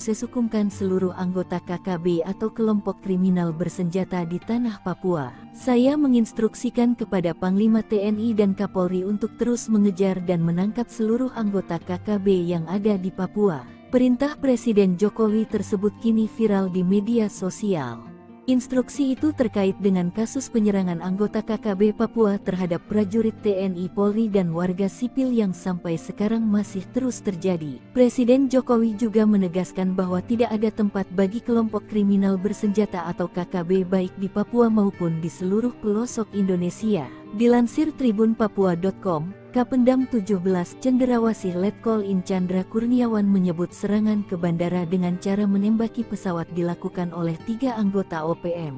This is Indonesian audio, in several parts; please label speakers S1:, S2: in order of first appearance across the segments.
S1: Sesukumkan seluruh anggota KKB atau kelompok kriminal bersenjata di tanah Papua. Saya menginstruksikan kepada Panglima TNI dan Kapolri untuk terus mengejar dan menangkap seluruh anggota KKB yang ada di Papua. Perintah Presiden Jokowi tersebut kini viral di media sosial. Instruksi itu terkait dengan kasus penyerangan anggota KKB Papua terhadap prajurit TNI Polri dan warga sipil yang sampai sekarang masih terus terjadi. Presiden Jokowi juga menegaskan bahwa tidak ada tempat bagi kelompok kriminal bersenjata atau KKB baik di Papua maupun di seluruh pelosok Indonesia. Dilansir tribunpapua.com, Kapendam 17 Cendrawasih Letkol In Chandra Kurniawan menyebut serangan ke bandara dengan cara menembaki pesawat dilakukan oleh 3 anggota OPM.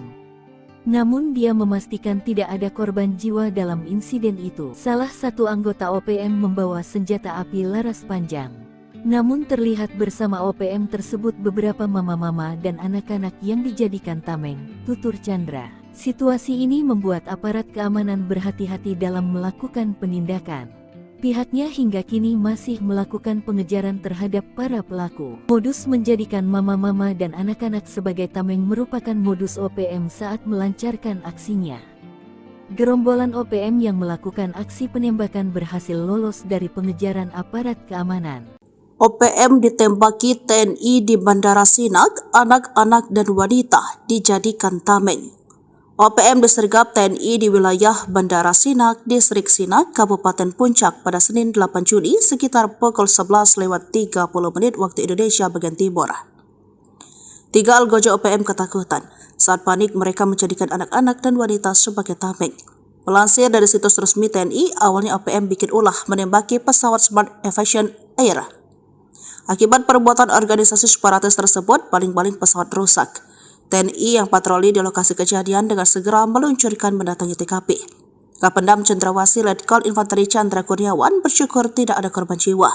S1: Namun dia memastikan tidak ada korban jiwa dalam insiden itu. Salah satu anggota OPM membawa senjata api laras panjang. Namun terlihat bersama OPM tersebut beberapa mama-mama dan anak-anak yang dijadikan tameng, tutur Chandra. Situasi ini membuat aparat keamanan berhati-hati dalam melakukan penindakan. Pihaknya hingga kini masih melakukan pengejaran terhadap para pelaku. Modus menjadikan mama-mama dan anak-anak sebagai tameng merupakan modus OPM saat melancarkan aksinya. Gerombolan OPM yang melakukan aksi penembakan berhasil lolos dari pengejaran aparat keamanan.
S2: OPM ditembaki TNI di Bandara Sinak, anak-anak dan wanita dijadikan tameng. OPM disergap TNI di wilayah Bandara Sinak, Distrik Sinak, Kabupaten Puncak pada Senin 8 Juni sekitar pukul 11.30 waktu Indonesia bagian Timur. 3 algojo OPM ketakutan. Saat panik mereka menjadikan anak-anak dan wanita sebagai tameng. Melansir dari situs resmi TNI, awalnya OPM bikin ulah menembaki pesawat Smart Aviation Air. Akibat perbuatan organisasi separatis tersebut, baling-baling pesawat rusak. TNI yang patroli di lokasi kejadian dengan segera meluncurkan mendatangi TKP. Kapendam Cendrawasih Letkol Infanteri Chandra Kurniawan bersyukur tidak ada korban jiwa.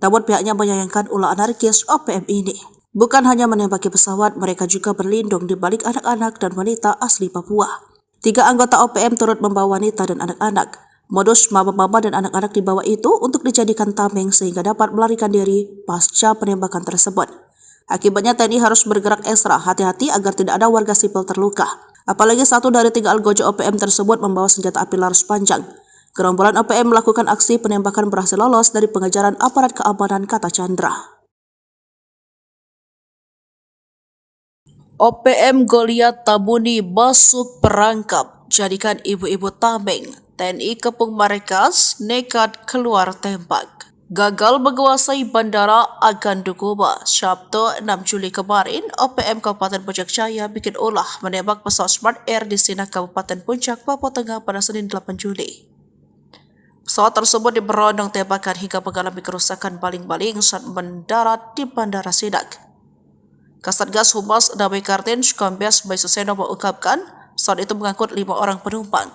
S2: Namun pihaknya menyayangkan ulah anarkis OPM ini. Bukan hanya menembaki pesawat, mereka juga berlindung di balik anak-anak dan wanita asli Papua. 3 anggota OPM turut membawa wanita dan anak-anak. Modus mama-mama dan anak-anak dibawa itu untuk dijadikan tameng sehingga dapat melarikan diri pasca penembakan tersebut. Akibatnya TNI harus bergerak ekstra hati-hati agar tidak ada warga sipil terluka. Apalagi 1 dari 3 algojo OPM tersebut membawa senjata api laras panjang. Gerombolan OPM melakukan aksi penembakan berhasil lolos dari pengejaran aparat keamanan, kata Chandra. OPM Goliat Tabuni masuk perangkap, jadikan ibu-ibu tameng. TNI kepung Marrakesh nekat keluar tembak. Gagal menguasai Bandara Agan Dukuba. Sabtu 6 Juli kemarin, OPM Kabupaten Puncak Jaya bikin ulah menembak pesawat Smart Air di Sinak, Kabupaten Puncak, Papua Tengah pada Senin 8 Juli. Pesawat tersebut diberondong tembakan hingga mengalami kerusakan baling-baling saat mendarat di Bandara Sinak. Kasatgas Humas Damai Kartens Kombes Baisuseno mengungkapkan pesawat itu mengangkut 5 orang penumpang.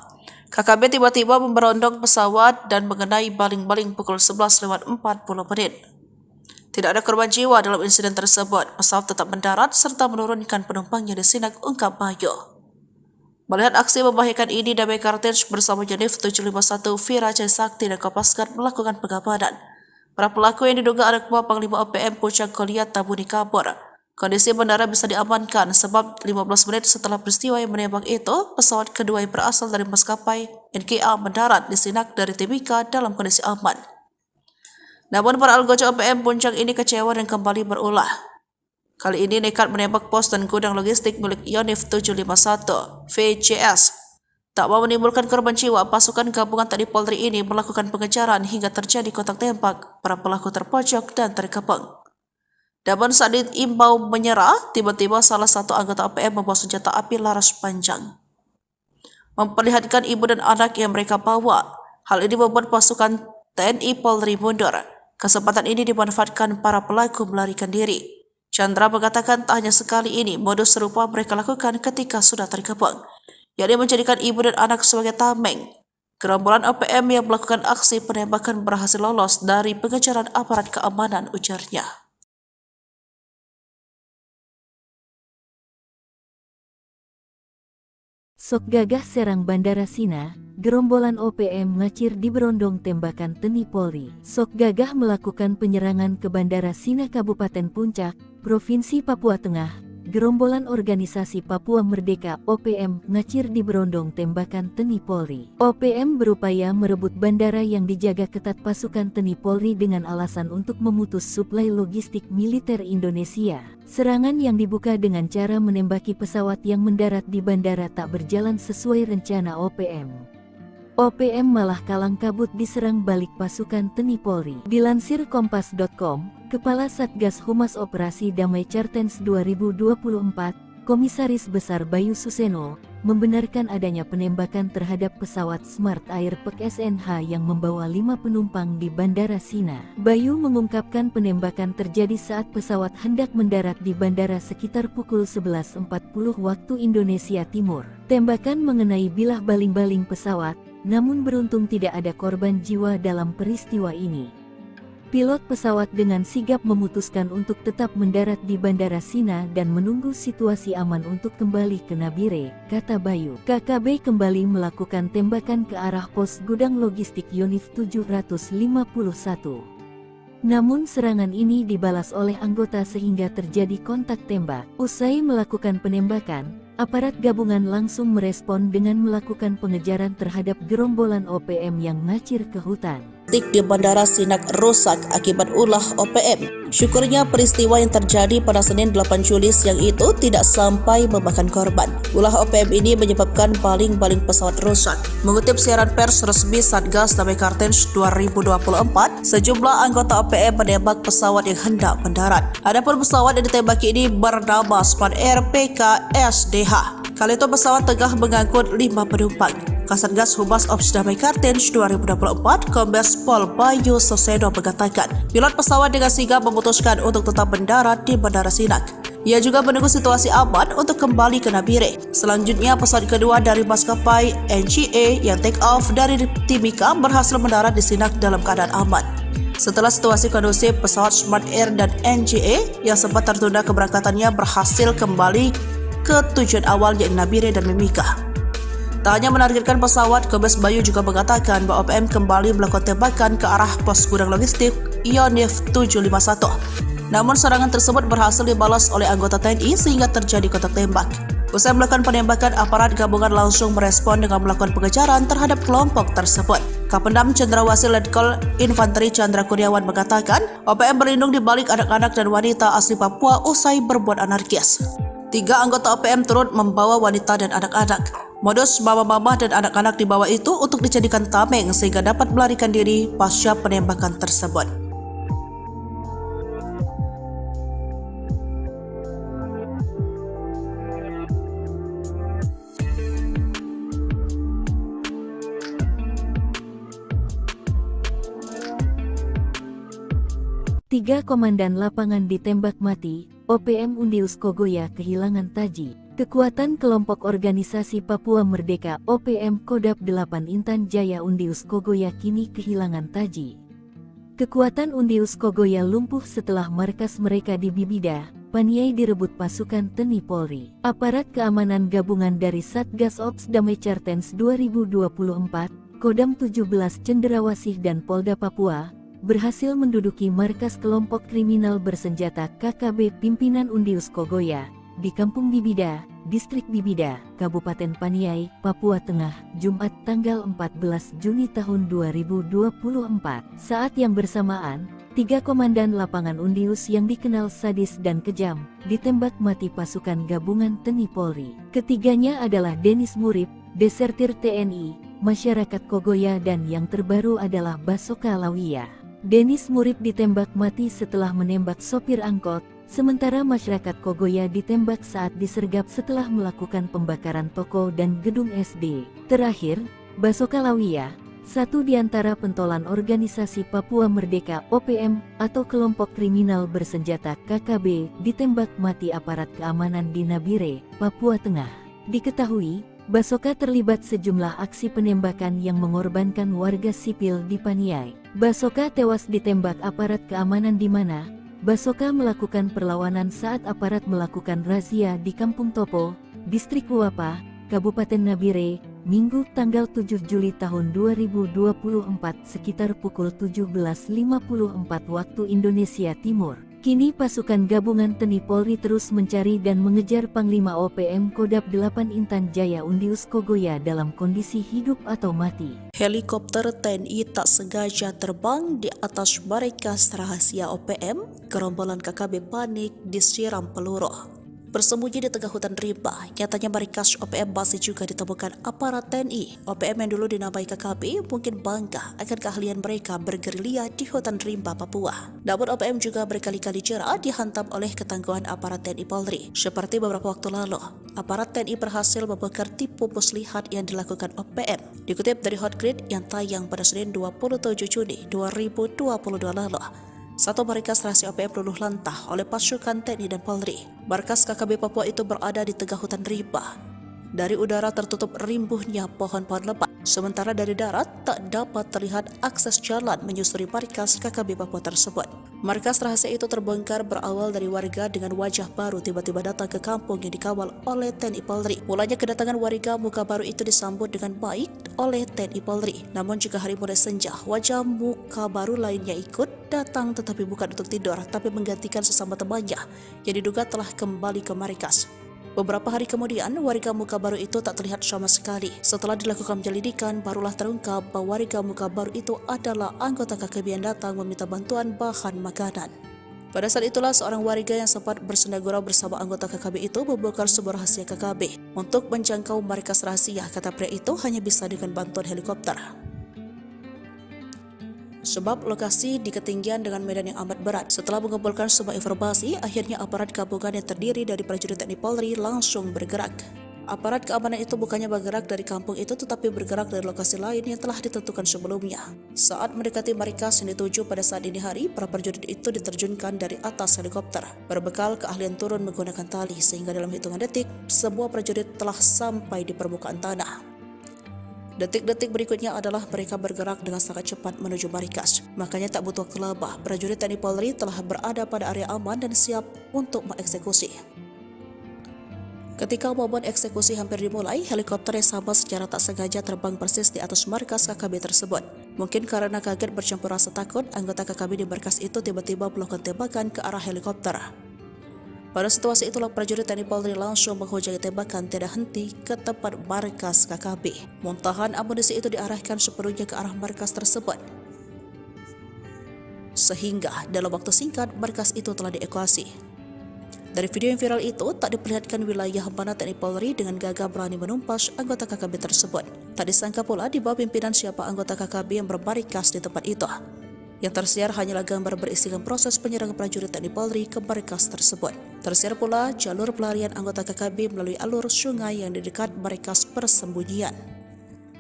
S2: KKB tiba-tiba memberondong pesawat dan mengenai baling-baling pukul 11.40. Tidak ada korban jiwa dalam insiden tersebut. Pesawat tetap mendarat serta menurunkan penumpangnya di Sinak, ungkap Bayo. Melihat aksi membahayakan ini, Damai Kartens bersama Unit 751 Vira Jaya Sakti dan Kopasgat melakukan pengabadan. Para pelaku yang diduga anak buah Panglima OPM Puncak Goliat Tabuni kabur. Kondisi bandara bisa diamankan sebab 15 menit setelah peristiwa yang menembak itu, pesawat kedua yang berasal dari maskapai NKA mendarat di Sinak dari Timika dalam kondisi aman. Namun para algojo OPM Puncak ini kecewa dan kembali berulah. Kali ini nekat menembak pos dan gudang logistik milik Yonif 751 VCS. Tak mau menimbulkan korban jiwa, pasukan gabungan TNI Polri ini melakukan pengejaran hingga terjadi kontak tembak. Para pelaku terpojok dan terkepung. Namun saat diimbau menyerah, tiba-tiba salah satu anggota OPM membawa senjata api laras panjang. Memperlihatkan ibu dan anak yang mereka bawa. Hal ini membuat pasukan TNI Polri mundur. Kesempatan ini dimanfaatkan para pelaku melarikan diri. Chandra mengatakan tak hanya sekali ini, modus serupa mereka lakukan ketika sudah terkepung, yakni menjadikan ibu dan anak sebagai tameng. Gerombolan OPM yang melakukan aksi penembakan berhasil lolos dari pengejaran aparat keamanan, ujarnya.
S1: Sok gagah serang Bandara Sina, gerombolan OPM ngacir di berondong tembakan TNI Polri. Sok gagah melakukan penyerangan ke Bandara Sina Kabupaten Puncak, Provinsi Papua Tengah. Gerombolan Organisasi Papua Merdeka (OPM) ngacir di berondong tembakan TNI Polri. OPM berupaya merebut bandara yang dijaga ketat pasukan TNI Polri dengan alasan untuk memutus suplai logistik militer Indonesia. Serangan yang dibuka dengan cara menembaki pesawat yang mendarat di bandara tak berjalan sesuai rencana OPM. OPM malah kalang kabut diserang balik pasukan TNI Polri. Dilansir Kompas.com, Kepala Satgas Humas Operasi Damai Cartens 2024, Komisaris Besar Bayu Suseno, membenarkan adanya penembakan terhadap pesawat Smart Air PEK SNH yang membawa 5 penumpang di Bandara Sina. Bayu mengungkapkan penembakan terjadi saat pesawat hendak mendarat di bandara sekitar pukul 11.40 waktu Indonesia Timur. Tembakan mengenai bilah baling-baling pesawat, namun beruntung tidak ada korban jiwa dalam peristiwa ini. Pilot pesawat dengan sigap memutuskan untuk tetap mendarat di Bandara Sina dan menunggu situasi aman untuk kembali ke Nabire, kata Bayu. KKB kembali melakukan tembakan ke arah pos gudang logistik Yonif 751. Namun serangan ini dibalas oleh anggota sehingga terjadi kontak tembak. Usai melakukan penembakan, aparat gabungan langsung merespon dengan melakukan pengejaran terhadap gerombolan OPM yang ngacir ke hutan.
S2: Di Bandara Sinak rusak akibat ulah OPM. Syukurnya peristiwa yang terjadi pada Senin 8 Juli siang itu tidak sampai memakan korban. Ulah OPM ini menyebabkan baling-baling pesawat rusak. Mengutip siaran pers resmi Satgas Damai Cartens 2024, sejumlah anggota OPM menembak pesawat yang hendak mendarat. Adapun pesawat yang ditembaki ini bernama Smart Air PK-SDH. Kali itu pesawat tengah mengangkut 5 penumpang. Kasatgas Humas Ops Damai Cartens 2024, Kombes Pol Bayu Suseno mengatakan, pilot pesawat dengan sigap memutuskan untuk tetap mendarat di Bandara Sinak. Ia juga menunggu situasi aman untuk kembali ke Nabire. Selanjutnya, pesawat kedua dari maskapai NGA yang take off dari Timika berhasil mendarat di Sinak dalam keadaan aman. Setelah situasi kondusif, pesawat Smart Air dan NGA yang sempat tertunda keberangkatannya berhasil kembali ke tujuan awal yaitu Nabire dan Mimika. Tak hanya menargetkan pesawat, Kombes Bayu juga mengatakan bahwa OPM kembali melakukan tembakan ke arah pos gudang logistik Yonif 751. Namun serangan tersebut berhasil dibalas oleh anggota TNI sehingga terjadi kontak tembak. Usai melakukan penembakan, aparat gabungan langsung merespon dengan melakukan pengejaran terhadap kelompok tersebut. Kapendam Cendrawasih Letkol Infanteri Chandra Kurniawan mengatakan, OPM berlindung di balik anak-anak dan wanita asli Papua usai berbuat anarkis. 3 anggota OPM turut membawa wanita dan anak-anak. Modus mama-mama dan anak-anak di bawah itu untuk dijadikan tameng sehingga dapat melarikan diri pasca penembakan tersebut.
S1: Tiga komandan lapangan ditembak mati, OPM Undius Kogoya kehilangan taji. Kekuatan kelompok organisasi Papua Merdeka OPM Kodap 8 Intan Jaya Undius Kogoya kini kehilangan taji. Kekuatan Undius Kogoya lumpuh setelah markas mereka di Bibida, Paniai direbut pasukan TNI Polri. Aparat keamanan gabungan dari Satgas Ops Damai Cartens 2024, Kodam 17 Cendrawasih dan Polda Papua, berhasil menduduki markas kelompok kriminal bersenjata KKB pimpinan Undius Kogoya di Kampung Bibida, Distrik Bibida, Kabupaten Paniai, Papua Tengah, Jumat tanggal 14 Juni tahun 2024. Saat yang bersamaan, 3 komandan lapangan Undius yang dikenal sadis dan kejam, ditembak mati pasukan gabungan TNI Polri. Ketiganya adalah Denis Murib, desertir TNI, masyarakat Kogoya dan yang terbaru adalah Basoka Lawia. Denis Murib ditembak mati setelah menembak sopir angkot, sementara masyarakat Kogoya ditembak saat disergap setelah melakukan pembakaran toko dan gedung SD. Terakhir, Basoka Lawia, satu di antara pentolan organisasi Papua Merdeka OPM atau kelompok kriminal bersenjata KKB, ditembak mati aparat keamanan di Nabire, Papua Tengah. Diketahui, Basoka terlibat sejumlah aksi penembakan yang mengorbankan warga sipil di Paniai. Basoka tewas ditembak aparat keamanan di mana Basoka melakukan perlawanan saat aparat melakukan razia di Kampung Topo, Distrik Uapa, Kabupaten Nabire, Minggu tanggal 7 Juli tahun 2024 sekitar pukul 17.54 waktu Indonesia Timur. Kini pasukan gabungan TNI Polri terus mencari dan mengejar Panglima OPM Kodam 8 Intan Jaya Undius Kogoya dalam kondisi hidup atau mati.
S2: Helikopter TNI tak sengaja terbang di atas markas rahasia OPM, gerombolan KKB panik disiram peluru. Bersembunyi di tengah hutan rimba, nyatanya markas OPM masih juga ditemukan aparat TNI. OPM yang dulu dinamai KKB mungkin bangga akan keahlian mereka bergerilya di hutan rimba Papua. Namun OPM juga berkali-kali jera dihantam oleh ketangguhan aparat TNI Polri. Seperti beberapa waktu lalu, aparat TNI berhasil membongkar tipu muslihat yang dilakukan OPM. Dikutip dari Hotgrid yang tayang pada Senin 27 Juni 2022 lalu, satu markas rahasia OPM luluh lantah oleh pasukan TNI dan Polri. Markas KKB Papua itu berada di tengah hutan rimba. Dari udara tertutup rimbuhnya pohon-pohon lebat, sementara dari darat tak dapat terlihat akses jalan menyusuri markas KKB Papua tersebut. Markas rahasia itu terbongkar berawal dari warga dengan wajah baru tiba-tiba datang ke kampung yang dikawal oleh TNI Polri. Mulanya kedatangan warga muka baru itu disambut dengan baik oleh TNI Polri. Namun jika hari mulai senja, wajah muka baru lainnya ikut datang, tetapi bukan untuk tidur, tapi menggantikan sesama temannya yang diduga telah kembali ke markas. Beberapa hari kemudian, warga muka baru itu tak terlihat sama sekali. Setelah dilakukan penyelidikan, barulah terungkap bahwa warga muka baru itu adalah anggota KKB yang datang meminta bantuan bahan makanan. Pada saat itulah seorang warga yang sempat bersenda gurau bersama anggota KKB itu membongkar sebuah rahasia KKB. Untuk menjangkau markas rahasia, kata pria itu hanya bisa dengan bantuan helikopter. Sebab lokasi di ketinggian dengan medan yang amat berat. Setelah mengumpulkan semua informasi, akhirnya aparat gabungan yang terdiri dari prajurit TNI Polri langsung bergerak. Aparat keamanan itu bukannya bergerak dari kampung itu, tetapi bergerak dari lokasi lain yang telah ditentukan sebelumnya. Saat mendekati markas yang dituju pada saat dini hari, para prajurit itu diterjunkan dari atas helikopter, berbekal keahlian turun menggunakan tali, sehingga dalam hitungan detik, semua prajurit telah sampai di permukaan tanah. Detik-detik berikutnya adalah mereka bergerak dengan sangat cepat menuju markas. Makanya tak butuh waktu lama, prajurit TNI Polri telah berada pada area aman dan siap untuk mengeksekusi. Ketika momen eksekusi hampir dimulai, helikopter yang sama secara tak sengaja terbang persis di atas markas KKB tersebut. Mungkin karena kaget bercampur rasa takut, anggota KKB di markas itu tiba-tiba melakukan tembakan ke arah helikopter. Pada situasi itulah prajurit TNI Polri langsung menghujangi tembakan tiada henti ke tempat markas KKB. Muntahan amunisi itu diarahkan sepenuhnya ke arah markas tersebut. Sehingga dalam waktu singkat markas itu telah dievakuasi. Dari video yang viral itu tak diperlihatkan wilayah mana TNI Polri dengan gagah berani menumpas anggota KKB tersebut. Tak disangka pula di bawah pimpinan siapa anggota KKB yang bermarkas di tempat itu. Yang tersiar hanyalah gambar berisikan proses penyerangan prajurit TNI Polri ke markas tersebut. Tersiar pula jalur pelarian anggota KKB melalui alur sungai yang di dekat markas persembunyian.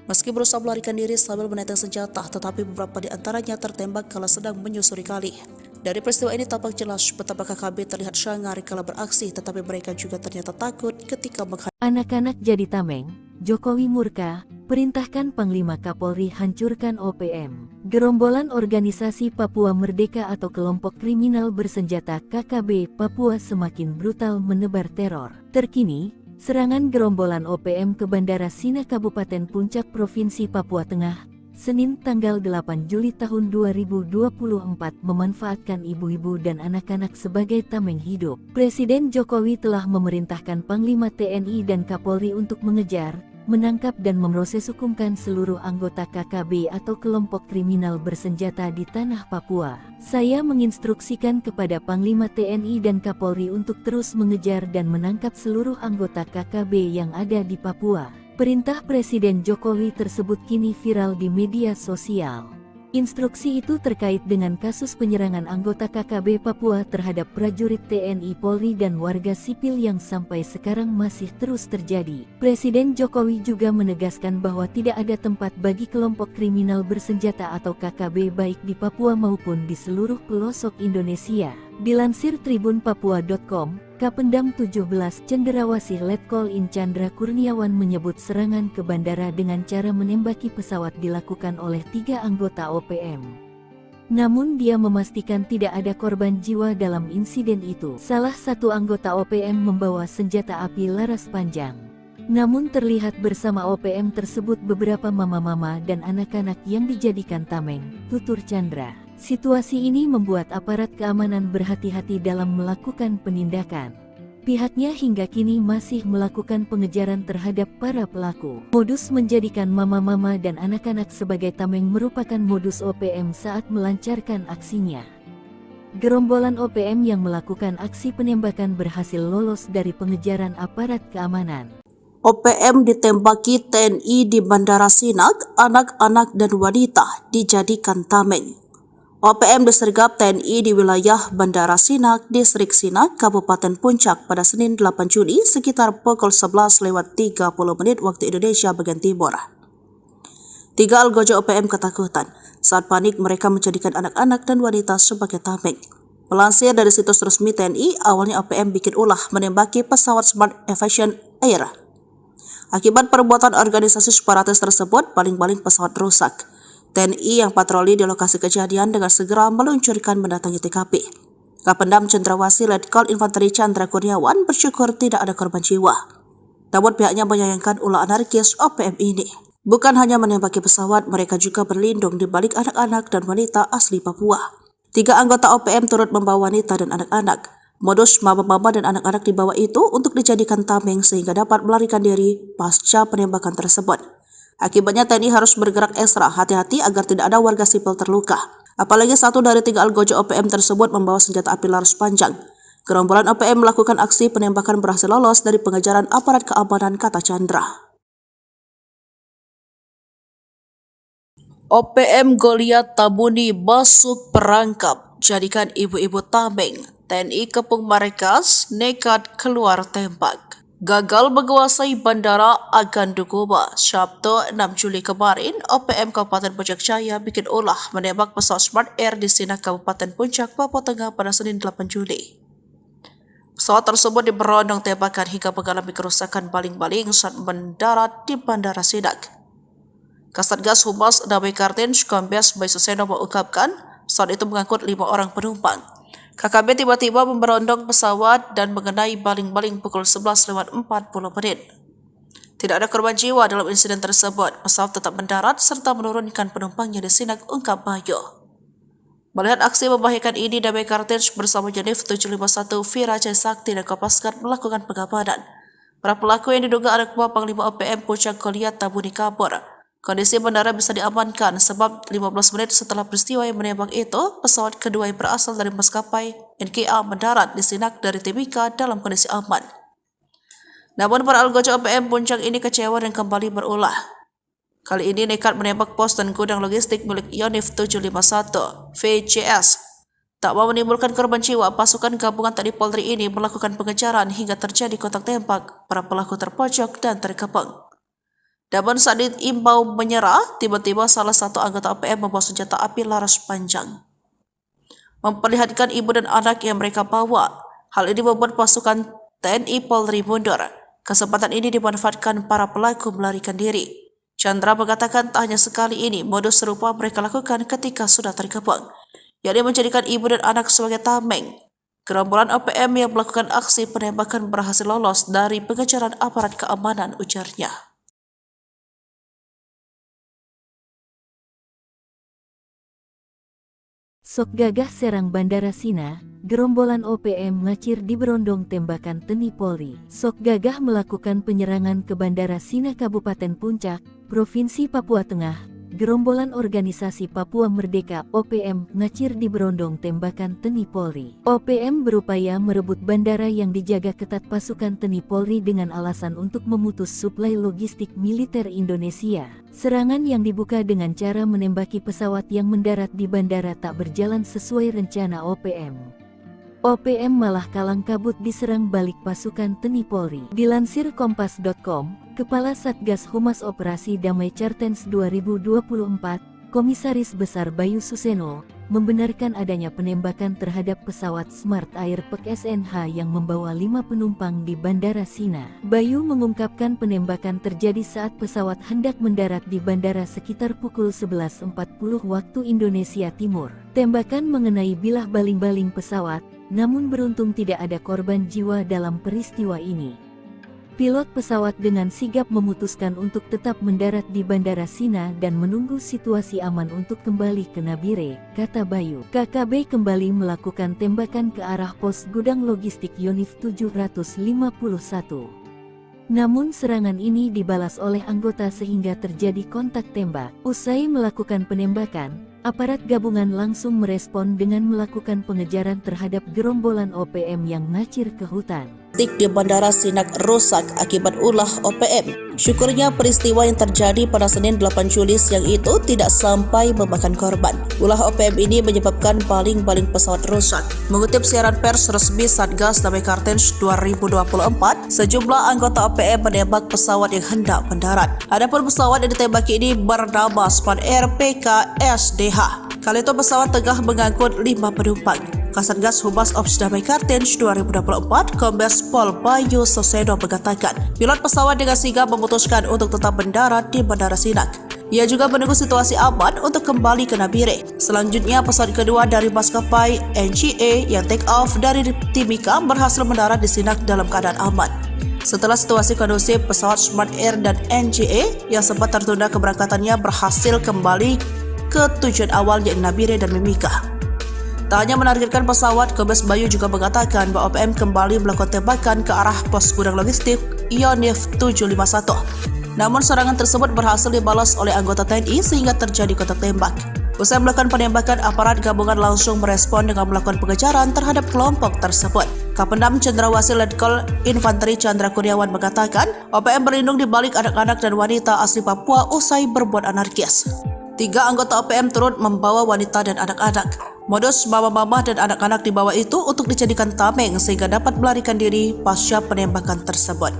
S2: Meski berusaha melarikan diri sambil menenteng senjata, tetapi beberapa di antaranya tertembak kala sedang menyusuri kali. Dari peristiwa ini tampak jelas betapa KKB terlihat sangar kala beraksi, tetapi mereka juga ternyata takut ketika menghadapi
S1: Anak-anak jadi tameng, Jokowi murka, perintahkan Panglima Kapolri hancurkan OPM. Gerombolan organisasi Papua Merdeka atau kelompok kriminal bersenjata KKB Papua semakin brutal menebar teror. Terkini, serangan gerombolan OPM ke Bandara Sina Kabupaten Puncak Provinsi Papua Tengah, Senin tanggal 8 Juli tahun 2024 memanfaatkan ibu-ibu dan anak-anak sebagai tameng hidup. Presiden Jokowi telah memerintahkan Panglima TNI dan Kapolri untuk mengejar, menangkap dan memproses hukumkan seluruh anggota KKB atau kelompok kriminal bersenjata di tanah Papua. Saya menginstruksikan kepada Panglima TNI dan Kapolri untuk terus mengejar dan menangkap seluruh anggota KKB yang ada di Papua. Perintah Presiden Jokowi tersebut kini viral di media sosial. Instruksi itu terkait dengan kasus penyerangan anggota KKB Papua terhadap prajurit TNI Polri dan warga sipil yang sampai sekarang masih terus terjadi. Presiden Jokowi juga menegaskan bahwa tidak ada tempat bagi kelompok kriminal bersenjata atau KKB baik di Papua maupun di seluruh pelosok Indonesia. Dilansir tribunpapua.com, Kapendam 17 Cendrawasih Letkol In Chandra Kurniawan menyebut serangan ke bandara dengan cara menembaki pesawat dilakukan oleh 3 anggota OPM. Namun dia memastikan tidak ada korban jiwa dalam insiden itu. Salah satu anggota OPM membawa senjata api laras panjang. Namun terlihat bersama OPM tersebut beberapa mama-mama dan anak-anak yang dijadikan tameng, tutur Chandra. Situasi ini membuat aparat keamanan berhati-hati dalam melakukan penindakan. Pihaknya hingga kini masih melakukan pengejaran terhadap para pelaku. Modus menjadikan mama-mama dan anak-anak sebagai tameng merupakan modus OPM saat melancarkan aksinya. Gerombolan OPM yang melakukan aksi penembakan berhasil lolos dari pengejaran aparat keamanan.
S2: OPM ditembaki TNI di Bandara Sinak, anak-anak dan wanita dijadikan tameng. OPM disergap TNI di wilayah Bandara Sinak, Distrik Sinak, Kabupaten Puncak pada Senin 8 Juni sekitar pukul 11.30 waktu Indonesia bagian Timur. 3 algojo OPM ketakutan. Saat panik mereka menjadikan anak-anak dan wanita sebagai tameng. Melansir dari situs resmi TNI, awalnya OPM bikin ulah menembaki pesawat Smart Aviation Air. Akibat perbuatan organisasi separatis tersebut, baling-baling pesawat rusak. TNI yang patroli di lokasi kejadian dengan segera meluncurkan mendatangi TKP. Kapendam Cendrawasih Letkol Infanteri Chandra Kurniawan bersyukur tidak ada korban jiwa. Namun pihaknya menyayangkan ulah anarkis OPM ini. Bukan hanya menembaki pesawat, mereka juga berlindung di balik anak-anak dan wanita asli Papua. 3 anggota OPM turut membawa wanita dan anak-anak. Modus mama-mama dan anak-anak dibawa itu untuk dijadikan tameng sehingga dapat melarikan diri pasca penembakan tersebut. Akibatnya TNI harus bergerak ekstra hati-hati agar tidak ada warga sipil terluka. Apalagi 1 dari 3 algojo OPM tersebut membawa senjata api laras panjang. Gerombolan OPM melakukan aksi penembakan berhasil lolos dari pengejaran aparat keamanan, kata Chandra. OPM Goliat Tabuni masuk perangkap, jadikan ibu-ibu tameng. TNI Kepung Marikas nekat keluar tembak. Gagal menguasai Bandara Agandukuba. Sabtu 6 Juli kemarin, OPM Kabupaten Puncak Jaya bikin ulah menembak pesawat Smart Air di Sinak, Kabupaten Puncak, Papua Tengah pada Senin 8 Juli. Pesawat tersebut diberondong tembakan hingga mengalami kerusakan baling-baling saat mendarat di Bandara Sinak. Kasatgas Humas Damai Kartens Kombes Bayu Suseno mengungkapkan pesawat itu mengangkut 5 orang penumpang. KKB tiba-tiba memberondong pesawat dan mengenai baling-baling pukul 11.40. Tidak ada korban jiwa dalam insiden tersebut. Pesawat tetap mendarat serta menurunkan penumpangnya di Sinak, ungkap Bayu. Melihat aksi membahayakan ini, Damai Kartens bersama Janif 751 Vira Sakti dan Kopaskat melakukan pengamanan. Para pelaku yang diduga anak buah Panglima OPM Puncak Goliat Tabuni kabur. Kondisi bandara bisa diamankan sebab 15 menit setelah peristiwa yang menembak itu, pesawat kedua yang berasal dari maskapai NKA mendarat di Sinak dari Timika dalam kondisi aman. Namun para algojo OPM Puncak ini kecewa dan kembali berulah. Kali ini nekat menembak pos dan gudang logistik milik Yonif 751 VCS. Tak mau menimbulkan korban jiwa, pasukan gabungan TNI Polri ini melakukan pengejaran hingga terjadi kontak tembak. Para pelaku terpojok dan terkepung. Namun saat diimbau menyerah, tiba-tiba salah satu anggota OPM membawa senjata api laras panjang. Memperlihatkan ibu dan anak yang mereka bawa. Hal ini membuat pasukan TNI Polri mundur. Kesempatan ini dimanfaatkan para pelaku melarikan diri. Chandra mengatakan tak hanya sekali ini, modus serupa mereka lakukan ketika sudah terkepung, yakni menjadikan ibu dan anak sebagai tameng. Gerombolan OPM yang melakukan aksi penembakan berhasil lolos dari pengejaran aparat keamanan, ujarnya.
S1: Sok gagah serang Bandara Sina, gerombolan OPM ngacir diberondong tembakan TNI Polri. Sok gagah melakukan penyerangan ke Bandara Sina Kabupaten Puncak, Provinsi Papua Tengah. Gerombolan Organisasi Papua Merdeka OPM ngacir diberondong tembakan TNI Polri. OPM berupaya merebut bandara yang dijaga ketat pasukan TNI Polri dengan alasan untuk memutus suplai logistik militer Indonesia. Serangan yang dibuka dengan cara menembaki pesawat yang mendarat di bandara tak berjalan sesuai rencana OPM. OPM malah kalang kabut diserang balik pasukan TNI Polri. Dilansir Kompas.com, Kepala Satgas Humas Operasi Damai Kartens 2024, Komisaris Besar Bayu Suseno, membenarkan adanya penembakan terhadap pesawat Smart Air PEK SNH yang membawa 5 penumpang di Bandara Sina. Bayu mengungkapkan penembakan terjadi saat pesawat hendak mendarat di bandara sekitar pukul 11.40 waktu Indonesia Timur. Tembakan mengenai bilah baling-baling pesawat, namun beruntung tidak ada korban jiwa dalam peristiwa ini. Pilot pesawat dengan sigap memutuskan untuk tetap mendarat di Bandara Sina dan menunggu situasi aman untuk kembali ke Nabire, kata Bayu. KKB kembali melakukan tembakan ke arah pos gudang logistik Yonif 751. Namun serangan ini dibalas oleh anggota sehingga terjadi kontak tembak. Usai melakukan penembakan, aparat gabungan langsung merespon dengan melakukan pengejaran terhadap gerombolan OPM yang ngacir ke hutan.
S2: Di Bandara Sinak rusak akibat ulah OPM. Syukurnya peristiwa yang terjadi pada Senin 8 Juli siang itu tidak sampai memakan korban. Ulah OPM ini menyebabkan baling-baling pesawat rusak. Mengutip siaran pers resmi Satgas Damai Kartens 2024, sejumlah anggota OPM menembak pesawat yang hendak mendarat. Adapun pesawat yang ditembaki ini bernama Span Air PKSDH. Kali itu pesawat tengah mengangkut 5 penumpang. Kasatgas Humas Ops Damai Kartens 2024, Kombes Pol Bayu Sosedo mengatakan, pilot pesawat dengan sigap memutuskan untuk tetap mendarat di Bandara Sinak. Ia juga menunggu situasi aman untuk kembali ke Nabire. Selanjutnya, pesawat kedua dari maskapai NGA yang take off dari Timika berhasil mendarat di Sinak dalam keadaan aman. Setelah situasi kondusif, pesawat Smart Air dan NGA yang sempat tertunda keberangkatannya berhasil kembali ke tujuan awal yaitu Nabire dan Mimika. Tak hanya menargetkan pesawat, Kombes Bayu juga mengatakan bahwa OPM kembali melakukan tembakan ke arah pos gudang logistik Yonif 751. Namun serangan tersebut berhasil dibalas oleh anggota TNI sehingga terjadi kontak tembak. Usai melakukan penembakan, aparat gabungan langsung merespon dengan melakukan pengejaran terhadap kelompok tersebut. Kapendam Cendrawasih Letkol Infanteri Chandra Kurniawan mengatakan, OPM berlindung di balik anak-anak dan wanita asli Papua usai berbuat anarkis. 3 anggota OPM turut membawa wanita dan anak-anak. Modus mama-mama dan anak-anak dibawa itu untuk dijadikan tameng sehingga dapat melarikan diri pasca penembakan tersebut.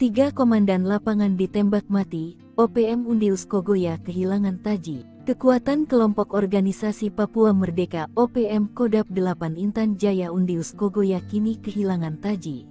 S1: Tiga komandan lapangan ditembak mati, OPM Undius Kogoya kehilangan taji. Kekuatan kelompok organisasi Papua Merdeka OPM Kodap 8 Intan Jaya Undius Kogoya kini kehilangan taji.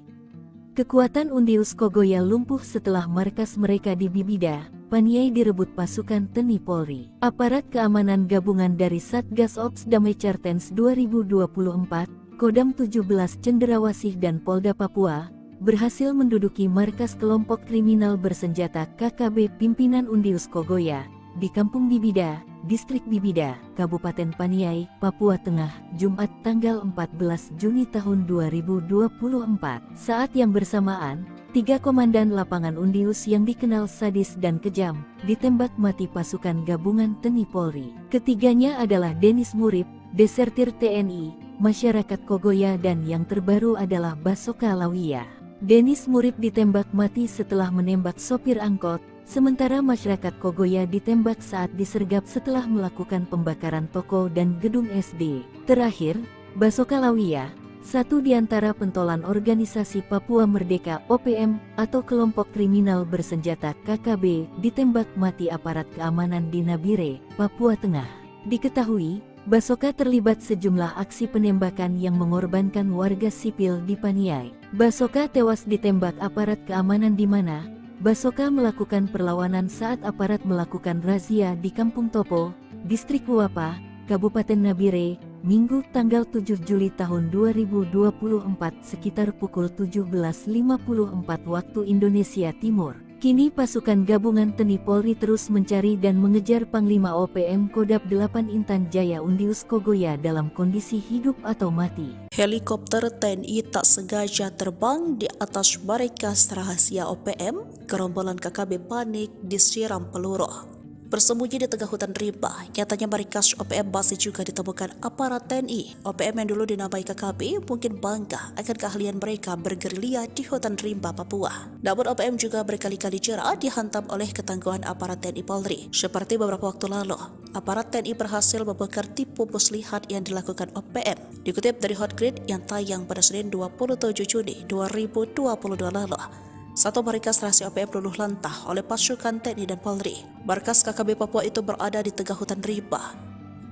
S1: Kekuatan Undius Kogoya lumpuh setelah markas mereka di Bibida, Paniai direbut pasukan TNI Polri. Aparat keamanan gabungan dari Satgas Ops Damai Kartens 2024, Kodam 17 Cendrawasih dan Polda Papua berhasil menduduki markas kelompok kriminal bersenjata KKB pimpinan Undius Kogoya di Kampung Bibida, Distrik Bibida, Kabupaten Paniai, Papua Tengah, Jumat tanggal 14 Juni tahun 2024. Saat yang bersamaan, 3 komandan lapangan Undius yang dikenal sadis dan kejam ditembak mati pasukan gabungan TNI Polri. Ketiganya adalah Denis Murib, desertir TNI, masyarakat Kogoya dan yang terbaru adalah Basoka Lawia. Denis Murib ditembak mati setelah menembak sopir angkot, sementara masyarakat Kogoya ditembak saat disergap setelah melakukan pembakaran toko dan gedung SD. Terakhir, Basoka Lawia, satu di antara pentolan organisasi Papua Merdeka OPM atau kelompok kriminal bersenjata KKB, ditembak mati aparat keamanan di Nabire, Papua Tengah. Diketahui, Basoka terlibat sejumlah aksi penembakan yang mengorbankan warga sipil di Paniai. Basoka tewas ditembak aparat keamanan di mana Basoka melakukan perlawanan saat aparat melakukan razia di Kampung Topo, Distrik Wapa, Kabupaten Nabire, Minggu tanggal 7 Juli tahun 2024 sekitar pukul 17.54 waktu Indonesia Timur. Kini pasukan gabungan TNI Polri terus mencari dan mengejar Panglima OPM Kodap 8 Intan Jaya Undius Kogoya dalam kondisi hidup atau mati.
S2: Helikopter TNI tak sengaja terbang di atas markas rahasia OPM, gerombolan KKB panik disiram peluru. Bersembunyi di tengah hutan rimba, nyatanya markas OPM masih juga ditemukan aparat TNI. OPM yang dulu dinamai KKB mungkin bangga akan keahlian mereka bergerilya di hutan rimba Papua. Namun OPM juga berkali-kali jera dihantam oleh ketangguhan aparat TNI Polri. Seperti beberapa waktu lalu, aparat TNI berhasil membongkar tipu muslihat yang dilakukan OPM. Dikutip dari Hotgrid yang tayang pada Senin 27 Juni 2022 lalu, satu markas rahasia OPM luluh lantah oleh pasukan TNI dan Polri. Markas KKB Papua itu berada di tengah hutan rimba.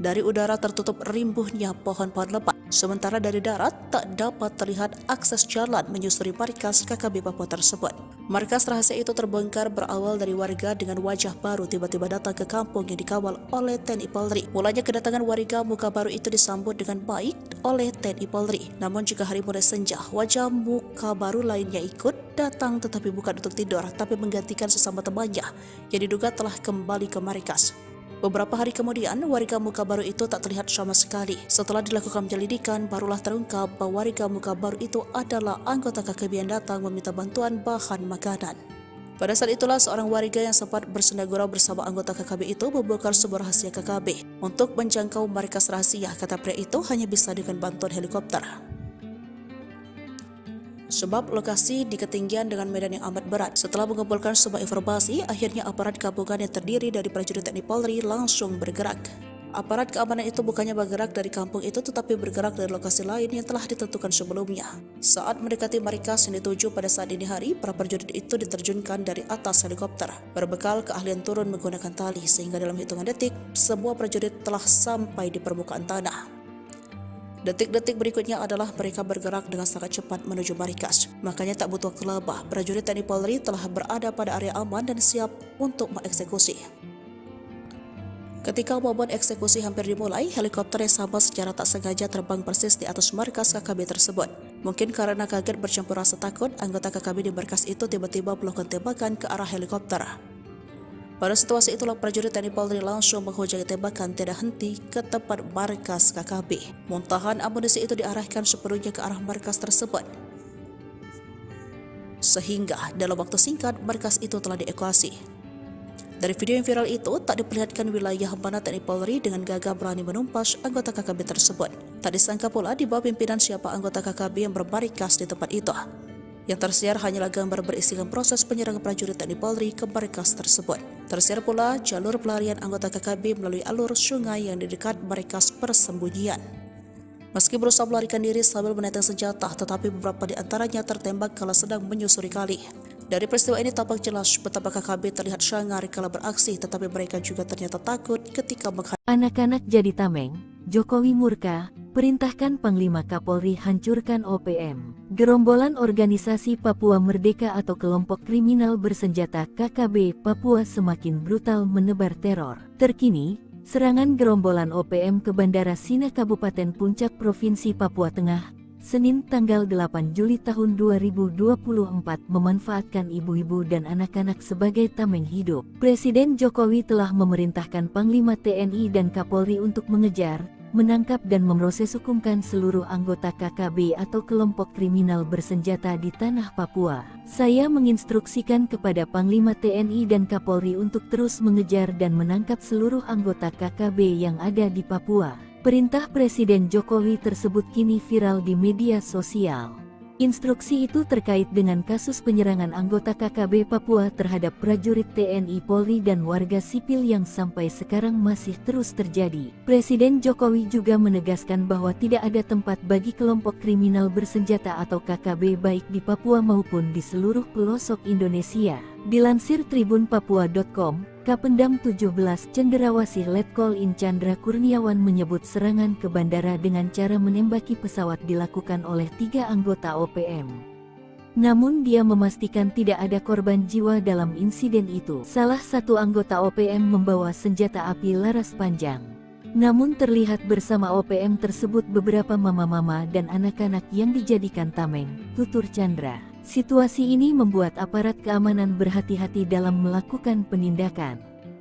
S2: Dari udara tertutup rimbuhnya pohon-pohon lebat, sementara dari darat tak dapat terlihat akses jalan menyusuri markas KKB Papua tersebut. Markas rahasia itu terbongkar berawal dari warga dengan wajah baru tiba-tiba datang ke kampung yang dikawal oleh TNI Polri. Mulanya kedatangan warga muka baru itu disambut dengan baik oleh TNI Polri. Namun jika hari mulai senja, wajah muka baru lainnya ikut datang tetapi bukan untuk tidur, tapi menggantikan sesama temannya yang diduga telah kembali ke markas. Beberapa hari kemudian, warga muka baru itu tak terlihat sama sekali. Setelah dilakukan penyelidikan, barulah terungkap bahwa warga muka baru itu adalah anggota KKB yang datang meminta bantuan bahan makanan. Pada saat itulah seorang warga yang sempat bersenda gurau bersama anggota KKB itu membongkar sebuah rahasia KKB. Untuk menjangkau markas rahasia, kata pria itu hanya bisa dengan bantuan helikopter. Sebab lokasi di ketinggian dengan medan yang amat berat. Setelah mengumpulkan sebuah informasi, akhirnya aparat gabungan yang terdiri dari prajurit TNI Polri langsung bergerak. Aparat keamanan itu bukannya bergerak dari kampung itu, tetapi bergerak dari lokasi lain yang telah ditentukan sebelumnya. Saat mendekati markas yang dituju pada saat dini hari, para prajurit itu diterjunkan dari atas helikopter, berbekal keahlian turun menggunakan tali, sehingga dalam hitungan detik, semua prajurit telah sampai di permukaan tanah. Detik-detik berikutnya adalah mereka bergerak dengan sangat cepat menuju markas. Makanya tak butuh waktu lama, prajurit TNI Polri telah berada pada area aman dan siap untuk mengeksekusi. Ketika momen eksekusi hampir dimulai, helikopter yang sama secara tak sengaja terbang persis di atas markas KKB tersebut. Mungkin karena kaget bercampur rasa takut, anggota KKB di markas itu tiba-tiba melakukan tembakan ke arah helikopter. Pada situasi itulah prajurit TNI Polri langsung menghujani tembakan tiada henti ke tempat markas KKB. Muntahan amunisi itu diarahkan sepenuhnya ke arah markas tersebut. Sehingga dalam waktu singkat markas itu telah dievakuasi. Dari video yang viral itu tak diperlihatkan wilayah mana TNI Polri dengan gagah berani menumpas anggota KKB tersebut. Tak disangka pula di bawah pimpinan siapa anggota KKB yang bermarkas di tempat itu. Yang tersiar hanyalah gambar berisikan proses penyerangan prajurit TNI Polri ke markas tersebut. Tersiar pula jalur pelarian anggota KKB melalui alur sungai yang di dekat markas persembunyian. Meski berusaha melarikan diri sambil menenteng senjata, tetapi beberapa di antaranya tertembak kala sedang menyusuri kali. Dari peristiwa ini tampak jelas betapa KKB terlihat sangar kala beraksi, tetapi mereka juga ternyata takut ketika menghadapi
S1: anak-anak jadi tameng. Jokowi murka, perintahkan Panglima Kapolri hancurkan OPM. Gerombolan Organisasi Papua Merdeka atau kelompok kriminal bersenjata KKB Papua semakin brutal menebar teror. Terkini, serangan gerombolan OPM ke Bandara Sina Kabupaten Puncak Provinsi Papua Tengah, Senin tanggal 8 Juli tahun 2024 memanfaatkan ibu-ibu dan anak-anak sebagai tameng hidup. Presiden Jokowi telah memerintahkan Panglima TNI dan Kapolri untuk mengejar, menangkap dan memproses hukumkan seluruh anggota KKB atau kelompok kriminal bersenjata di tanah Papua. Saya menginstruksikan kepada Panglima TNI dan Kapolri untuk terus mengejar dan menangkap seluruh anggota KKB yang ada di Papua. Perintah Presiden Jokowi tersebut kini viral di media sosial. Instruksi itu terkait dengan kasus penyerangan anggota KKB Papua terhadap prajurit TNI Polri dan warga sipil yang sampai sekarang masih terus terjadi. Presiden Jokowi juga menegaskan bahwa tidak ada tempat bagi kelompok kriminal bersenjata atau KKB baik di Papua maupun di seluruh pelosok Indonesia. Dilansir tribunpapua.com, Kapendam 17 Cendrawasih Letkol In Chandra Kurniawan menyebut serangan ke bandara dengan cara menembaki pesawat dilakukan oleh 3 anggota OPM. Namun dia memastikan tidak ada korban jiwa dalam insiden itu. Salah satu anggota OPM membawa senjata api laras panjang. Namun terlihat bersama OPM tersebut beberapa mama-mama dan anak-anak yang dijadikan tameng, tutur Chandra. Situasi ini membuat aparat keamanan berhati-hati dalam melakukan penindakan.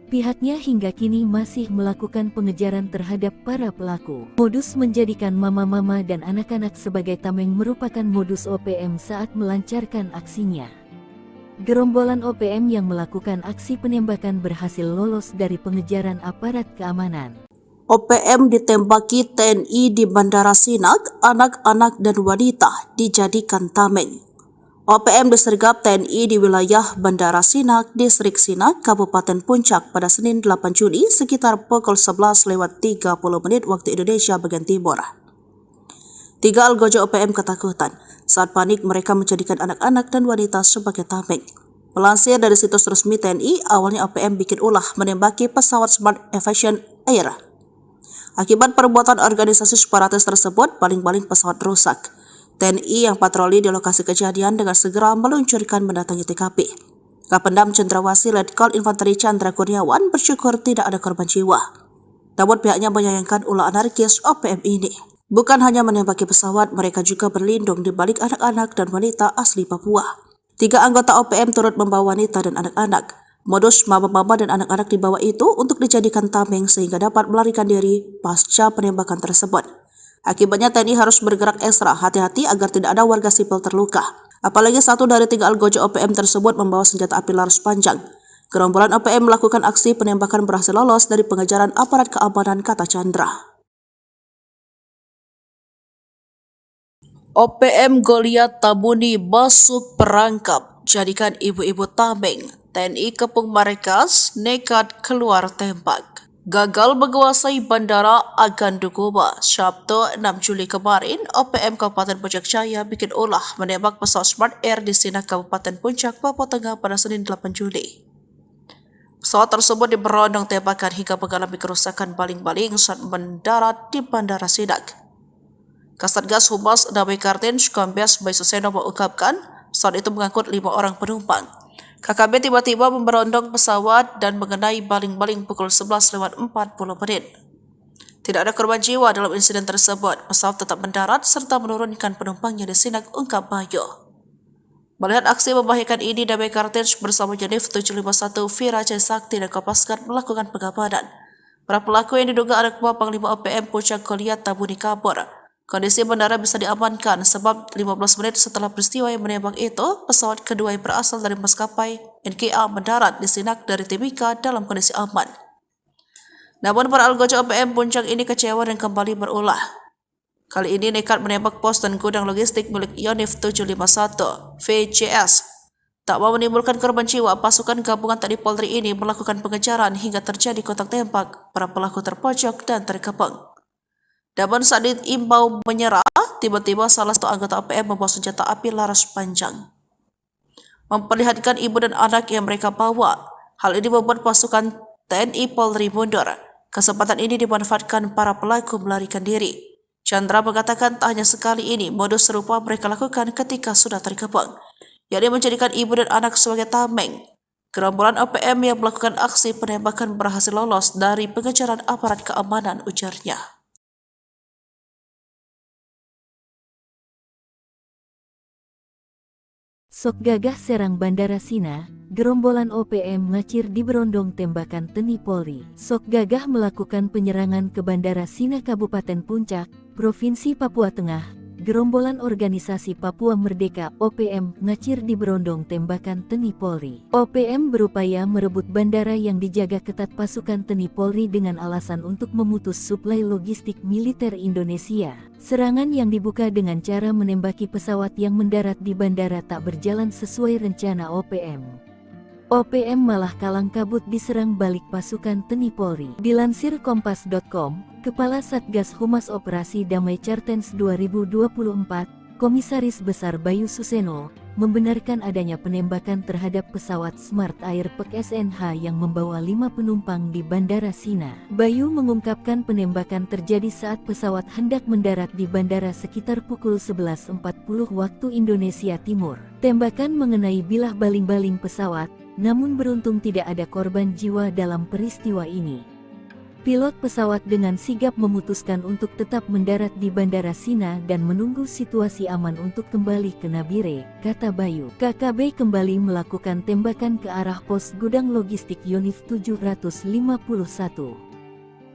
S1: Pihaknya hingga kini masih melakukan pengejaran terhadap para pelaku. Modus menjadikan mama-mama dan anak-anak sebagai tameng merupakan modus OPM saat melancarkan aksinya. Gerombolan OPM yang melakukan aksi penembakan berhasil lolos dari pengejaran aparat keamanan.
S2: OPM ditembaki TNI di Bandara Sinak, anak-anak dan wanita dijadikan tameng. OPM disergap TNI di wilayah Bandara Sinak, Distrik Sinak, Kabupaten Puncak pada Senin 8 Juli sekitar pukul 11.30 waktu Indonesia bagian Timur. 3 algojo OPM ketakutan. Saat panik mereka menjadikan anak-anak dan wanita sebagai tameng. Melansir dari situs resmi TNI, awalnya OPM bikin ulah menembaki pesawat Smart Aviation Air Akibat perbuatan organisasi separatis tersebut, baling-baling pesawat rusak. TNI yang patroli di lokasi kejadian dengan segera meluncurkan mendatangi TKP. Kapendam Cendrawasih Letkol Infanteri Chandra Kurniawan bersyukur tidak ada korban jiwa. Namun pihaknya menyayangkan ulah anarkis OPM ini. Bukan hanya menembaki pesawat, mereka juga berlindung di balik anak-anak dan wanita asli Papua. 3 anggota OPM turut membawa wanita dan anak-anak. Modus mama-mama dan anak-anak dibawa itu untuk dijadikan tameng sehingga dapat melarikan diri pasca penembakan tersebut. Akibatnya TNI harus bergerak ekstra hati-hati agar tidak ada warga sipil terluka. Apalagi 1 dari 3 algojo OPM tersebut membawa senjata api laras panjang. Gerombolan OPM melakukan aksi penembakan berhasil lolos dari pengejaran aparat keamanan, kata Chandra. OPM Goliat Tabuni masuk perangkap, jadikan ibu-ibu tameng. TNI Kepung Marikas nekat keluar tembak. Gagal menguasai Bandara Agan Dukuba. Sabtu 6 Juli kemarin, OPM Kabupaten Puncak Jaya bikin ulah menembak pesawat Smart Air di Sinak Kabupaten Puncak, Papua Tengah pada Senin 8 Juli. Pesawat tersebut diberondong tembakan hingga mengalami kerusakan baling-baling saat mendarat di Bandara Sinak. Kasatgas Humas Damai Kartens Kombes Bayu Suseno mengungkapkan pesawat itu mengangkut 5 orang penumpang. KKB tiba-tiba memberondong pesawat dan mengenai baling-baling pukul 11:40. Tidak ada korban jiwa dalam insiden tersebut. Pesawat tetap mendarat serta menurunkan penumpangnya di Sinak, ungkap Bayu. Melihat aksi membahayakan ini, Damai Kartens bersama Unit 751 Vira C. Sakti dan Kopasgat melakukan pengamanan. Para pelaku yang diduga anak buah Panglima OPM Puncak Goliat Tabuni kabur. Kondisi bandara bisa diamankan sebab 15 menit setelah peristiwa yang menembak itu, pesawat kedua yang berasal dari maskapai NKA mendarat di Sinak dari Timika dalam kondisi aman. Namun para algojo OPM Puncak ini kecewa dan kembali berulah. Kali ini nekat menembak pos dan gudang logistik milik Unit 751 VCS. Tak mau menimbulkan korban jiwa, pasukan gabungan TNI Polri ini melakukan pengejaran hingga terjadi kontak tembak. Para pelaku terpojok dan terkepung. Namun saat diimbau menyerah, tiba-tiba salah satu anggota OPM membawa senjata api laras panjang. Memperlihatkan ibu dan anak yang mereka bawa. Hal ini membuat pasukan TNI Polri mundur. Kesempatan ini dimanfaatkan para pelaku melarikan diri. Chandra mengatakan tak hanya sekali ini, modus serupa mereka lakukan ketika sudah terkepung, yakni menjadikan ibu dan anak sebagai tameng. Gerombolan OPM yang melakukan aksi penembakan berhasil lolos dari pengejaran aparat keamanan, ujarnya.
S1: Sok gagah serang Bandara Sina, gerombolan OPM ngacir di berondong tembakan TNI Polri. Sok gagah melakukan penyerangan ke Bandara Sina Kabupaten Puncak, Provinsi Papua Tengah. Gerombolan Organisasi Papua Merdeka OPM ngacir di berondong tembakan TNI Polri. OPM berupaya merebut bandara yang dijaga ketat pasukan TNI Polri dengan alasan untuk memutus suplai logistik militer Indonesia. Serangan yang dibuka dengan cara menembaki pesawat yang mendarat di bandara tak berjalan sesuai rencana OPM. OPM malah kalang kabut diserang balik pasukan TNI Polri. Dilansir Kompas.com, Kepala Satgas Humas Operasi Damai Kartens 2024, Komisaris Besar Bayu Suseno, membenarkan adanya penembakan terhadap pesawat Smart Air PKSNH yang membawa 5 penumpang di Bandara Sina. Bayu mengungkapkan penembakan terjadi saat pesawat hendak mendarat di bandara sekitar pukul 11.40 waktu Indonesia Timur. Tembakan mengenai bilah baling-baling pesawat, namun beruntung tidak ada korban jiwa dalam peristiwa ini. Pilot pesawat dengan sigap memutuskan untuk tetap mendarat di Bandara Sina dan menunggu situasi aman untuk kembali ke Nabire, kata Bayu. KKB kembali melakukan tembakan ke arah pos gudang logistik Unit 751.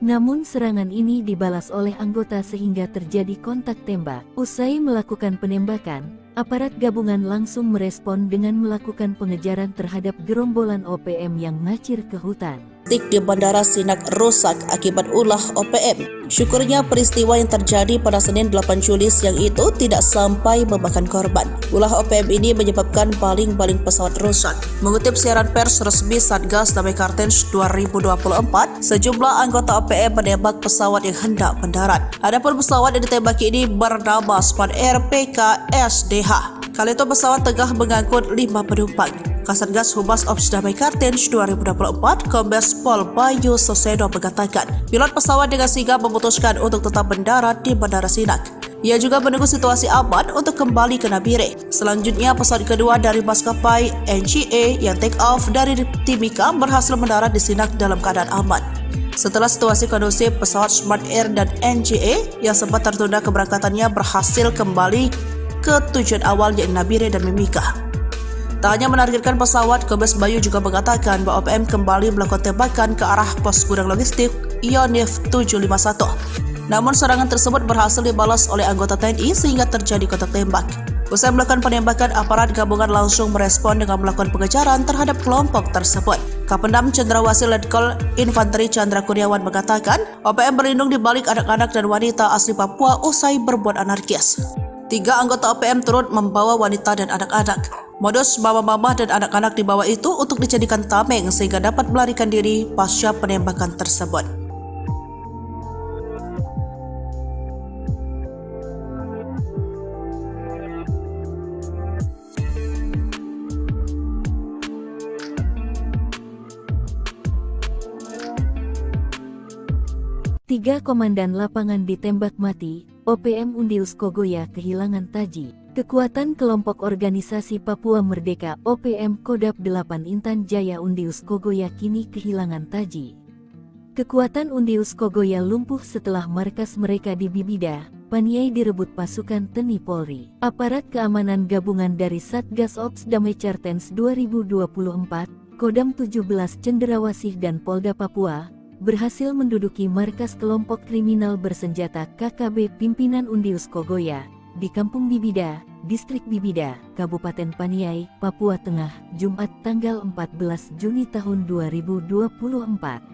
S1: Namun serangan ini dibalas oleh anggota sehingga terjadi kontak tembak. Usai melakukan penembakan, aparat gabungan langsung merespon dengan melakukan pengejaran terhadap gerombolan OPM yang ngacir ke hutan.
S2: Di Bandara Sinak rusak akibat ulah OPM. Syukurnya peristiwa yang terjadi pada Senin 8 Juli siang itu tidak sampai memakan korban. Ulah OPM ini menyebabkan baling-baling pesawat rusak. Mengutip siaran pers resmi Satgas Damai Kartens 2024, sejumlah anggota OPM menembak pesawat yang hendak mendarat. Adapun pesawat yang ditembaki ini bernama Smart Air PKSDH. Kali itu pesawat tengah mengangkut 5 penumpang. Kasatgas Humas Ops Damai Kartens 2024, Kombes Pol Bayu Sosedo mengatakan, pilot pesawat dengan sigap memutuskan untuk tetap mendarat di Bandara Sinak. Ia juga menunggu situasi aman untuk kembali ke Nabire. Selanjutnya, pesawat kedua dari maskapai NGA yang take off dari Timika berhasil mendarat di Sinak dalam keadaan aman. Setelah situasi kondusif, pesawat Smart Air dan NGA yang sempat tertunda keberangkatannya berhasil kembali ke tujuan awal yaitu Nabire dan Mimika. Tak hanya menargetkan pesawat, Kombes Bayu juga mengatakan bahwa OPM kembali melakukan tembakan ke arah pos gudang logistik Yonif 751. Namun serangan tersebut berhasil dibalas oleh anggota TNI sehingga terjadi kontak tembak. Usai melakukan penembakan, aparat gabungan langsung merespon dengan melakukan pengejaran terhadap kelompok tersebut. Kapendam Cendrawasih Letkol Infanteri Chandra Kurniawan mengatakan, OPM berlindung di balik anak-anak dan wanita asli Papua usai berbuat anarkis. 3 anggota OPM turut membawa wanita dan anak-anak. Modus mama-mama dan anak-anak dibawa itu untuk dijadikan tameng sehingga dapat melarikan diri pasca penembakan tersebut.
S1: Tiga komandan lapangan ditembak mati, OPM Undius Kogoya kehilangan taji. Kekuatan kelompok organisasi Papua Merdeka OPM Kodap 8 Intan Jaya Undius Kogoya kini kehilangan taji. Kekuatan Undius Kogoya lumpuh setelah markas mereka di Bibida, Paniai direbut pasukan TNI Polri. Aparat keamanan gabungan dari Satgas Ops Damai Kartens 2024, Kodam 17 Cendrawasih dan Polda Papua berhasil menduduki markas kelompok kriminal bersenjata KKB pimpinan Undius Kogoya di Kampung Bibida, Distrik Bibida, Kabupaten Paniai, Papua Tengah, Jumat tanggal 14 Juni tahun 2024.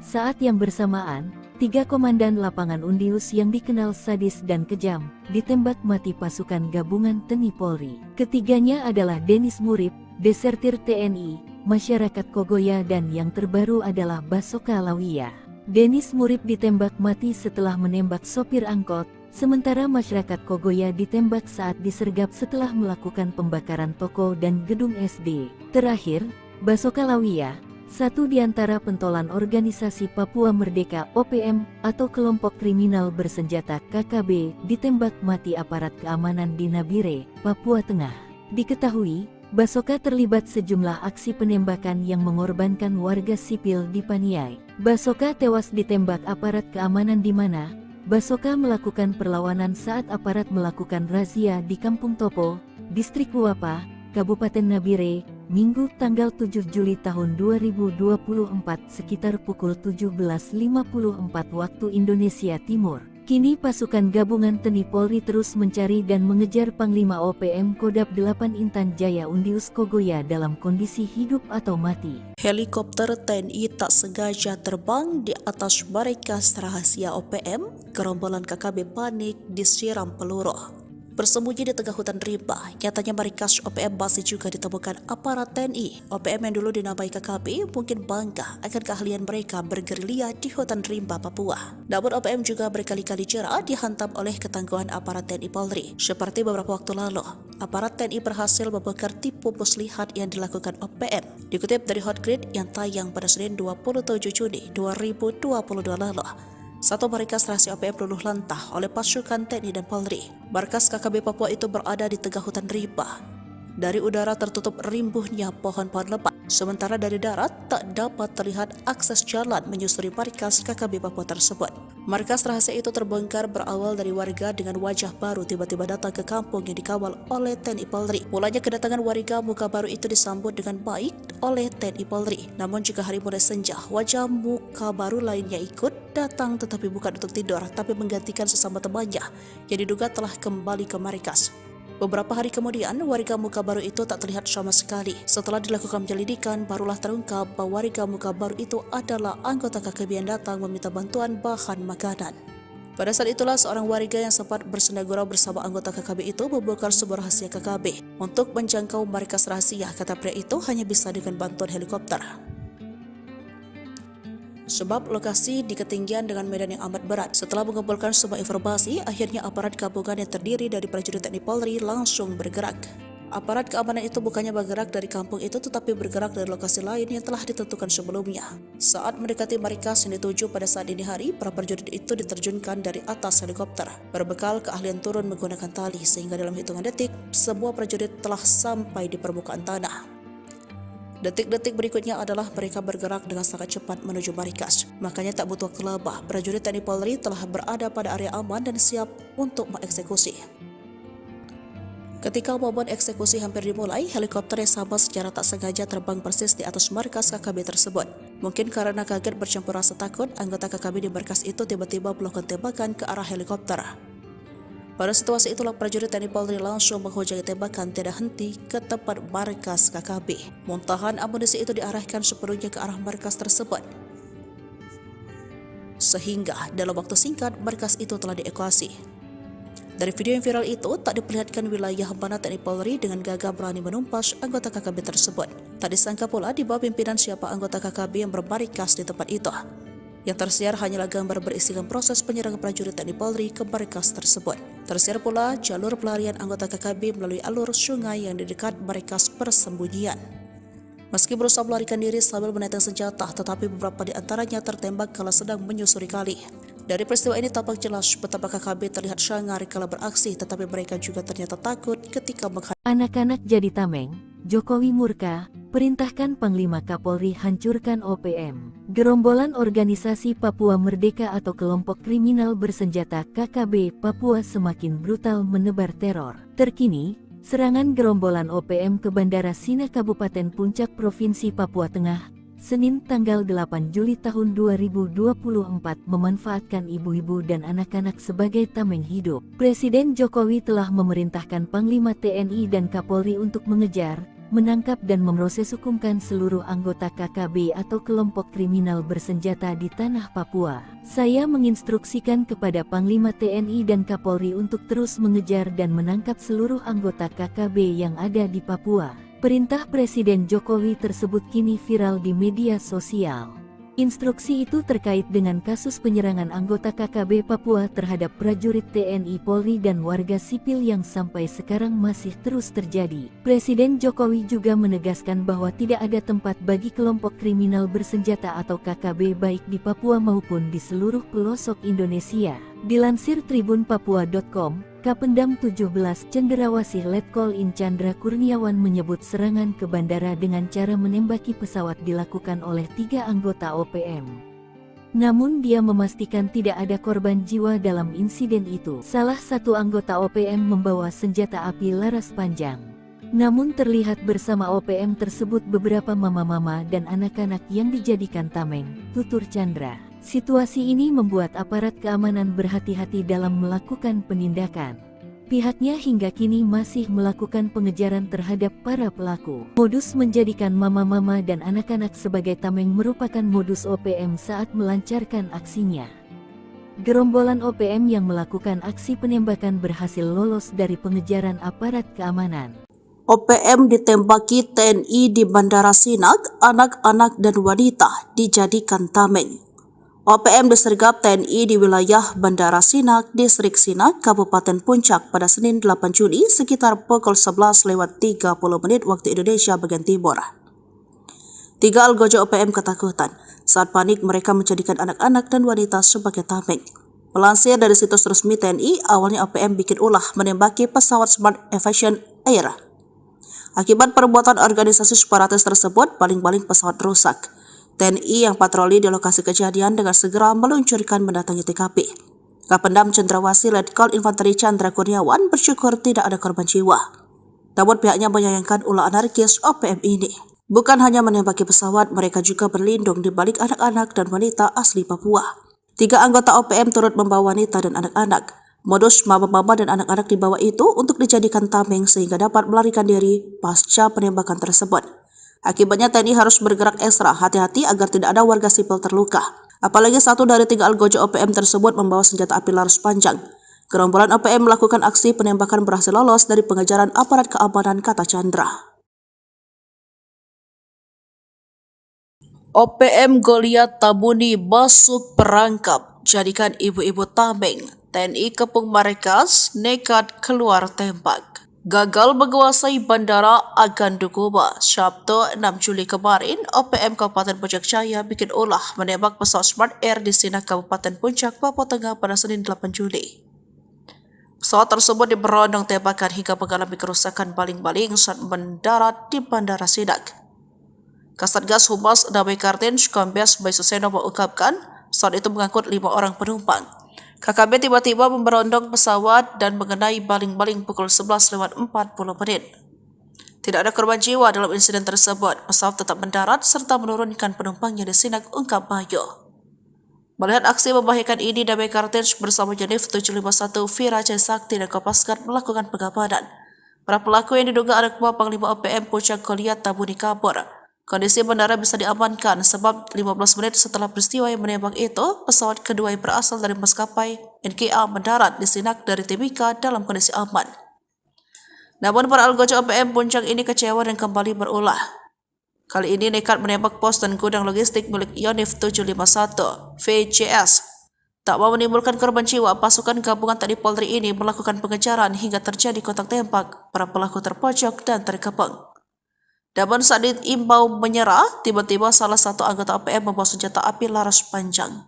S1: Saat yang bersamaan, 3 komandan lapangan Undius yang dikenal sadis dan kejam ditembak mati pasukan gabungan TNI Polri. Ketiganya adalah Denis Murib, desertir TNI, masyarakat Kogoya dan yang terbaru adalah Basoka Lawia. Denis Murib ditembak mati setelah menembak sopir angkot, sementara masyarakat Kogoya ditembak saat disergap setelah melakukan pembakaran toko dan gedung SD. Terakhir, Basoka Lawia, satu di antara pentolan organisasi Papua Merdeka OPM atau kelompok kriminal bersenjata KKB, ditembak mati aparat keamanan di Nabire, Papua Tengah. Diketahui, Basoka terlibat sejumlah aksi penembakan yang mengorbankan warga sipil di Paniai. Basoka tewas ditembak aparat keamanan di mana Basoka melakukan perlawanan saat aparat melakukan razia di Kampung Topo, Distrik Wapa, Kabupaten Nabire, Minggu tanggal 7 Juli tahun 2024 sekitar pukul 17.54 waktu Indonesia Timur. Kini pasukan gabungan TNI Polri terus mencari dan mengejar Panglima OPM Kodap 8 Intan Jaya Undius Kogoya dalam kondisi hidup atau mati.
S2: Helikopter TNI tak sengaja terbang di atas markas rahasia OPM, gerombolan KKB panik disiram peluru. Bersembunyi di tengah hutan rimba, nyatanya markas OPM masih juga ditemukan aparat TNI. OPM yang dulu dinamai KKB mungkin bangga akan keahlian mereka bergerilya di hutan rimba Papua. Namun OPM juga berkali-kali jera dihantam oleh ketangguhan aparat TNI Polri. Seperti beberapa waktu lalu, aparat TNI berhasil membongkar tipu muslihat yang dilakukan OPM. Dikutip dari Hotgrid yang tayang pada Senin 27 Juni 2022 lalu, satu markas rahasia OPM luluh lantah oleh pasukan TNI dan Polri. Markas KKB Papua itu berada di tengah hutan rimba. Dari udara tertutup rimbuhnya pohon-pohon lebat, sementara dari darat tak dapat terlihat akses jalan menyusuri markas KKB Papua tersebut. Markas rahasia itu terbongkar berawal dari warga dengan wajah baru tiba-tiba datang ke kampung yang dikawal oleh TNI Polri. Mulanya kedatangan warga muka baru itu disambut dengan baik oleh TNI Polri. Namun jika hari mulai senja, wajah muka baru lainnya ikut datang tetapi bukan untuk tidur, tapi menggantikan sesama temannya yang diduga telah kembali ke markas. Beberapa hari kemudian, warga muka baru itu tak terlihat sama sekali. Setelah dilakukan penyelidikan, barulah terungkap bahwa warga muka baru itu adalah anggota KKB yang datang meminta bantuan bahan makanan. Pada saat itulah seorang warga yang sempat bersenda gurau bersama anggota KKB itu membongkar sebuah rahasia KKB. Untuk menjangkau markas rahasia, kata pria itu hanya bisa dengan bantuan helikopter. Sebab lokasi di ketinggian dengan medan yang amat berat. Setelah mengumpulkan semua informasi, akhirnya aparat gabungan yang terdiri dari prajurit TNI Polri langsung bergerak. Aparat keamanan itu bukannya bergerak dari kampung itu tetapi bergerak dari lokasi lain yang telah ditentukan sebelumnya. Saat mendekati markas yang dituju pada saat dini hari, para prajurit itu diterjunkan dari atas helikopter berbekal keahlian turun menggunakan tali sehingga dalam hitungan detik semua prajurit telah sampai di permukaan tanah. Detik-detik berikutnya adalah mereka bergerak dengan sangat cepat menuju markas. Makanya tak butuh waktu lama, prajurit TNI Polri telah berada pada area aman dan siap untuk mengeksekusi. Ketika momen eksekusi hampir dimulai, helikopter yang sama secara tak sengaja terbang persis di atas markas KKB tersebut. Mungkin karena kaget bercampur rasa takut, anggota KKB di markas itu tiba-tiba melakukan tembakan ke arah helikopter. Pada situasi itulah prajurit TNI Polri langsung menghujani tembakan tiada henti ke tempat markas KKB. Muntahan amunisi itu diarahkan sepenuhnya ke arah markas tersebut. Sehingga dalam waktu singkat markas itu telah dievakuasi. Dari video yang viral itu, tak diperlihatkan wilayah mana TNI Polri dengan gagah berani menumpas anggota KKB tersebut. Tak disangka pula di bawah pimpinan siapa anggota KKB yang bermarkas di tempat itu. Yang tersiar hanyalah gambar berisikan proses penyerangan prajurit TNI Polri ke markas tersebut. Tersiar pula jalur pelarian anggota KKB melalui alur sungai yang di dekat markas persembunyian. Meski berusaha melarikan diri sambil menenteng senjata, tetapi beberapa di antaranya tertembak kala sedang menyusuri kali. Dari peristiwa ini tampak jelas betapa KKB terlihat sangar kala beraksi, tetapi mereka juga ternyata takut ketika menghadapi
S1: Anak-anak jadi tameng, Jokowi murka, perintahkan Panglima Kapolri hancurkan OPM. Gerombolan Organisasi Papua Merdeka atau kelompok kriminal bersenjata KKB Papua semakin brutal menebar teror. Terkini, serangan gerombolan OPM ke Bandara Sina Kabupaten Puncak Provinsi Papua Tengah, Senin tanggal 8 Juli tahun 2024 memanfaatkan ibu-ibu dan anak-anak sebagai tameng hidup. Presiden Jokowi telah memerintahkan Panglima TNI dan Kapolri untuk mengejar, menangkap dan memproses hukumkan seluruh anggota KKB atau kelompok kriminal bersenjata di tanah Papua. Saya menginstruksikan kepada Panglima TNI dan Kapolri untuk terus mengejar dan menangkap seluruh anggota KKB yang ada di Papua. Perintah Presiden Jokowi tersebut kini viral di media sosial. Instruksi itu terkait dengan kasus penyerangan anggota KKB Papua terhadap prajurit TNI Polri dan warga sipil yang sampai sekarang masih terus terjadi. Presiden Jokowi juga menegaskan bahwa tidak ada tempat bagi kelompok kriminal bersenjata atau KKB baik di Papua maupun di seluruh pelosok Indonesia. Dilansir tribunpapua.com, Kapendam 17 Cendrawasih Letkol In Chandra Kurniawan menyebut serangan ke bandara dengan cara menembaki pesawat dilakukan oleh 3 anggota OPM. Namun dia memastikan tidak ada korban jiwa dalam insiden itu. Salah satu anggota OPM membawa senjata api laras panjang. Namun terlihat bersama OPM tersebut beberapa mama-mama dan anak-anak yang dijadikan tameng, tutur Chandra. Situasi ini membuat aparat keamanan berhati-hati dalam melakukan penindakan. Pihaknya hingga kini masih melakukan pengejaran terhadap para pelaku. Modus menjadikan mama-mama dan anak-anak sebagai tameng merupakan modus OPM saat melancarkan aksinya. Gerombolan OPM yang melakukan aksi penembakan berhasil lolos dari pengejaran aparat keamanan.
S2: OPM ditembaki TNI di Bandara Sinak, anak-anak dan wanita dijadikan tameng. OPM disergap TNI di wilayah Bandara Sinak, Distrik Sinak, Kabupaten Puncak pada Senin 8 Juli sekitar pukul 11:30 waktu Indonesia bagian Timur. 3 algojo OPM ketakutan. Saat panik mereka menjadikan anak-anak dan wanita sebagai tameng. Melansir dari situs resmi TNI, awalnya OPM bikin ulah menembaki pesawat Smart Aviation Air. Akibat perbuatan organisasi separatis tersebut, baling-baling pesawat rusak. TNI yang patroli di lokasi kejadian dengan segera meluncurkan mendatangi TKP. Kapendam Cendrawasih Letkol Infanteri Chandra Kurniawan bersyukur tidak ada korban jiwa. Namun pihaknya menyayangkan ulah anarkis OPM ini. Bukan hanya menembaki pesawat, mereka juga berlindung di balik anak-anak dan wanita asli Papua. 3 anggota OPM turut membawa wanita dan anak-anak. Modus mama-mama dan anak-anak dibawa itu untuk dijadikan tameng sehingga dapat melarikan diri pasca penembakan tersebut. Akibatnya TNI harus bergerak ekstra hati-hati agar tidak ada warga sipil terluka. Apalagi 1 dari 3 algojo OPM tersebut membawa senjata api laras panjang. Gerombolan OPM melakukan aksi penembakan berhasil lolos dari pengejaran aparat keamanan, kata Chandra. OPM Goliat Tabuni masuk perangkap, jadikan ibu-ibu tameng. TNI kepung markas nekat keluar tembak. Gagal menguasai Bandara Agandukuba, Sabtu 6 Juli kemarin, OPM Kabupaten Puncak Jaya bikin ulah menembak pesawat Smart Air di Sinak Kabupaten Puncak, Papua Tengah pada Senin 8 Juli. Pesawat tersebut diberondong tembakan hingga mengalami kerusakan baling-baling saat mendarat di Bandara Sinak. Kasatgas Humas Damai Kartens Kombes Bayu Suseno mengungkapkan pesawat itu mengangkut 5 orang penumpang. KKB tiba-tiba memberondong pesawat dan mengenai baling-baling pukul 11:40. Tidak ada korban jiwa dalam insiden tersebut. Pesawat tetap mendarat serta menurunkan penumpangnya di Sinak, ungkap Bayu. Melihat aksi membahayakan ini, Damai Kartens bersama Unit 751 Vira Jaya Sakti dan Kopasgat melakukan pengabadan. Para pelaku yang diduga anak buah Panglima OPM Puncak Goliat Tabuni kabur. Kondisi bandara bisa diamankan sebab 15 menit setelah peristiwa yang menembak itu, pesawat kedua yang berasal dari maskapai NKA mendarat di Sinak dari Timika dalam kondisi aman. Namun para anggota OPM Puncak ini kecewa dan kembali berulah. Kali ini nekat menembak pos dan gudang logistik milik Unit 751 VCS. Tak mau menimbulkan korban jiwa, pasukan gabungan TNI Polri ini melakukan pengejaran hingga terjadi kontak tembak. Para pelaku terpojok dan terkepung. Namun saat diimbau menyerah, tiba-tiba salah satu anggota OPM membawa senjata api laras panjang,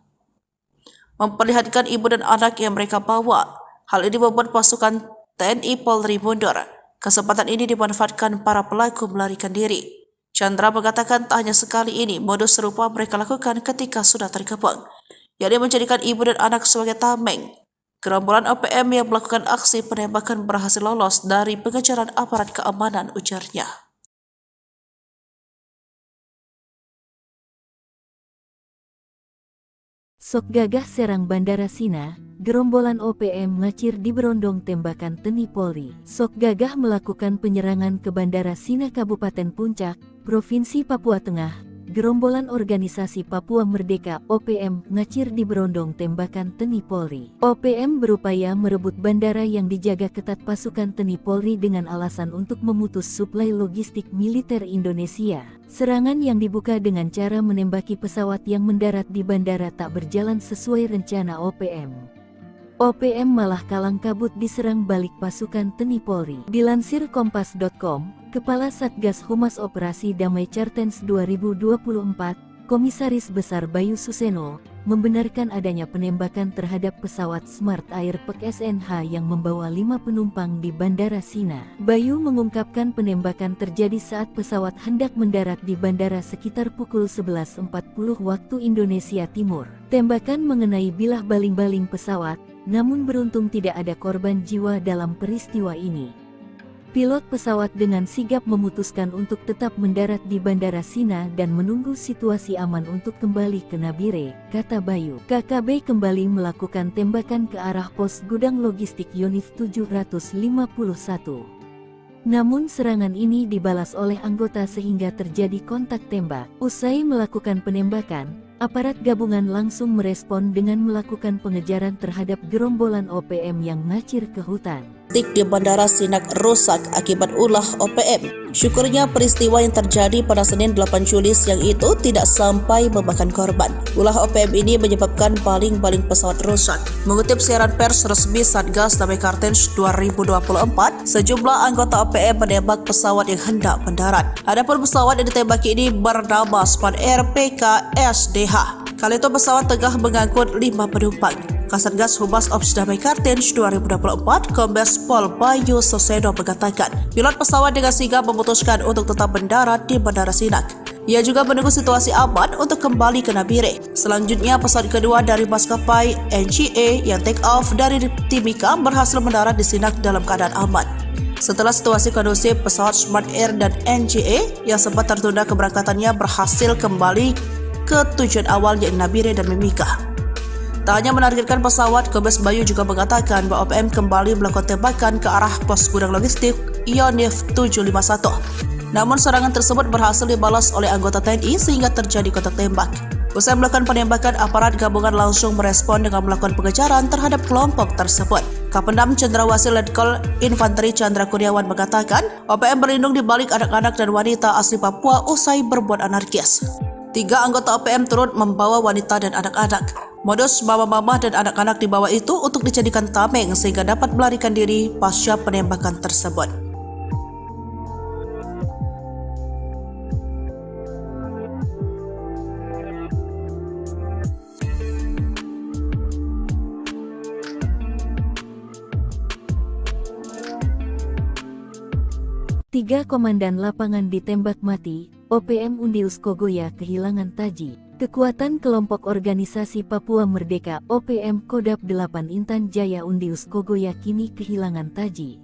S2: memperlihatkan ibu dan anak yang mereka bawa. Hal ini membuat pasukan TNI Polri mundur. Kesempatan ini dimanfaatkan para pelaku melarikan diri. Chandra mengatakan tak hanya sekali ini, modus serupa mereka lakukan ketika sudah terkepung, yakni menjadikan ibu dan anak sebagai tameng. Gerombolan OPM yang melakukan aksi penembakan berhasil lolos dari pengejaran aparat keamanan, ujarnya.
S1: Sok gagah serang Bandara Sina, gerombolan OPM ngacir di berondong tembakan TNI Polri. Sok gagah melakukan penyerangan ke Bandara Sina Kabupaten Puncak, Provinsi Papua Tengah. Gerombolan Organisasi Papua Merdeka (OPM) ngacir di berondong tembakan TNI Polri. OPM berupaya merebut bandara yang dijaga ketat pasukan TNI Polri dengan alasan untuk memutus suplai logistik militer Indonesia. Serangan yang dibuka dengan cara menembaki pesawat yang mendarat di bandara tak berjalan sesuai rencana OPM. OPM malah kalang kabut diserang balik pasukan TNI Polri. Dilansir Kompas.com, Kepala Satgas Humas Operasi Damai Kartens 2024, Komisaris Besar Bayu Suseno, membenarkan adanya penembakan terhadap pesawat Smart Air PKSNH yang membawa 5 penumpang di Bandara Sina. Bayu mengungkapkan penembakan terjadi saat pesawat hendak mendarat di bandara sekitar pukul 11.40 waktu Indonesia Timur. Tembakan mengenai bilah baling-baling pesawat, namun beruntung tidak ada korban jiwa dalam peristiwa ini. Pilot pesawat dengan sigap memutuskan untuk tetap mendarat di Bandara Sina dan menunggu situasi aman untuk kembali ke Nabire, kata Bayu. KKB kembali melakukan tembakan ke arah pos gudang logistik Unit 751. Namun serangan ini dibalas oleh anggota sehingga terjadi kontak tembak. Usai melakukan penembakan, aparat gabungan langsung merespon dengan melakukan pengejaran terhadap gerombolan OPM yang ngacir ke hutan.
S2: Di Bandara Sinak rusak akibat ulah OPM. Syukurnya peristiwa yang terjadi pada Senin 8 Juli siang itu tidak sampai memakan korban. Ulah OPM ini menyebabkan baling-baling pesawat rusak. Mengutip siaran pers resmi Satgas Damai Kartens 2024, sejumlah anggota OPM menembak pesawat yang hendak mendarat. Adapun pesawat yang ditembaki ini bernama Smart Air PKSDH. Kali itu pesawat tengah mengangkut 5 penumpang. Kasatgas Humas Ops Damai Kartens 2024, Kombes Pol Bayu Suseno mengatakan, pilot pesawat dengan sigap memutuskan untuk tetap mendarat di Bandara Sinak. Ia juga menunggu situasi aman untuk kembali ke Nabire. Selanjutnya, pesawat kedua dari maskapai NGA yang take off dari Timika berhasil mendarat di Sinak dalam keadaan aman. Setelah situasi kondusif, pesawat Smart Air dan NGA yang sempat tertunda keberangkatannya berhasil kembali ke tujuan awal yaitu Nabire dan Mimika. Tak hanya menargetkan pesawat, Kombes Bayu juga mengatakan bahwa OPM kembali melakukan tembakan ke arah pos gudang logistik Unit 751. Namun serangan tersebut berhasil dibalas oleh anggota TNI sehingga terjadi kontak tembak. Usai melakukan penembakan, aparat gabungan langsung merespon dengan melakukan pengejaran terhadap kelompok tersebut. Kapendam Cendrawasih Letkol Infanteri Chandra Kurniawan mengatakan, OPM berlindung di balik anak-anak dan wanita asli Papua usai berbuat anarkis. 3 anggota OPM turut membawa wanita dan anak-anak. Modus mama-mama dan anak-anak dibawa itu untuk dijadikan tameng sehingga dapat melarikan diri pasca penembakan tersebut.
S1: 3 komandan lapangan ditembak mati, OPM Undius Kogoya kehilangan taji. Kekuatan kelompok organisasi Papua Merdeka OPM Kodap 8 Intan Jaya Undius Kogoya kini kehilangan taji.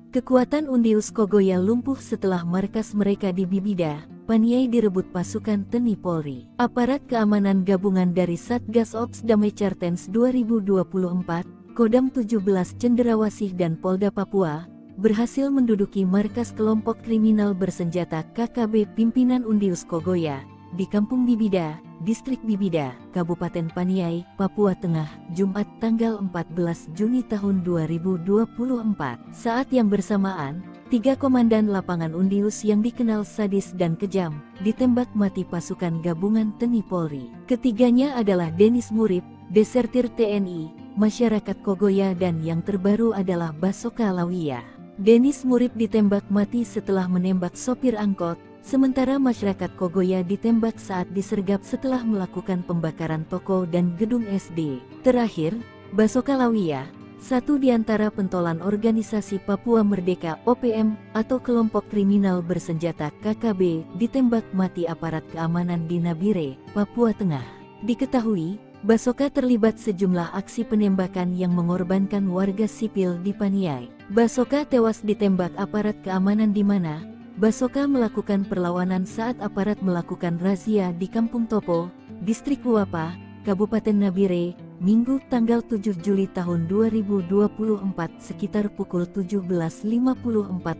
S1: Kekuatan Undius Kogoya lumpuh setelah markas mereka di Bibida, Paniai direbut pasukan TNI Polri. Aparat keamanan gabungan dari Satgas Ops Damai Cartens 2024, Kodam 17 Cenderawasih dan Polda Papua, berhasil menduduki markas kelompok kriminal bersenjata KKB pimpinan Undius Kogoya, di Kampung Bibida, Distrik Bibida, Kabupaten Paniai, Papua Tengah, Jumat tanggal 14 Juni tahun 2024. Saat yang bersamaan, 3 komandan lapangan Undius yang dikenal sadis dan kejam, ditembak mati pasukan gabungan TNI Polri. Ketiganya adalah Denis Murib, desertir TNI, masyarakat Kogoya dan yang terbaru adalah Basoka Lawiyah. Denis Murib ditembak mati setelah menembak sopir angkot, sementara masyarakat Kogoya ditembak saat disergap setelah melakukan pembakaran toko dan gedung SD. Terakhir, Basoka Lawiyah, satu di antara pentolan organisasi Papua Merdeka OPM atau kelompok kriminal bersenjata KKB, ditembak mati aparat keamanan di Nabire, Papua Tengah. Diketahui, Basoka terlibat sejumlah aksi penembakan yang mengorbankan warga sipil di Paniai. Basoka tewas ditembak aparat keamanan di mana Basoka melakukan perlawanan saat aparat melakukan razia di Kampung Topo, Distrik Huapa, Kabupaten Nabire, Minggu tanggal 7 Juli tahun 2024 sekitar pukul 17.54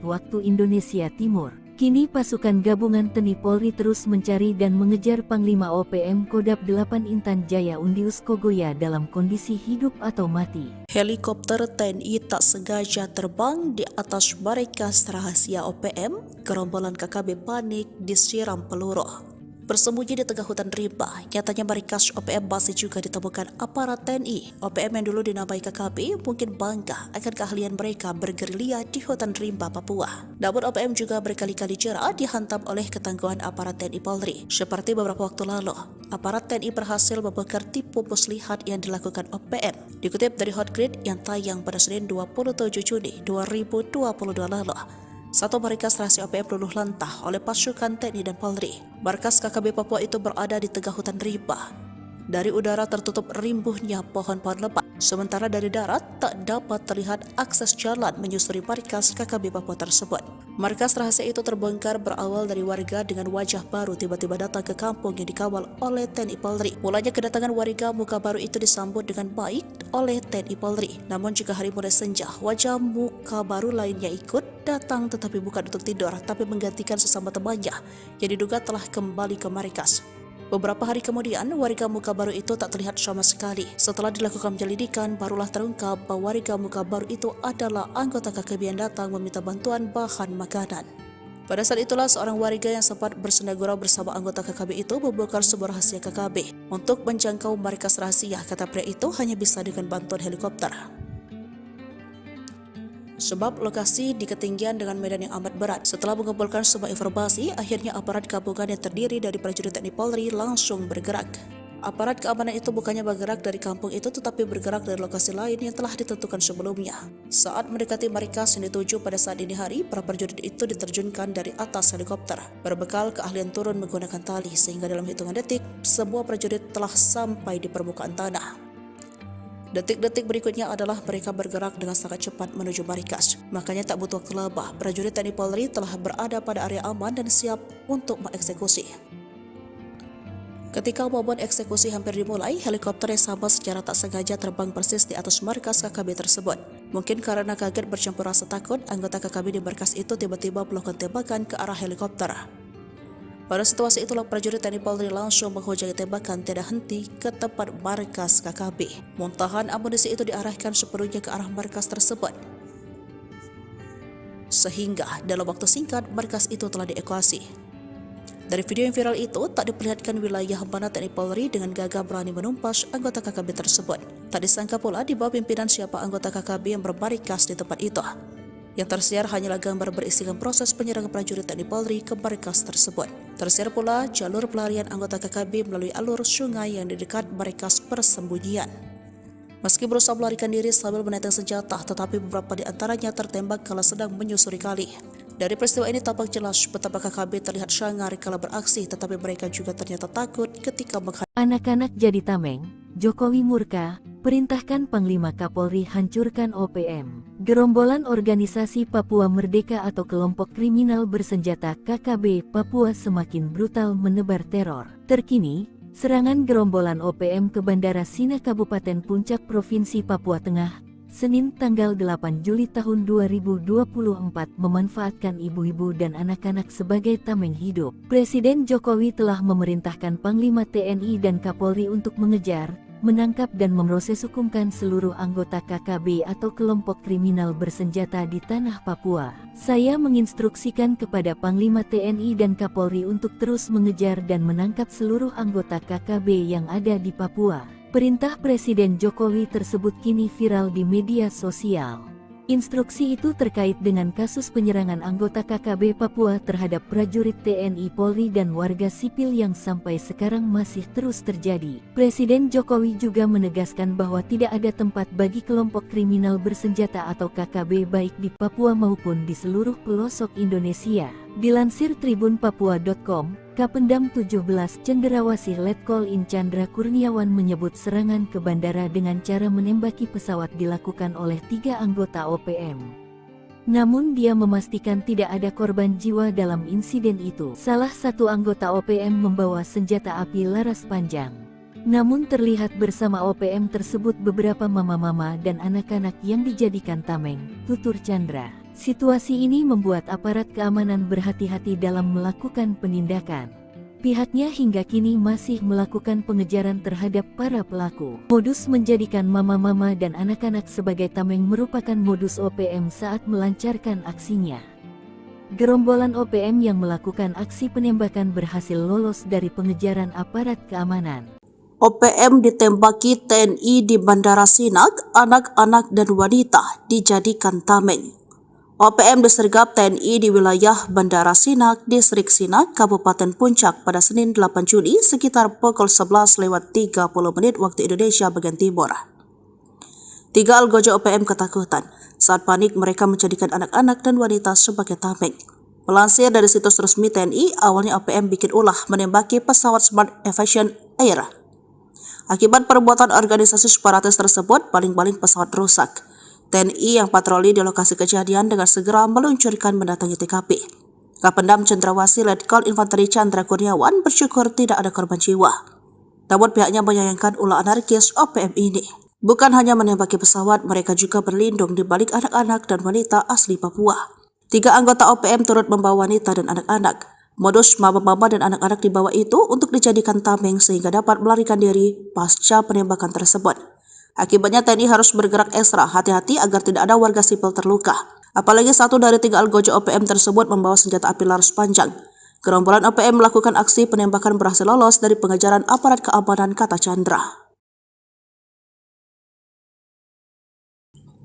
S1: waktu Indonesia Timur. Kini pasukan gabungan TNI Polri terus mencari dan mengejar Panglima OPM Kodap 8 Intan Jaya Undius Kogoya dalam kondisi hidup atau mati.
S2: Helikopter TNI tak sengaja terbang di atas markas rahasia OPM, gerombolan KKB panik disiram peluru. Bersembunyi di tengah hutan rimba, nyatanya markas OPM masih juga ditemukan aparat TNI. OPM yang dulu dinamai KKB mungkin bangga akan keahlian mereka bergerilya di hutan rimba Papua. Namun OPM juga berkali-kali jera dihantam oleh ketangguhan aparat TNI Polri. Seperti beberapa waktu lalu, aparat TNI berhasil membongkar tipu muslihat yang dilakukan OPM. Dikutip dari Hotgrid yang tayang pada Senin 27 Juni 2022 lalu, satu markas rahasia OPM luluh lantah oleh pasukan TNI dan Polri. Markas KKB Papua itu berada di tengah hutan rimba. Dari udara tertutup rimbuhnya pohon-pohon lebat, sementara dari darat tak dapat terlihat akses jalan menyusuri markas KKB Papua tersebut. Markas rahasia itu terbongkar berawal dari warga dengan wajah baru tiba-tiba datang ke kampung yang dikawal oleh TNI Polri. Mulanya kedatangan warga muka baru itu disambut dengan baik oleh TNI Polri. Namun jika hari mulai senja, wajah muka baru lainnya ikut datang tetapi bukan untuk tidur, tapi menggantikan sesama temannya yang diduga telah kembali ke markas. Beberapa hari kemudian, warga muka baru itu tak terlihat sama sekali. Setelah dilakukan penyelidikan, barulah terungkap bahwa warga muka baru itu adalah anggota KKB yang datang meminta bantuan bahan makanan. Pada saat itulah seorang warga yang sempat bersenda gurau bersama anggota KKB itu membongkar sebuah rahasia KKB. Untuk menjangkau markas rahasia, kata pria itu hanya bisa dengan bantuan helikopter. Sebab lokasi di ketinggian dengan medan yang amat berat. Setelah mengumpulkan semua informasi, akhirnya aparat gabungan yang terdiri dari prajurit TNI Polri langsung bergerak. Aparat keamanan itu bukannya bergerak dari kampung itu, tetapi bergerak dari lokasi lain yang telah ditentukan sebelumnya. Saat mendekati markas yang dituju pada saat dini hari, para prajurit itu diterjunkan dari atas helikopter, berbekal keahlian turun menggunakan tali, sehingga dalam hitungan detik, semua prajurit telah sampai di permukaan tanah. Detik-detik berikutnya adalah mereka bergerak dengan sangat cepat menuju markas. Makanya tak butuh waktu lama, prajurit TNI Polri telah berada pada area aman dan siap untuk mengeksekusi. Ketika momen eksekusi hampir dimulai, helikopter yang sama secara tak sengaja terbang persis di atas markas KKB tersebut. Mungkin karena kaget bercampur rasa takut, anggota KKB di markas itu tiba-tiba melakukan tembakan ke arah helikopter. Pada situasi itulah prajurit TNI Polri langsung menghujangi tembakan tiada henti ke tempat markas KKB. Muntahan amunisi itu diarahkan sepenuhnya ke arah markas tersebut. Sehingga dalam waktu singkat markas itu telah dievakuasi. Dari video yang viral itu tak diperlihatkan wilayah mana TNI Polri dengan gagah berani menumpas anggota KKB tersebut. Tak disangka pula di bawah pimpinan siapa anggota KKB yang bermarkas di tempat itu. Yang tersiar hanyalah gambar berisikan proses penyerangan prajurit TNI Polri ke markas tersebut. Tersiar pula jalur pelarian anggota KKB melalui alur sungai yang di dekat markas persembunyian. Meski berusaha melarikan diri sambil menenteng senjata, tetapi beberapa di antaranya tertembak kala sedang menyusuri kali. Dari peristiwa ini tampak jelas betapa KKB terlihat sangar kala beraksi, tetapi mereka juga ternyata takut ketika menghadapi
S1: Anak-anak jadi tameng, Jokowi murka, perintahkan Panglima Kapolri hancurkan OPM. Gerombolan Organisasi Papua Merdeka atau kelompok kriminal bersenjata KKB Papua semakin brutal menebar teror. Terkini, serangan gerombolan OPM ke Bandara Sina Kabupaten Puncak Provinsi Papua Tengah, Senin tanggal 8 Juli tahun 2024 memanfaatkan ibu-ibu dan anak-anak sebagai tameng hidup. Presiden Jokowi telah memerintahkan Panglima TNI dan Kapolri untuk mengejar, menangkap dan memproses hukumkan seluruh anggota KKB atau kelompok kriminal bersenjata di tanah Papua. Saya menginstruksikan kepada Panglima TNI dan Kapolri untuk terus mengejar dan menangkap seluruh anggota KKB yang ada di Papua. Perintah Presiden Jokowi tersebut kini viral di media sosial. Instruksi itu terkait dengan kasus penyerangan anggota KKB Papua terhadap prajurit TNI Polri dan warga sipil yang sampai sekarang masih terus terjadi. Presiden Jokowi juga menegaskan bahwa tidak ada tempat bagi kelompok kriminal bersenjata atau KKB baik di Papua maupun di seluruh pelosok Indonesia. Dilansir tribunpapua.com, Kapendam 17 Cenderawasih Letkol In Chandra Kurniawan menyebut serangan ke bandara dengan cara menembaki pesawat dilakukan oleh 3 anggota OPM. Namun dia memastikan tidak ada korban jiwa dalam insiden itu. Salah satu anggota OPM membawa senjata api laras panjang. Namun terlihat bersama OPM tersebut beberapa mama-mama dan anak-anak yang dijadikan tameng, tutur Chandra. Situasi ini membuat aparat keamanan berhati-hati dalam melakukan penindakan. Pihaknya hingga kini masih melakukan pengejaran terhadap para pelaku. Modus menjadikan mama-mama dan anak-anak sebagai tameng merupakan modus OPM saat melancarkan aksinya. Gerombolan OPM yang melakukan aksi penembakan berhasil lolos dari pengejaran aparat keamanan.
S2: OPM ditembaki TNI di Bandara Sinak, anak-anak dan wanita dijadikan tameng. OPM disergap TNI di wilayah Bandara Sinak, Distrik Sinak, Kabupaten Puncak pada Senin 8 Juli sekitar pukul 11:30 waktu Indonesia bagian timur. 3 algojo OPM ketakutan. Saat panik mereka menjadikan anak-anak dan wanita sebagai tameng. Melansir dari situs resmi TNI, awalnya OPM bikin ulah menembaki pesawat Smart Aviation Air. Akibat perbuatan organisasi separatis tersebut, baling-baling pesawat rusak. TNI yang patroli di lokasi kejadian dengan segera meluncurkan mendatangi TKP. Kapendam Cendrawasih Letkol Infanteri Chandra Kurniawan bersyukur tidak ada korban jiwa. Namun pihaknya menyayangkan ulah anarkis OPM ini. Bukan hanya menembaki pesawat, mereka juga berlindung di balik anak-anak dan wanita asli Papua. 3 anggota OPM turut membawa wanita dan anak-anak. Modus mama-mama dan anak-anak dibawa itu untuk dijadikan tameng sehingga dapat melarikan diri pasca penembakan tersebut. Akibatnya TNI harus bergerak ekstra hati-hati agar tidak ada warga sipil terluka. Apalagi 1 dari 3 algojo OPM tersebut membawa senjata api laras panjang. Gerombolan OPM melakukan aksi penembakan berhasil lolos dari pengejaran aparat keamanan, kata Chandra.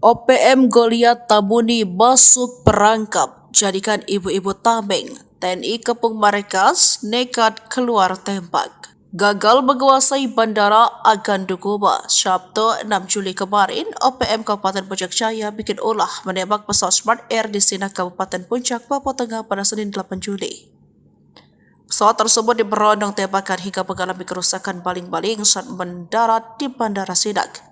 S2: OPM Goliat Tabuni masuk perangkap, jadikan ibu-ibu tameng. TNI Kepung Marekas nekat keluar tembak. Gagal menguasai Bandara Agandukuba. Sabtu 6 Juli kemarin, OPM Kabupaten Puncak Jaya bikin ulah menembak pesawat Smart Air di Sinak Kabupaten Puncak, Papua Tengah pada Senin 8 Juli. Pesawat tersebut diberondong tembakan hingga mengalami kerusakan baling-baling saat mendarat di Bandara Sinak.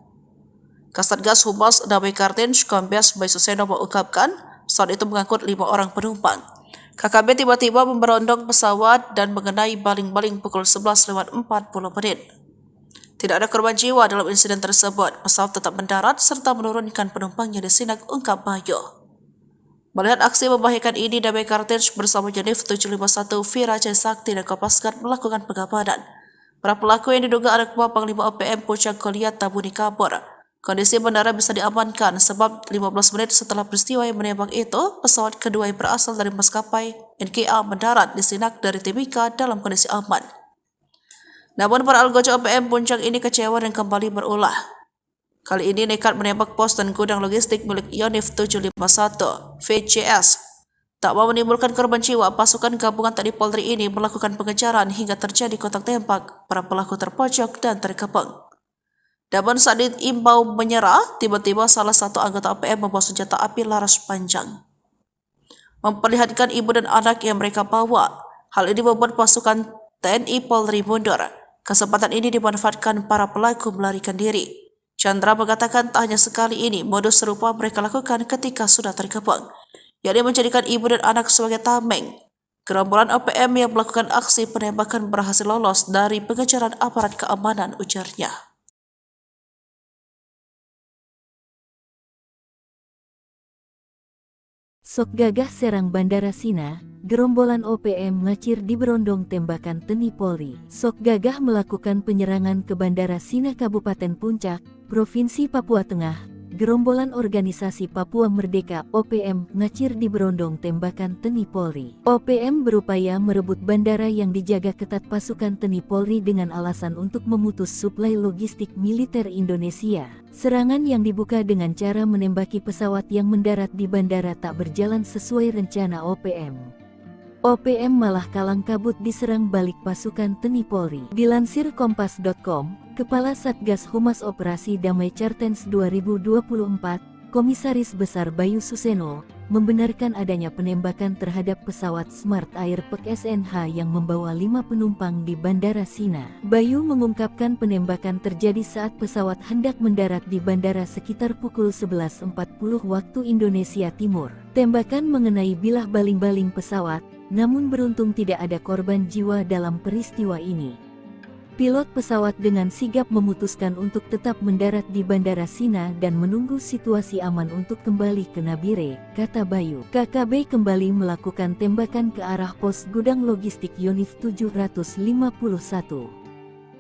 S2: Kasatgas Humas Damai Kartens Kombes Baisuseno mengungkapkan pesawat itu mengangkut 5 orang penumpang. KKB tiba-tiba memberondong pesawat dan mengenai baling-baling pukul 11:40. Tidak ada korban jiwa dalam insiden tersebut. Pesawat tetap mendarat serta menurunkan penumpangnya di Sinak, ungkap Bayo. Melihat aksi membahayakan ini, Damai Kartens bersama Unit 751 Vira C. Sakti dan Kopasgat melakukan pengabadan. Para pelaku yang diduga anak buah Panglima OPM Puncak Goliat Tabuni kabur. Kondisi bandara bisa diamankan sebab 15 menit setelah peristiwa yang menembak itu, pesawat kedua yang berasal dari maskapai NKA mendarat di Sinak dari Timika dalam kondisi aman. Namun para algojo OPM Puncak ini kecewa dan kembali berulah. Kali ini nekat menembak pos dan gudang logistik milik Yonif 751 VCS. Tak mau menimbulkan korban jiwa, pasukan gabungan TNI Polri ini melakukan pengejaran hingga terjadi kontak tembak. Para pelaku terpojok dan terkepung. Namun saat diimbau menyerah, tiba-tiba salah satu anggota OPM membawa senjata api laras panjang. memperlihatkan ibu dan anak yang mereka bawa. Hal ini membuat pasukan TNI Polri mundur. Kesempatan ini dimanfaatkan para pelaku melarikan diri. Chandra mengatakan tak hanya sekali ini modus serupa mereka lakukan ketika sudah terkepung, yakni menjadikan ibu dan anak sebagai tameng. Gerombolan OPM yang melakukan aksi penembakan berhasil lolos dari pengejaran aparat keamanan, ujarnya.
S1: Sok gagah serang Bandara Sina, gerombolan OPM ngacir di berondong tembakan TNI Polri. Sok gagah melakukan penyerangan ke Bandara Sina Kabupaten Puncak, Provinsi Papua Tengah. Gerombolan Organisasi Papua Merdeka (OPM) ngacir di berondong tembakan TNI Polri. OPM berupaya merebut bandara yang dijaga ketat pasukan TNI Polri dengan alasan untuk memutus suplai logistik militer Indonesia. Serangan yang dibuka dengan cara menembaki pesawat yang mendarat di bandara tak berjalan sesuai rencana OPM. OPM malah kalang kabut diserang balik pasukan TNI Polri. Dilansir Kompas.com, Kepala Satgas Humas Operasi Damai Cartens 2024, Komisaris Besar Bayu Suseno, membenarkan adanya penembakan terhadap pesawat Smart Air PEK SNH yang membawa 5 penumpang di Bandara Sina. Bayu mengungkapkan penembakan terjadi saat pesawat hendak mendarat di bandara sekitar pukul 11.40 waktu Indonesia Timur. Tembakan mengenai bilah baling-baling pesawat, namun beruntung tidak ada korban jiwa dalam peristiwa ini. Pilot pesawat dengan sigap memutuskan untuk tetap mendarat di Bandara Sina dan menunggu situasi aman untuk kembali ke Nabire, kata Bayu. KKB kembali melakukan tembakan ke arah pos gudang logistik Yonif 751.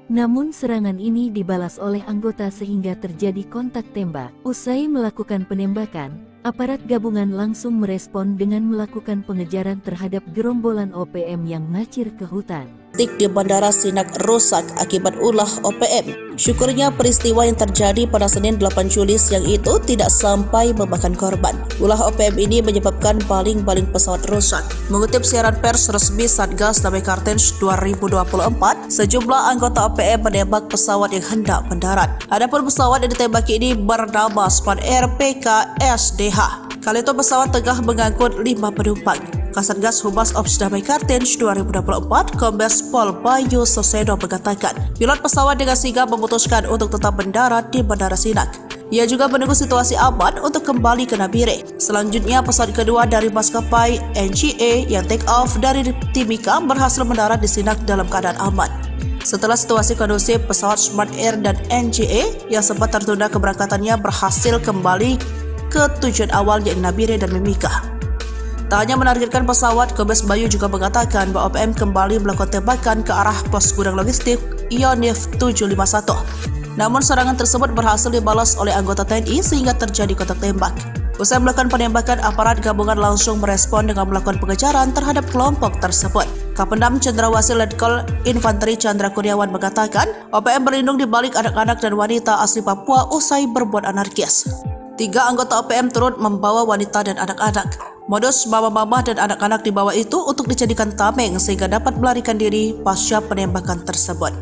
S1: Namun serangan ini dibalas oleh anggota sehingga terjadi kontak tembak. Usai melakukan penembakan, aparat gabungan langsung merespon dengan melakukan pengejaran terhadap gerombolan OPM yang ngacir ke hutan.
S2: Di Bandara Sinak rusak akibat ulah OPM. Syukurnya peristiwa yang terjadi pada Senin 8 Juli siang itu tidak sampai memakan korban. Ulah OPM ini menyebabkan baling-baling pesawat rusak. Mengutip siaran pers resmi Satgas Damai Cartens 2024, sejumlah anggota OPM menembak pesawat yang hendak mendarat. Adapun pesawat yang ditembaki ini bernama Smart Air PK SDH. Kali itu pesawat tengah mengangkut 5 penumpang. Kasatgas Humas Ops Damai Cartens 2024, Kombes Pol Bayu Suseno mengatakan, pilot pesawat dengan sigap memutuskan untuk tetap mendarat di Bandara Sinak. Ia juga menunggu situasi aman untuk kembali ke Nabire. Selanjutnya, pesawat kedua dari maskapai NGA yang take off dari Timika berhasil mendarat di Sinak dalam keadaan aman. Setelah situasi kondusif, pesawat Smart Air dan NGA yang sempat tertunda keberangkatannya berhasil kembali ke tujuan awal yaitu Nabire dan Mimika. Tak hanya menargetkan pesawat, Kombes Bayu juga mengatakan bahwa OPM kembali melakukan tembakan ke arah pos gudang logistik Yonif 751. Namun serangan tersebut berhasil dibalas oleh anggota TNI sehingga terjadi kontak tembak. Usai melakukan penembakan, aparat gabungan langsung merespon dengan melakukan pengejaran terhadap kelompok tersebut. Kapendam Cendrawasih Letkol Infanteri Chandra Kurniawan mengatakan, OPM berlindung di balik anak-anak dan wanita asli Papua usai berbuat anarkis. 3 anggota OPM turut membawa wanita dan anak-anak. Modus mama-mama dan anak-anak di bawah itu untuk dijadikan tameng sehingga dapat melarikan diri pasca penembakan tersebut.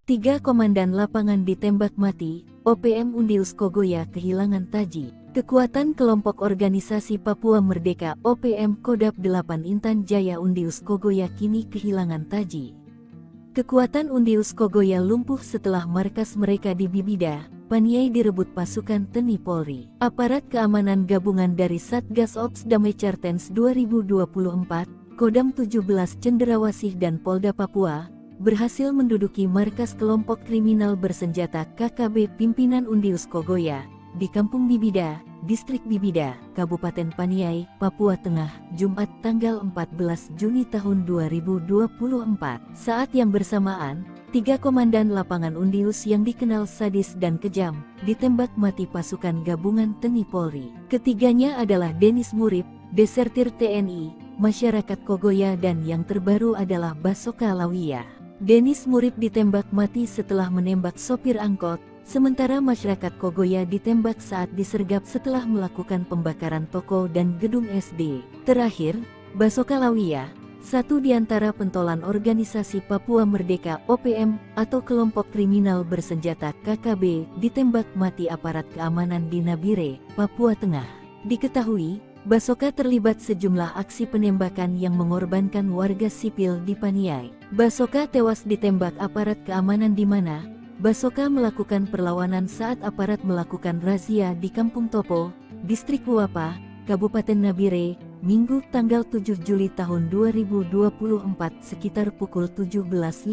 S1: Tiga komandan lapangan ditembak mati, OPM Undius Kogoya kehilangan taji. Kekuatan kelompok organisasi Papua Merdeka OPM Kodap 8 Intan Jaya Undius Kogoya kini kehilangan taji. Kekuatan Undius Kogoya lumpuh setelah markas mereka di Bibida, Paniai direbut pasukan TNI Polri. Aparat keamanan gabungan dari Satgas Ops Damai Cartens 2024, Kodam 17 Cendrawasih dan Polda Papua berhasil menduduki markas kelompok kriminal bersenjata KKB pimpinan Undius Kogoya di Kampung Bibida, Distrik Bibida, Kabupaten Paniai, Papua Tengah, Jumat tanggal 14 Juni tahun 2024. Saat yang bersamaan, 3 komandan lapangan Undius yang dikenal sadis dan kejam ditembak mati pasukan gabungan TNI Polri. Ketiganya adalah Denis Murib, desertir TNI, masyarakat Kogoya dan yang terbaru adalah Basoka Lawiyah. Denis Murib ditembak mati setelah menembak sopir angkot, Sementara masyarakat Kogoya ditembak saat disergap setelah melakukan pembakaran toko dan gedung SD. Terakhir, Basoka Lawiyah, satu di antara pentolan organisasi Papua Merdeka (OPM) atau kelompok kriminal bersenjata KKB, ditembak mati aparat keamanan di Nabire, Papua Tengah. Diketahui, Basoka terlibat sejumlah aksi penembakan yang mengorbankan warga sipil di Paniai. Basoka tewas ditembak aparat keamanan di mana Basoka melakukan perlawanan saat aparat melakukan razia di Kampung Topo, Distrik Huapa, Kabupaten Nabire, Minggu tanggal 7 Juli tahun 2024 sekitar pukul 17.54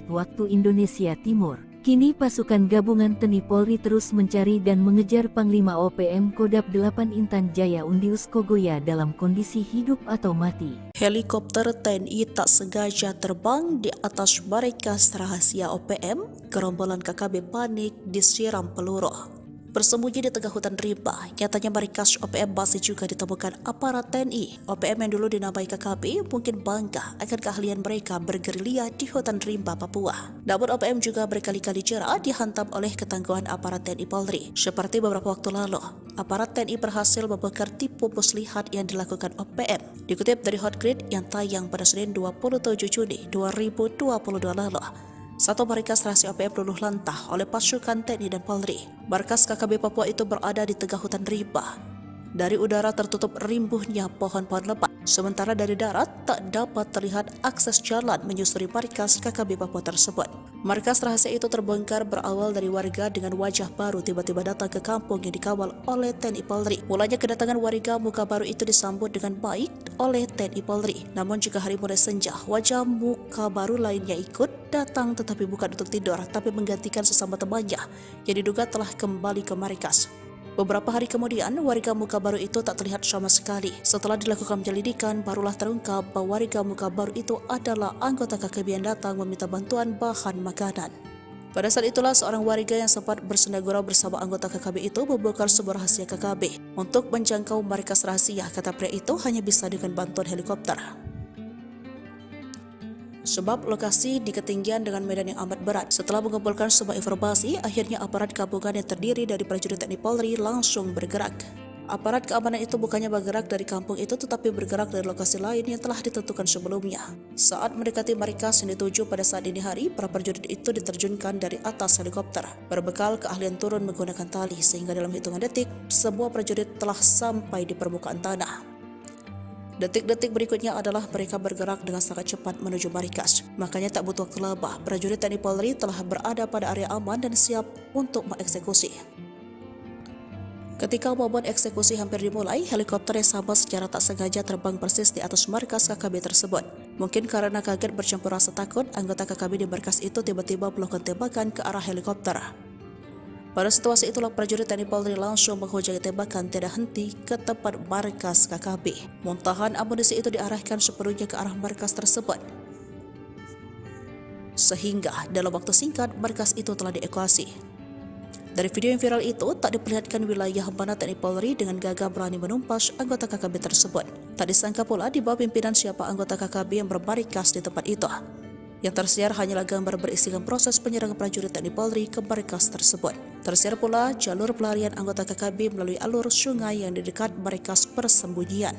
S1: waktu Indonesia Timur. Kini pasukan gabungan TNI Polri terus mencari dan mengejar Panglima OPM Kodam 8 Intan Jaya Undius Kogoya dalam kondisi hidup atau mati.
S2: Helikopter TNI tak sengaja terbang di atas markas rahasia OPM, gerombolan KKB panik disiram peluru. Bersembunyi di tengah hutan rimba, nyatanya markas OPM masih juga ditemukan aparat TNI. OPM yang dulu dinamai KKB mungkin bangga akan keahlian mereka bergerilya di hutan rimba Papua. Namun OPM juga berkali-kali jera dihantam oleh ketangguhan aparat TNI Polri. Seperti beberapa waktu lalu, aparat TNI berhasil membongkar tipu muslihat yang dilakukan OPM. Dikutip dari Hotgrid yang tayang pada Senin 27 Juni 2022 lalu, satu markas rahasia OPM luluh lantah oleh pasukan TNI dan Polri. Markas KKB Papua itu berada di tengah hutan rimba. Dari udara tertutup rimbuhnya pohon-pohon lebat, sementara dari darat tak dapat terlihat akses jalan menyusuri markas KKB Papua tersebut. Markas rahasia itu terbongkar berawal dari warga dengan wajah baru tiba-tiba datang ke kampung yang dikawal oleh TNI Polri. Mulanya kedatangan warga muka baru itu disambut dengan baik oleh TNI Polri. Namun jika hari mulai senja, wajah muka baru lainnya ikut datang tetapi bukan untuk tidur, tapi menggantikan sesama temannya yang diduga telah kembali ke markas. Beberapa hari kemudian, warga muka baru itu tak terlihat sama sekali. Setelah dilakukan penyelidikan, barulah terungkap bahwa warga muka baru itu adalah anggota KKB yang datang meminta bantuan bahan makanan. Pada saat itulah seorang warga yang sempat bersenda gurau bersama anggota KKB itu membongkar sebuah rahasia KKB. Untuk menjangkau markas rahasia, kata pria itu hanya bisa dengan bantuan helikopter. Sebab lokasi di ketinggian dengan medan yang amat berat. Setelah mengumpulkan semua informasi, akhirnya aparat gabungan yang terdiri dari prajurit TNI Polri langsung bergerak. Aparat keamanan itu bukannya bergerak dari kampung itu, tetapi bergerak dari lokasi lain yang telah ditentukan sebelumnya. Saat mendekati markas yang dituju pada saat dini hari, para prajurit itu diterjunkan dari atas helikopter, berbekal keahlian turun menggunakan tali, sehingga dalam hitungan detik, semua prajurit telah sampai di permukaan tanah. Detik-detik berikutnya adalah mereka bergerak dengan sangat cepat menuju markas. Makanya tak butuh waktu lama, prajurit TNI Polri telah berada pada area aman dan siap untuk mengeksekusi. Ketika momen eksekusi hampir dimulai, helikopter yang sama secara tak sengaja terbang persis di atas markas KKB tersebut. Mungkin karena kaget bercampur rasa takut, anggota KKB di markas itu tiba-tiba melakukan tembakan ke arah helikopter. Pada situasi itulah prajurit TNI Polri langsung menghujangi tembakan tiada henti ke tempat markas KKB. Muntahan amunisi itu diarahkan sepenuhnya ke arah markas tersebut. Sehingga dalam waktu singkat markas itu telah dievakuasi. Dari video yang viral itu tak diperlihatkan wilayah mana TNI Polri dengan gagah berani menumpas anggota KKB tersebut. Tak disangka pula di bawah pimpinan siapa anggota KKB yang bermarkas di tempat itu. Yang tersiar hanyalah gambar berisikan proses penyerangan prajurit TNI Polri ke markas tersebut. Tersiar pula jalur pelarian anggota KKB melalui alur sungai yang di dekat markas persembunyian.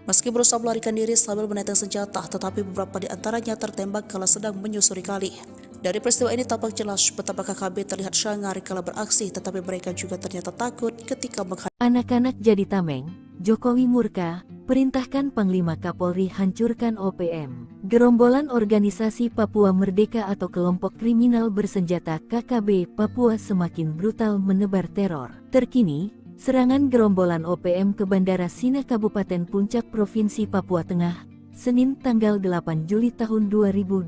S2: Meski berusaha melarikan diri sambil menenteng senjata, tetapi beberapa di antaranya tertembak kala sedang menyusuri kali. Dari peristiwa ini tampak jelas betapa KKB terlihat sangar kala beraksi, tetapi mereka juga ternyata takut ketika menghadapi
S1: anak-anak jadi tameng. Jokowi murka, perintahkan Panglima Kapolri hancurkan OPM. Gerombolan organisasi Papua Merdeka atau kelompok kriminal bersenjata KKB Papua semakin brutal menebar teror. Terkini, serangan gerombolan OPM ke Bandara Sina Kabupaten Puncak Provinsi Papua Tengah, Senin tanggal 8 Juli tahun 2024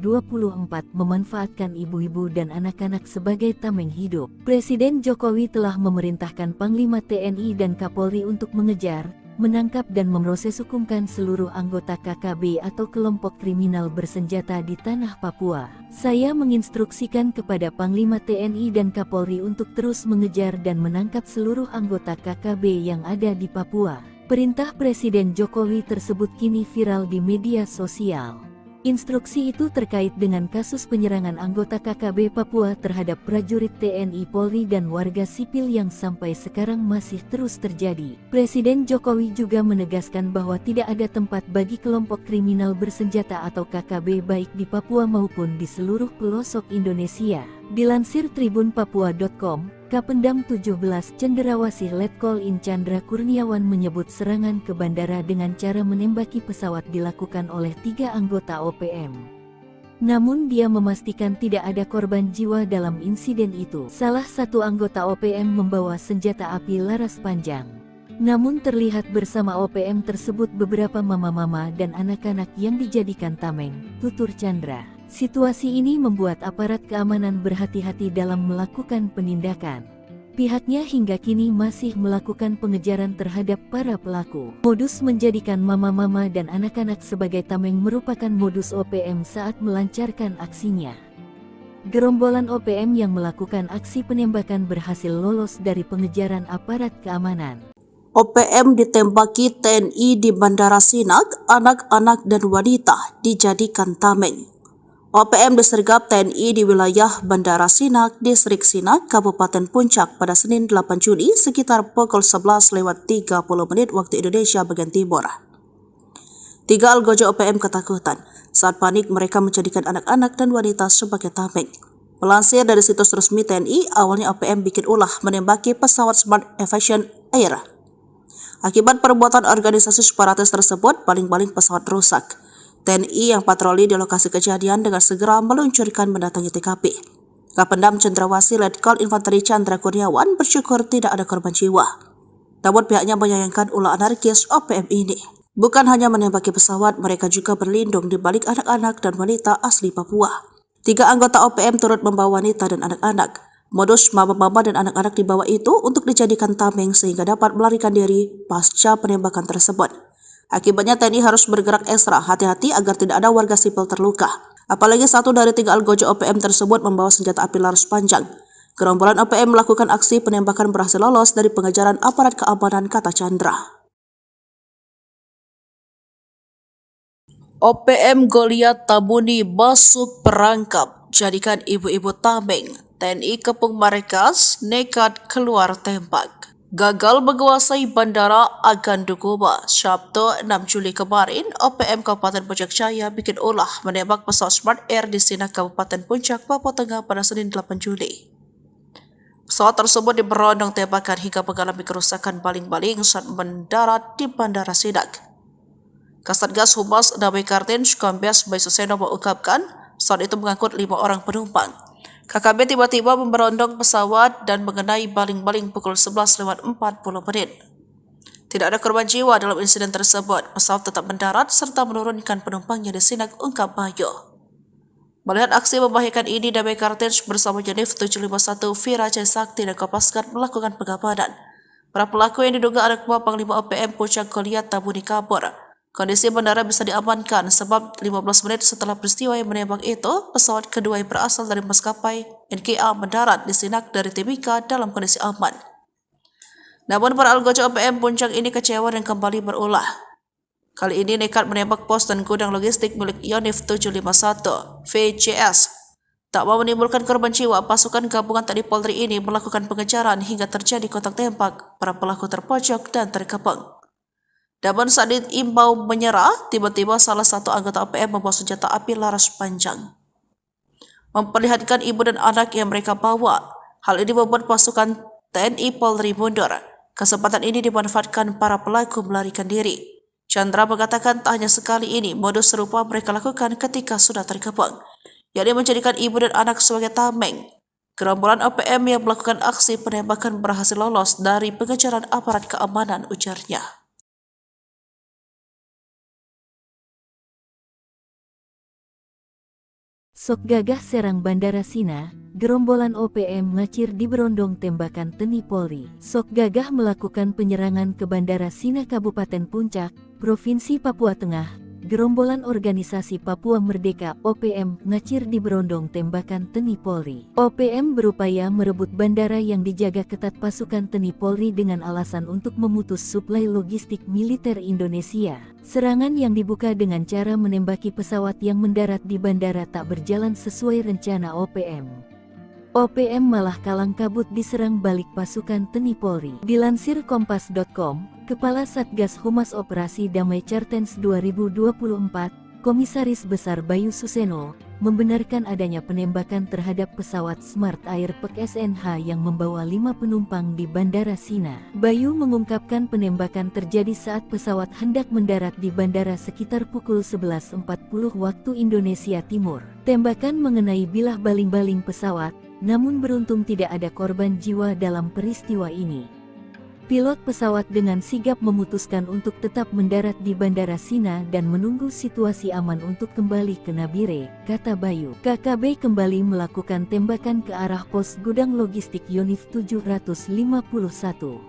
S1: memanfaatkan ibu-ibu dan anak-anak sebagai tameng hidup. Presiden Jokowi telah memerintahkan Panglima TNI dan Kapolri untuk mengejar, menangkap dan memproses hukumkan seluruh anggota KKB atau kelompok kriminal bersenjata di tanah Papua. Saya menginstruksikan kepada Panglima TNI dan Kapolri untuk terus mengejar dan menangkap seluruh anggota KKB yang ada di Papua. Perintah Presiden Jokowi tersebut kini viral di media sosial. Instruksi itu terkait dengan kasus penyerangan anggota KKB Papua terhadap prajurit TNI Polri dan warga sipil yang sampai sekarang masih terus terjadi. Presiden Jokowi juga menegaskan bahwa tidak ada tempat bagi kelompok kriminal bersenjata atau KKB baik di Papua maupun di seluruh pelosok Indonesia. Dilansir tribunpapua.com, Kapendam 17 Cenderawasih Letkol In Chandra Kurniawan menyebut serangan ke bandara dengan cara menembaki pesawat dilakukan oleh 3 anggota OPM. Namun dia memastikan tidak ada korban jiwa dalam insiden itu. Salah satu anggota OPM membawa senjata api laras panjang. Namun terlihat bersama OPM tersebut beberapa mama-mama dan anak-anak yang dijadikan tameng, tutur Chandra. Situasi ini membuat aparat keamanan berhati-hati dalam melakukan penindakan. Pihaknya hingga kini masih melakukan pengejaran terhadap para pelaku. Modus menjadikan mama-mama dan anak-anak sebagai tameng merupakan modus OPM saat melancarkan aksinya. Gerombolan OPM yang melakukan aksi penembakan berhasil lolos dari pengejaran aparat keamanan.
S2: OPM ditembaki TNI di Bandara Sinak, anak-anak dan wanita dijadikan tameng. OPM disergap TNI di wilayah Bandara Sinak, Distrik Sinak, Kabupaten Puncak pada Senin 8 Juli sekitar pukul 11.30 waktu Indonesia bagian Timur. 3 algojo OPM ketakutan. Saat panik mereka menjadikan anak-anak dan wanita sebagai tameng. Melansir dari situs resmi TNI, awalnya OPM bikin ulah menembaki pesawat Smart Aviation Air. Akibat perbuatan organisasi separatis tersebut, baling-baling pesawat rusak. TNI yang patroli di lokasi kejadian dengan segera meluncurkan mendatangi TKP. Kapendam Cenderawasih Letkol Infanteri Chandra Kurniawan bersyukur tidak ada korban jiwa. Namun pihaknya menyayangkan ulah anarkis OPM ini. Bukan hanya menembaki pesawat, mereka juga berlindung di balik anak-anak dan wanita asli Papua. 3 anggota OPM turut membawa wanita dan anak-anak. Modus mama-mama dan anak-anak dibawa itu untuk dijadikan tameng sehingga dapat melarikan diri pasca penembakan tersebut. Akibatnya TNI harus bergerak ekstra hati-hati agar tidak ada warga sipil terluka. Apalagi 1 dari 3 algojo OPM tersebut membawa senjata api laras panjang. Gerombolan OPM melakukan aksi penembakan berhasil lolos dari pengejaran aparat keamanan, kata Chandra. OPM Goliat Tabuni masuk perangkap, jadikan ibu-ibu tameng. TNI Kepung Marikas nekat keluar tembak. Gagal menguasai Bandara Agandukuba. Sabtu 6 Juli kemarin, OPM Kabupaten Puncak Jaya bikin ulah menembak pesawat Smart Air di Sinak, Kabupaten Puncak, Papua Tengah pada Senin 8 Juli. Pesawat tersebut diberondong tembakan hingga mengalami kerusakan baling-baling saat mendarat di Bandara Sinak. Kasatgas Humas Damai Kartens Kombes Baisuseno mengungkapkan pesawat itu mengangkut 5 orang penumpang. KKB tiba-tiba memberondong pesawat dan mengenai baling-baling pukul 11.40. Tidak ada korban jiwa dalam insiden tersebut. Pesawat tetap mendarat serta menurunkan penumpangnya di Sinak, ungkap Bayu. Melihat aksi membahayakan ini, Damai Kartens bersama Janif 751 Vira Sakti dan Kopasgat melakukan pengabadan. Para pelaku yang diduga anak buah Panglima OPM Puncak Goliat Tabuni kabur. Kondisi bandara bisa diamankan sebab 15 menit setelah peristiwa yang menembak itu, pesawat kedua yang berasal dari maskapai NKA mendarat di Sinak dari Timika dalam kondisi aman. Namun para algojo OPM Puncak ini kecewa dan kembali berulah. Kali ini nekat menembak pos dan gudang logistik milik Yonif 751 VCS. Tak mau menimbulkan korban jiwa, pasukan gabungan TNI Polri ini melakukan pengejaran hingga terjadi kontak tembak. Para pelaku terpojok dan terkepung. Namun saat diimbau menyerah, tiba-tiba salah satu anggota OPM membawa senjata api laras panjang. Memperlihatkan ibu dan anak yang mereka bawa. Hal ini membuat pasukan TNI Polri mundur. Kesempatan ini dimanfaatkan para pelaku melarikan diri. Chandra mengatakan tak hanya sekali ini, modus serupa mereka lakukan ketika sudah terkepung, yakni menjadikan ibu dan anak sebagai tameng. Gerombolan OPM yang melakukan aksi penembakan berhasil lolos dari pengejaran aparat keamanan, ujarnya.
S1: Sok gagah serang Bandara Sina, gerombolan OPM ngacir di berondong tembakan TNI Polri. Sok gagah melakukan penyerangan ke Bandara Sina Kabupaten Puncak, Provinsi Papua Tengah, gerombolan organisasi Papua Merdeka (OPM) ngacir di berondong tembakan TNI Polri. OPM berupaya merebut bandara yang dijaga ketat pasukan TNI Polri dengan alasan untuk memutus suplai logistik militer Indonesia. Serangan yang dibuka dengan cara menembaki pesawat yang mendarat di bandara tak berjalan sesuai rencana OPM. OPM malah kalang kabut diserang balik pasukan TNI Polri. Dilansir Kompas.com, Kepala Satgas Humas Operasi Damai Cartens 2024, Komisaris Besar Bayu Suseno, membenarkan adanya penembakan terhadap pesawat Smart Air PKSNH yang membawa 5 penumpang di Bandara Sina. Bayu mengungkapkan penembakan terjadi saat pesawat hendak mendarat di bandara sekitar pukul 11.40 waktu Indonesia Timur. Tembakan mengenai bilah baling-baling pesawat, namun beruntung tidak ada korban jiwa dalam peristiwa ini. Pilot pesawat dengan sigap memutuskan untuk tetap mendarat di Bandara Sina dan menunggu situasi aman untuk kembali ke Nabire, kata Bayu. KKB kembali melakukan tembakan ke arah pos gudang logistik Yonif 751.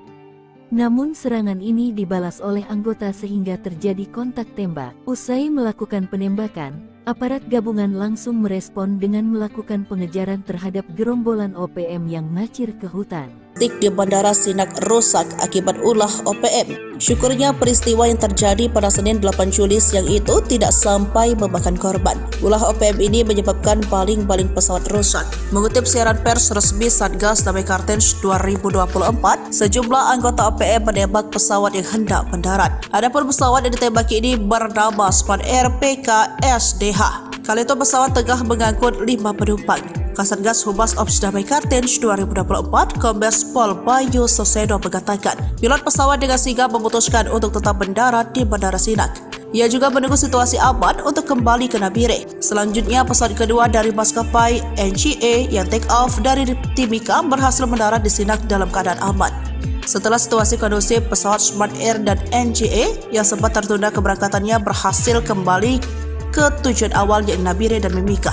S1: Namun serangan ini dibalas oleh anggota sehingga terjadi kontak tembak. Usai melakukan penembakan, aparat gabungan langsung merespon dengan melakukan pengejaran terhadap gerombolan OPM yang ngacir ke hutan.
S2: Di Bandara Sinak rusak akibat ulah OPM. Syukurnya peristiwa yang terjadi pada Senin 8 Juli siang itu tidak sampai memakan korban. Ulah OPM ini menyebabkan baling-baling pesawat rusak. Mengutip siaran pers resmi Satgas Damai Cartens 2024, sejumlah anggota OPM menembak pesawat yang hendak mendarat. Adapun pesawat yang ditembaki ini bernama Smart Air PKSDH. Kali itu pesawat tengah mengangkut 5 penumpang. Kasatgas Humas Ops Damai Cartens 2024, Kombes Pol Bayu Suseno mengatakan, pilot pesawat dengan sigap memutuskan untuk tetap mendarat di Bandara Sinak. Ia juga menunggu situasi aman untuk kembali ke Nabire. Selanjutnya, pesawat kedua dari maskapai NGA yang take off dari Timika berhasil mendarat di Sinak dalam keadaan aman. Setelah situasi kondusif, pesawat Smart Air dan NGA yang sempat tertunda keberangkatannya berhasil kembali ke tujuan awal yaitu Nabire dan Mimika.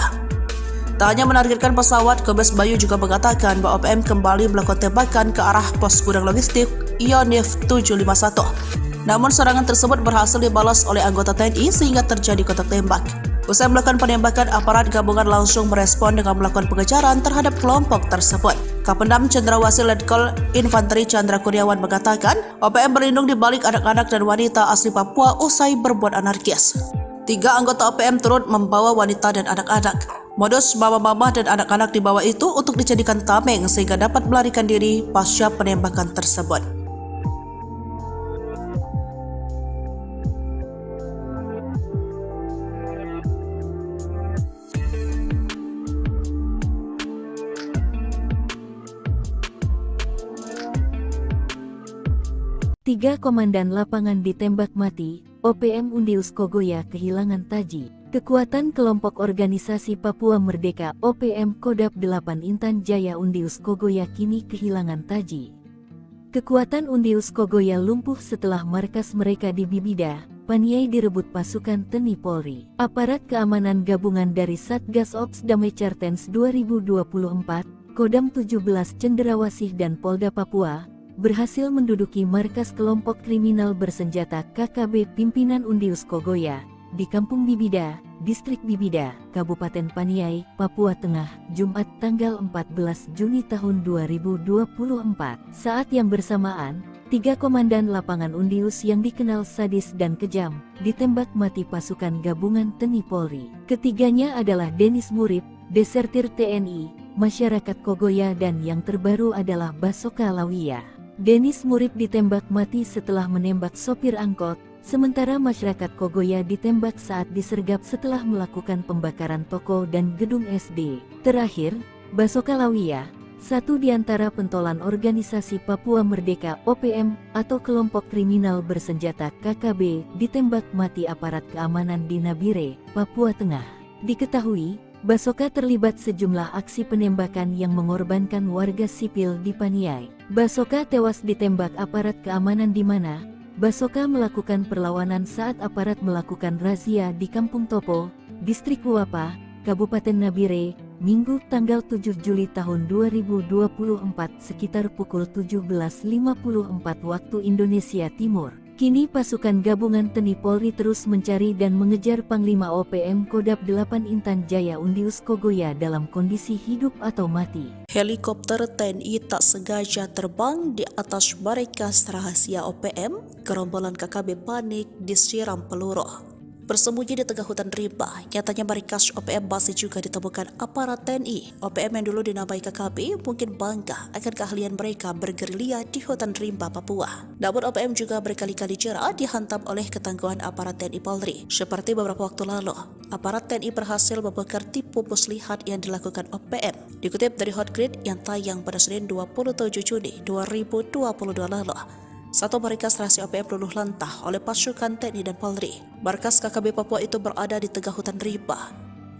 S2: Tak hanya menargetkan pesawat, Kombes Bayu juga mengatakan bahwa OPM kembali melakukan tembakan ke arah pos gudang logistik Yonif 751. Namun serangan tersebut berhasil dibalas oleh anggota TNI sehingga terjadi kontak tembak. Usai melakukan penembakan, aparat gabungan langsung merespon dengan melakukan pengejaran terhadap kelompok tersebut. Kapendam Cendrawasih Letkol Infanteri Chandra Kurniawan mengatakan, OPM berlindung di balik anak-anak dan wanita asli Papua usai berbuat anarkis. 3 anggota OPM turut membawa wanita dan anak-anak. Modus mama-mama dan anak-anak dibawa itu untuk dijadikan tameng sehingga dapat melarikan diri pasca penembakan tersebut.
S1: Tiga komandan lapangan ditembak mati, OPM Undius Kogoya kehilangan taji. Kekuatan kelompok organisasi Papua Merdeka OPM Kodap 8 Intan Jaya Undius Kogoya kini kehilangan taji. Kekuatan Undius Kogoya lumpuh setelah markas mereka di Bibida, Paniai direbut pasukan TNI Polri. Aparat keamanan gabungan dari Satgas Ops Damai Cartens 2024, Kodam 17 Cendrawasih dan Polda Papua, berhasil menduduki markas kelompok kriminal bersenjata KKB pimpinan Undius Kogoya di Kampung Bibida, Distrik Bibida, Kabupaten Paniai, Papua Tengah, Jumat tanggal 14 Juni tahun 2024. Saat yang bersamaan, 3 komandan lapangan Undius yang dikenal sadis dan kejam, ditembak mati pasukan gabungan TNI Polri. Ketiganya adalah Denis Murib, desertir TNI, masyarakat Kogoya dan yang terbaru adalah Basoka Lawia. Denis Murib ditembak mati setelah menembak sopir angkot, sementara masyarakat Kogoya ditembak saat disergap setelah melakukan pembakaran toko dan gedung SD. Terakhir, Basoka Lawia, satu di antara pentolan organisasi Papua Merdeka OPM atau kelompok kriminal bersenjata KKB, ditembak mati aparat keamanan di Nabire, Papua Tengah. Diketahui, Basoka terlibat sejumlah aksi penembakan yang mengorbankan warga sipil di Paniai. Basoka tewas ditembak aparat keamanan di mana Basoka melakukan perlawanan saat aparat melakukan razia di Kampung Topo, Distrik Uapa, Kabupaten Nabire, Minggu tanggal 7 Juli tahun 2024 sekitar pukul 17.54 waktu Indonesia Timur. Kini pasukan gabungan TNI Polri terus mencari dan mengejar Panglima OPM Kodam 8 Intan Jaya Undius Kogoya dalam kondisi hidup atau mati.
S2: Helikopter TNI tak sengaja terbang di atas markas rahasia OPM, gerombolan KKB panik disiram peluru. Bersembunyi di tengah hutan rimba, nyatanya markas OPM masih juga ditemukan aparat TNI. OPM yang dulu dinamai KKB mungkin bangga akan keahlian mereka bergerilya di hutan rimba Papua. Namun OPM juga berkali-kali jera dihantam oleh ketangguhan aparat TNI Polri. Seperti beberapa waktu lalu, aparat TNI berhasil membongkar tipu muslihat yang dilakukan OPM. Dikutip dari Hotgrid yang tayang pada Senin 27 Juni 2022 lalu, satu markas rahasia OPM luluh lantah oleh pasukan TNI dan Polri. Markas KKB Papua itu berada di tengah hutan rimba.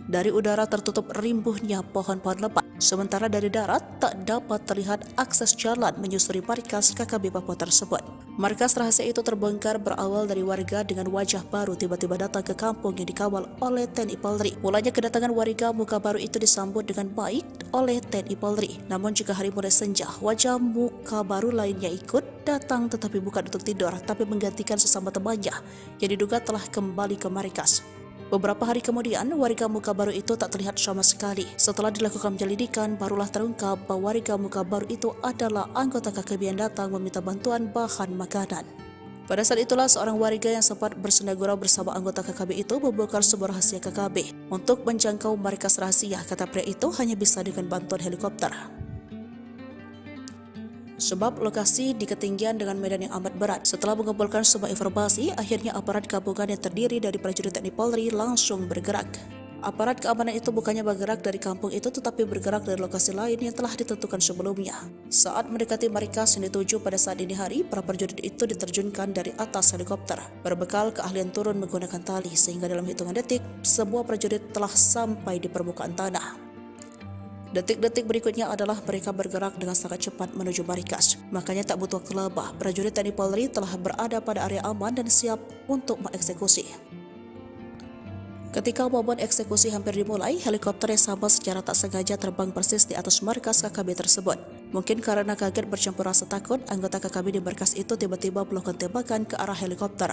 S2: Dari udara tertutup rimbuhnya pohon-pohon lebat, sementara dari darat tak dapat terlihat akses jalan menyusuri markas KKB Papua tersebut. Markas rahasia itu terbongkar berawal dari warga dengan wajah baru tiba-tiba datang ke kampung yang dikawal oleh TNI Polri. Mulanya kedatangan warga muka baru itu disambut dengan baik oleh TNI Polri. Namun jika hari mulai senja, wajah muka baru lainnya ikut datang, tetapi bukan untuk tidur, tapi menggantikan sesama temannya yang diduga telah kembali ke markas. Beberapa hari kemudian, warga muka baru itu tak terlihat sama sekali. Setelah dilakukan penyelidikan, barulah terungkap bahwa warga muka baru itu adalah anggota KKB yang datang meminta bantuan bahan makanan. Pada saat itulah seorang warga yang sempat bersenda-gurau bersama anggota KKB itu membongkar sebuah rahasia KKB. Untuk menjangkau markas rahasia, kata pria itu hanya bisa dengan bantuan helikopter. Sebab lokasi di ketinggian dengan medan yang amat berat. Setelah mengumpulkan semua informasi, akhirnya aparat gabungan yang terdiri dari prajurit TNI Polri langsung bergerak. Aparat keamanan itu bukannya bergerak dari kampung itu, tetapi bergerak dari lokasi lain yang telah ditentukan sebelumnya. Saat mendekati markas yang dituju pada saat dini hari, para prajurit itu diterjunkan dari atas helikopter, berbekal keahlian turun menggunakan tali, sehingga dalam hitungan detik, semua prajurit telah sampai di permukaan tanah. Detik-detik berikutnya adalah mereka bergerak dengan sangat cepat menuju markas. Makanya tak butuh waktu lama, prajurit TNI Polri telah berada pada area aman dan siap untuk mengeksekusi. Ketika momen eksekusi hampir dimulai, helikopter yang sama secara tak sengaja terbang persis di atas markas KKB tersebut. Mungkin karena kaget bercampur rasa takut, anggota KKB di markas itu tiba-tiba melakukan tembakan ke arah helikopter.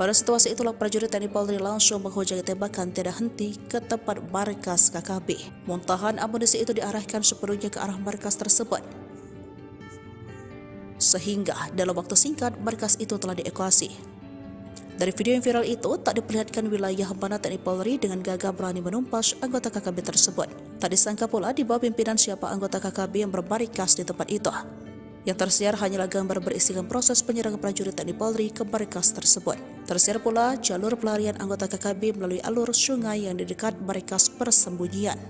S2: Pada situasi itulah prajurit TNI Polri langsung menghujani tembakan tiada henti ke tempat markas KKB. Muntahan amunisi itu diarahkan sepenuhnya ke arah markas tersebut. Sehingga dalam waktu singkat markas itu telah dievakuasi. Dari video yang viral itu tak diperlihatkan wilayah mana TNI Polri dengan gagah berani menumpas anggota KKB tersebut. Tak disangka pula di bawah pimpinan siapa anggota KKB yang bermarkas di tempat itu. Yang tersiar hanyalah gambar berisikan proses penyerangan prajurit TNI Polri ke markas tersebut. Tersiar pula jalur pelarian anggota KKB melalui alur sungai yang di dekat markas persembunyian.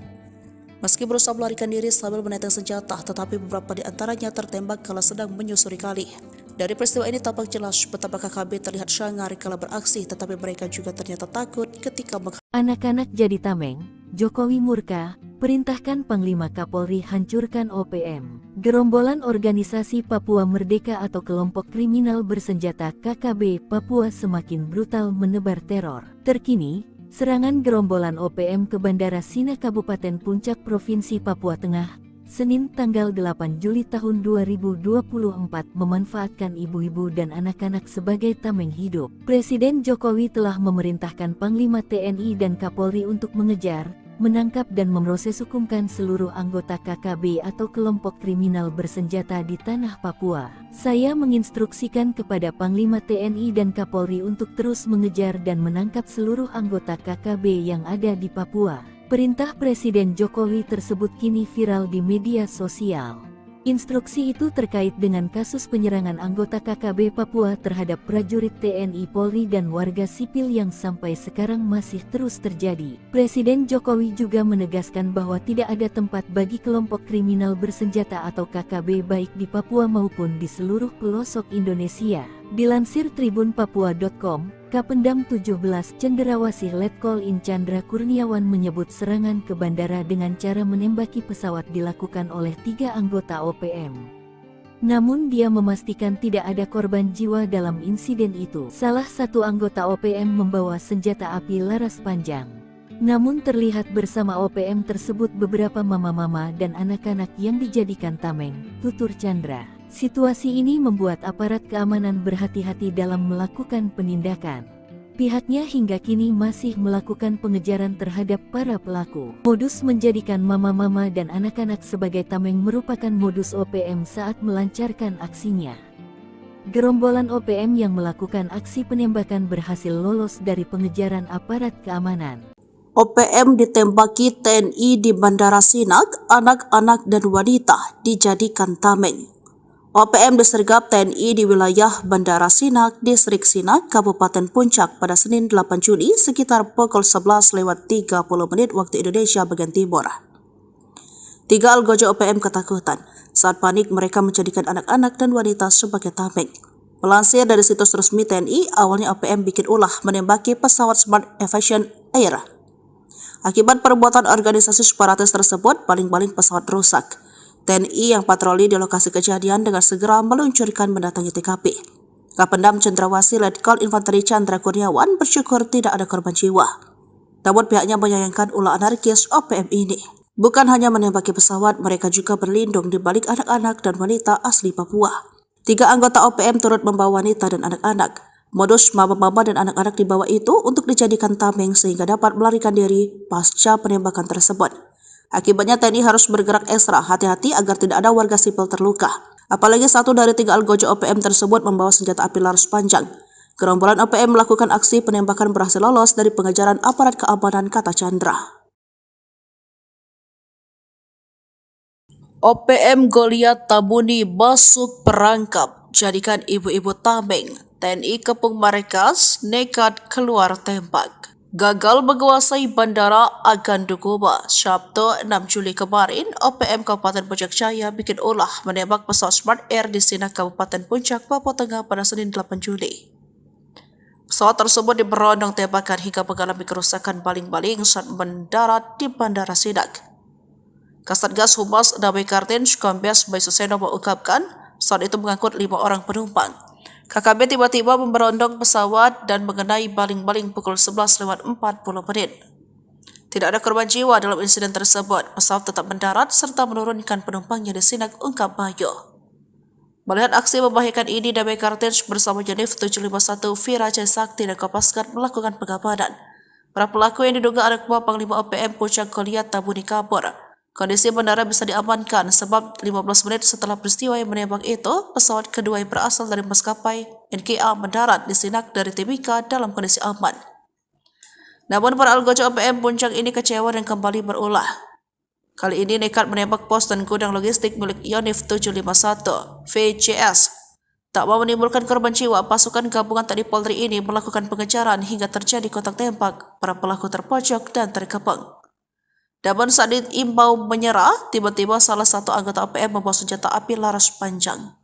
S2: Meski berusaha melarikan diri sambil menenteng senjata, tetapi beberapa di antaranya tertembak kala sedang menyusuri kali. Dari peristiwa ini tampak jelas betapa KKB terlihat sangar kala beraksi, tetapi mereka juga ternyata takut ketika
S1: Anak-anak jadi tameng, Jokowi murka, perintahkan Panglima Kapolri hancurkan OPM. Gerombolan Organisasi Papua Merdeka atau kelompok kriminal bersenjata KKB Papua semakin brutal menebar teror. Terkini, serangan gerombolan OPM ke Bandara Sina Kabupaten Puncak Provinsi Papua Tengah, Senin tanggal 8 Juli tahun 2024 memanfaatkan ibu-ibu dan anak-anak sebagai tameng hidup. Presiden Jokowi telah memerintahkan Panglima TNI dan Kapolri untuk mengejar, menangkap dan memproses hukumkan seluruh anggota KKB atau kelompok kriminal bersenjata di tanah Papua. Saya menginstruksikan kepada Panglima TNI dan Kapolri untuk terus mengejar dan menangkap seluruh anggota KKB yang ada di Papua. Perintah Presiden Jokowi tersebut kini viral di media sosial. Instruksi itu terkait dengan kasus penyerangan anggota KKB Papua terhadap prajurit TNI Polri dan warga sipil yang sampai sekarang masih terus terjadi. Presiden Jokowi juga menegaskan bahwa tidak ada tempat bagi kelompok kriminal bersenjata atau KKB baik di Papua maupun di seluruh pelosok Indonesia. Dilansir tribunpapua.com, Kapendam 17 Cenderawasih Letkol In Chandra Kurniawan menyebut serangan ke bandara dengan cara menembaki pesawat dilakukan oleh 3 anggota OPM. Namun dia memastikan tidak ada korban jiwa dalam insiden itu. Salah satu anggota OPM membawa senjata api laras panjang. Namun terlihat bersama OPM tersebut beberapa mama-mama dan anak-anak yang dijadikan tameng, tutur Chandra. Situasi ini membuat aparat keamanan berhati-hati dalam melakukan penindakan. Pihaknya hingga kini masih melakukan pengejaran terhadap para pelaku. Modus menjadikan mama-mama dan anak-anak sebagai tameng merupakan modus OPM saat melancarkan aksinya. Gerombolan OPM yang melakukan aksi penembakan berhasil lolos dari pengejaran aparat keamanan.
S2: OPM ditembaki TNI di Bandara Sinak, anak-anak dan wanita dijadikan tameng. OPM disergap TNI di wilayah Bandara Sinak, Distrik Sinak, Kabupaten Puncak pada Senin 8 Juni sekitar pukul 11:30 waktu Indonesia bagian Timur. 3 algojo OPM ketakutan. Saat panik mereka menjadikan anak-anak dan wanita sebagai tameng. Melansir dari situs resmi TNI, awalnya OPM bikin ulah menembaki pesawat Smart Aviation Air. Akibat perbuatan organisasi separatis tersebut, baling-baling pesawat rusak. TNI yang patroli di lokasi kejadian dengan segera meluncurkan mendatangi TKP. Kapendam Cendrawasih Letkol Infanteri Chandra Kurniawan bersyukur tidak ada korban jiwa. Namun pihaknya menyayangkan ulah anarkis OPM ini. Bukan hanya menembaki pesawat, mereka juga berlindung di balik anak-anak dan wanita asli Papua. 3 anggota OPM turut membawa wanita dan anak-anak. Modus mama-mama dan anak-anak dibawa itu untuk dijadikan tameng sehingga dapat melarikan diri pasca penembakan tersebut. Akibatnya TNI harus bergerak ekstra hati-hati agar tidak ada warga sipil terluka. Apalagi 1 dari 3 algojo OPM tersebut membawa senjata api laras panjang. Gerombolan OPM melakukan aksi penembakan berhasil lolos dari pengejaran aparat keamanan, kata Chandra. OPM Goliat Tabuni masuk perangkap, jadikan ibu-ibu tameng. TNI Kepung Marikas nekat keluar tembak. Gagal menguasai Bandara Agandukuba. Sabtu 6 Juli kemarin, OPM Kabupaten Puncak Jaya bikin ulah menembak pesawat Smart Air di Sinak, Kabupaten Puncak, Papua Tengah pada Senin 8 Juli. Pesawat tersebut diberondong tembakan hingga mengalami kerusakan baling-baling saat mendarat di Bandara Sinak. Kasatgas Humas Damai Kartens Kombes Bayu Suseno mengungkapkan, pesawat itu mengangkut 5 orang penumpang. KKB tiba-tiba memberondong pesawat dan mengenai baling-baling pukul 11:40. Tidak ada korban jiwa dalam insiden tersebut. Pesawat tetap mendarat serta menurunkan penumpangnya di Sinak, ungkap Bayu. Melihat aksi membahayakan ini, Damai Kartens bersama Unit 751 Vira C. Sakti dan Kopasgat melakukan pengamanan. Para pelaku yang diduga anak buah Panglima OPM Puncak Goliat Tabuni kabur. Kondisi bandara bisa diamankan sebab 15 menit setelah peristiwa yang menembak itu, pesawat kedua yang berasal dari maskapai NKA mendarat di Sinak dari Timika dalam kondisi aman. Namun para algojo OPM Puncak ini kecewa dan kembali berulah. Kali ini nekat menembak pos dan gudang logistik milik Yonif 751 VCS. Tak mau menimbulkan korban jiwa, pasukan gabungan TNI Polri ini melakukan pengejaran hingga terjadi kontak tembak. Para pelaku terpojok dan terkepung. Namun saat diimbau menyerah, tiba-tiba salah satu anggota OPM membawa senjata api laras panjang.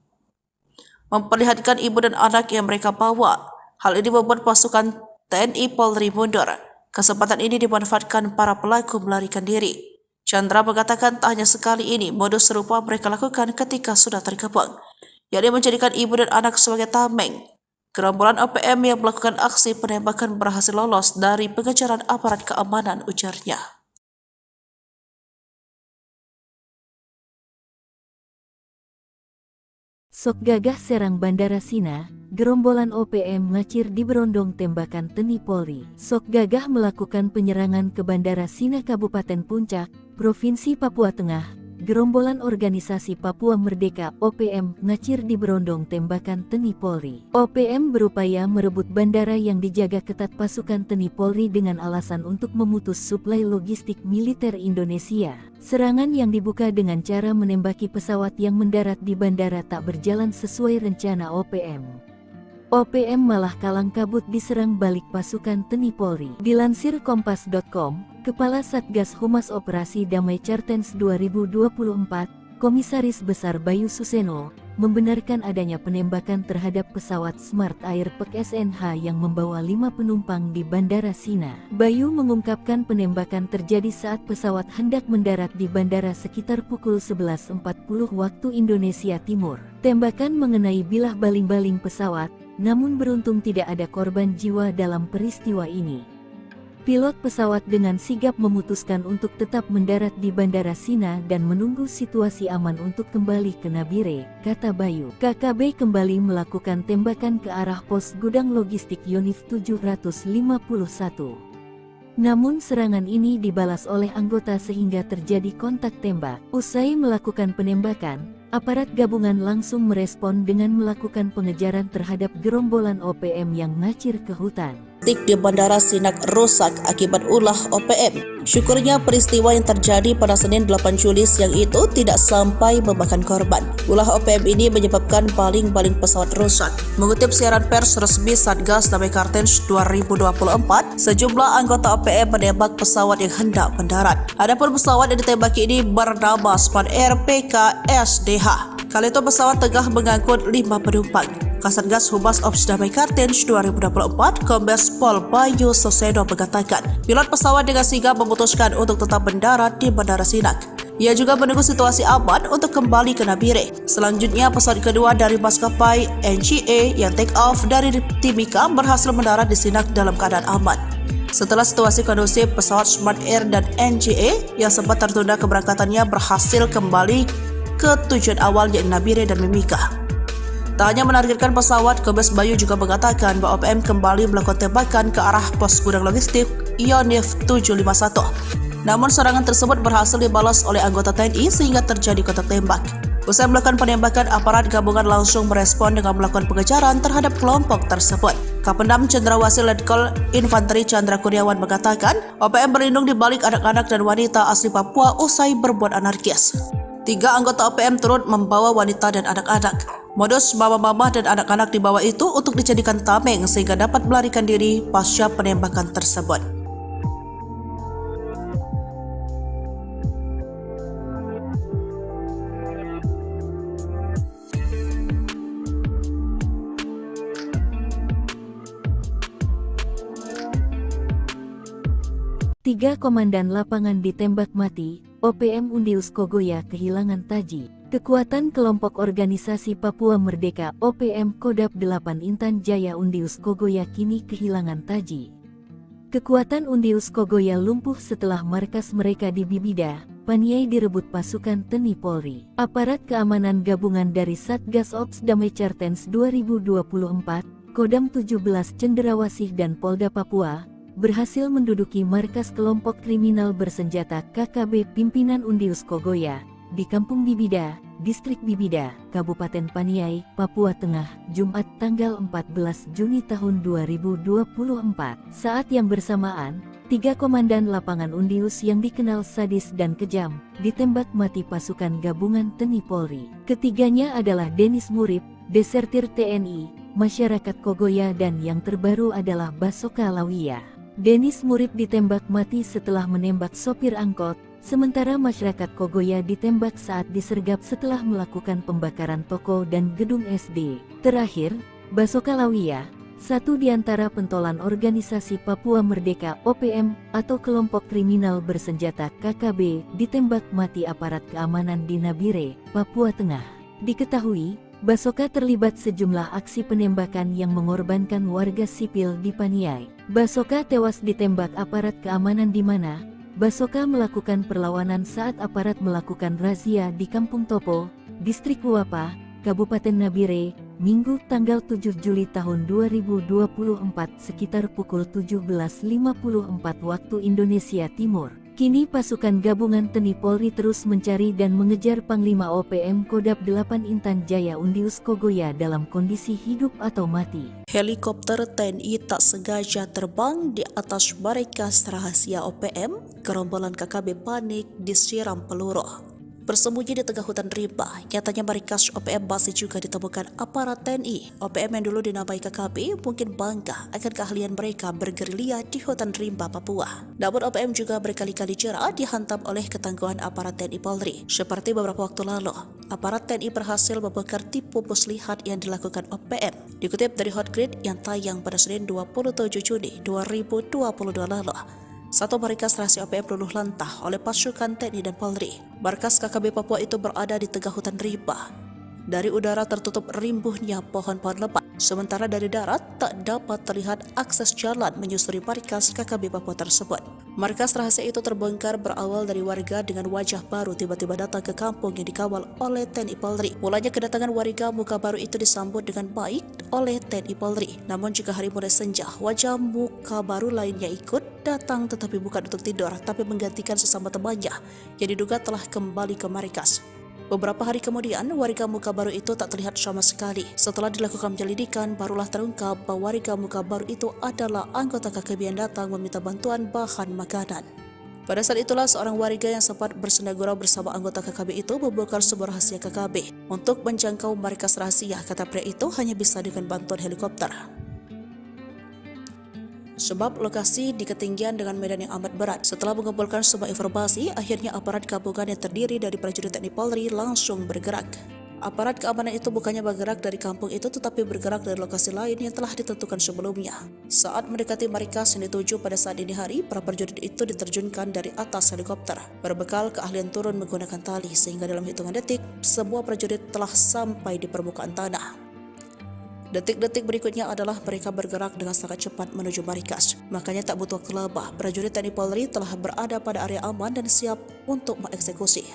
S2: Memperlihatkan ibu dan anak yang mereka bawa. Hal ini membuat pasukan TNI Polri mundur. Kesempatan ini dimanfaatkan para pelaku melarikan diri. Chandra mengatakan tak hanya sekali ini, modus serupa mereka lakukan ketika sudah terkepung, yakni menjadikan ibu dan anak sebagai tameng. Gerombolan OPM yang melakukan aksi penembakan berhasil lolos dari pengejaran aparat keamanan, ujarnya.
S1: Sok gagah serang Bandara Sina, gerombolan OPM ngacir diberondong tembakan TNI Polri. Sok gagah melakukan penyerangan ke Bandara Sina Kabupaten Puncak, Provinsi Papua Tengah. Gerombolan Organisasi Papua Merdeka OPM ngacir diberondong tembakan TNI Polri. OPM berupaya merebut bandara yang dijaga ketat pasukan TNI Polri dengan alasan untuk memutus suplai logistik militer Indonesia. Serangan yang dibuka dengan cara menembaki pesawat yang mendarat di bandara tak berjalan sesuai rencana OPM. OPM malah kalang kabut diserang balik pasukan TNI Polri. Dilansir Kompas.com, Kepala Satgas Humas Operasi Damai Kartens 2024, Komisaris Besar Bayu Suseno, membenarkan adanya penembakan terhadap pesawat Smart Air PEK SNH yang membawa 5 penumpang di Bandara Sina. Bayu mengungkapkan penembakan terjadi saat pesawat hendak mendarat di bandara sekitar pukul 11.40 waktu Indonesia Timur. Tembakan mengenai bilah baling-baling pesawat, namun beruntung tidak ada korban jiwa dalam peristiwa ini. Pilot pesawat dengan sigap memutuskan untuk tetap mendarat di Bandara Sina dan menunggu situasi aman untuk kembali ke Nabire, kata Bayu. KKB kembali melakukan tembakan ke arah pos gudang logistik Yonif 751. Namun serangan ini dibalas oleh anggota sehingga terjadi kontak tembak. Usai melakukan penembakan, aparat gabungan langsung merespon dengan melakukan pengejaran terhadap gerombolan OPM yang ngacir ke hutan.
S2: Di Bandara Sinak rusak akibat ulah OPM. Syukurnya peristiwa yang terjadi pada Senin 8 Juli siang itu tidak sampai memakan korban. Ulah OPM ini menyebabkan baling-baling pesawat rusak. Mengutip siaran pers resmi Satgas Damai Kartens 2024, sejumlah anggota OPM menembak pesawat yang hendak mendarat. Adapun pesawat yang ditembaki ini bernama Smart Air PKSDH. Kali itu pesawat tengah mengangkut 5 penumpang. Kasatgas Humas Ops Damai Kartens 2024, Kombes Pol Bayu Sosedo mengatakan, pilot pesawat dengan sigap memutuskan untuk tetap mendarat di Bandara Sinak. Ia juga menunggu situasi aman untuk kembali ke Nabire. Selanjutnya, pesawat kedua dari maskapai NGA yang take off dari Timika berhasil mendarat di Sinak dalam keadaan aman. Setelah situasi kondusif, pesawat Smart Air dan NGA yang sempat tertunda keberangkatannya berhasil kembali ke tujuan awal yaitu Nabire dan Mimika. Tak hanya menargetkan pesawat, Kombes Bayu juga mengatakan bahwa OPM kembali melakukan tembakan ke arah pos gudang logistik Yonif 751. Namun serangan tersebut berhasil dibalas oleh anggota TNI sehingga terjadi kontak tembak. Usai melakukan penembakan, aparat gabungan langsung merespon dengan melakukan pengejaran terhadap kelompok tersebut. Kapendam Cendrawasih Letkol Infanteri Chandra Kurniawan mengatakan, OPM berlindung di balik anak-anak dan wanita asli Papua usai berbuat anarkis. 3 anggota OPM turut membawa wanita dan anak-anak. Modus mama-mama dan anak-anak di bawah itu untuk dijadikan tameng sehingga dapat melarikan diri pasca penembakan tersebut.
S1: Tiga komandan lapangan ditembak mati, OPM Undius Kogoya kehilangan taji. Kekuatan kelompok organisasi Papua Merdeka OPM Kodap 8 Intan Jaya Undius Kogoya kini kehilangan taji. Kekuatan Undius Kogoya lumpuh setelah markas mereka di Bibida, Paniai direbut pasukan TNI Polri. Aparat keamanan gabungan dari Satgas Ops Damai Kartens 2024, Kodam 17 Cendrawasih dan Polda Papua berhasil menduduki markas kelompok kriminal bersenjata KKB pimpinan Undius Kogoya di Kampung Bibida, Distrik Bibida, Kabupaten Paniai, Papua Tengah, Jumat tanggal 14 Juni tahun 2024. Saat yang bersamaan, 3 komandan lapangan Undius yang dikenal sadis dan kejam ditembak mati pasukan gabungan TNI Polri. Ketiganya adalah Denis Murib, desertir TNI, masyarakat Kogoya dan yang terbaru adalah Basoka Lawia. Denis Murib ditembak mati setelah menembak sopir angkot, sementara masyarakat Kogoya ditembak saat disergap setelah melakukan pembakaran toko dan gedung SD. Terakhir, Basoka Lawia, satu di antara pentolan organisasi Papua Merdeka OPM atau kelompok kriminal bersenjata KKB, ditembak mati aparat keamanan di Nabire, Papua Tengah. Diketahui, Basoka terlibat sejumlah aksi penembakan yang mengorbankan warga sipil di Paniai. Basoka tewas ditembak aparat keamanan di mana Basoka melakukan perlawanan saat aparat melakukan razia di Kampung Topo, Distrik Wapa, Kabupaten Nabire, Minggu tanggal 7 Juli tahun 2024 sekitar pukul 17.54 waktu Indonesia Timur. Kini pasukan gabungan TNI Polri terus mencari dan mengejar Panglima OPM Kodap 8 Intan Jaya Undius Kogoya dalam kondisi hidup atau mati.
S2: Helikopter TNI tak sengaja terbang di atas markas rahasia OPM, gerombolan KKB panik disiram peluru. Bersembunyi di tengah hutan rimba, nyatanya markas OPM masih juga ditemukan aparat TNI. OPM yang dulu dinamai KKB mungkin bangga akan keahlian mereka bergerilya di hutan rimba Papua. Namun OPM juga berkali-kali jera dihantam oleh ketangguhan aparat TNI Polri. Seperti beberapa waktu lalu, aparat TNI berhasil membongkar tipu muslihat yang dilakukan OPM. Dikutip dari Hotgrid yang tayang pada Senin 27 Juni 2022 lalu, satu markas rahasia OPM luluh lantah oleh pasukan TNI dan Polri. Markas KKB Papua itu berada di tengah hutan rimba. Dari udara tertutup rimbuhnya pohon-pohon lebat, sementara dari darat tak dapat terlihat akses jalan menyusuri markas KKB Papua tersebut. Markas rahasia itu terbongkar berawal dari warga dengan wajah baru tiba-tiba datang ke kampung yang dikawal oleh TNI Polri. Mulanya kedatangan warga muka baru itu disambut dengan baik oleh TNI Polri. Namun jika hari mulai senja, wajah muka baru lainnya ikut datang tetapi bukan untuk tidur, tapi menggantikan sesama temannya yang diduga telah kembali ke markas. Beberapa hari kemudian, warga muka baru itu tak terlihat sama sekali. Setelah dilakukan penyelidikan, barulah terungkap bahwa warga muka baru itu adalah anggota KKB yang datang meminta bantuan bahan makanan. Pada saat itulah seorang warga yang sempat bersenda gurau bersama anggota KKB itu membongkar sebuah rahasia KKB. Untuk menjangkau markas rahasia, kata pria itu hanya bisa dengan bantuan helikopter. Sebab lokasi di ketinggian dengan medan yang amat berat. Setelah mengumpulkan semua informasi, akhirnya aparat gabungan yang terdiri dari prajurit TNI Polri langsung bergerak. Aparat keamanan itu bukannya bergerak dari kampung itu, tetapi bergerak dari lokasi lain yang telah ditentukan sebelumnya. Saat mendekati markas yang dituju pada saat dini hari, para prajurit itu diterjunkan dari atas helikopter, berbekal keahlian turun menggunakan tali, sehingga dalam hitungan detik, semua prajurit telah sampai di permukaan tanah. Detik-detik berikutnya adalah mereka bergerak dengan sangat cepat menuju markas. Makanya tak butuh waktu lama, prajurit TNI Polri telah berada pada area aman dan siap untuk mengeksekusi.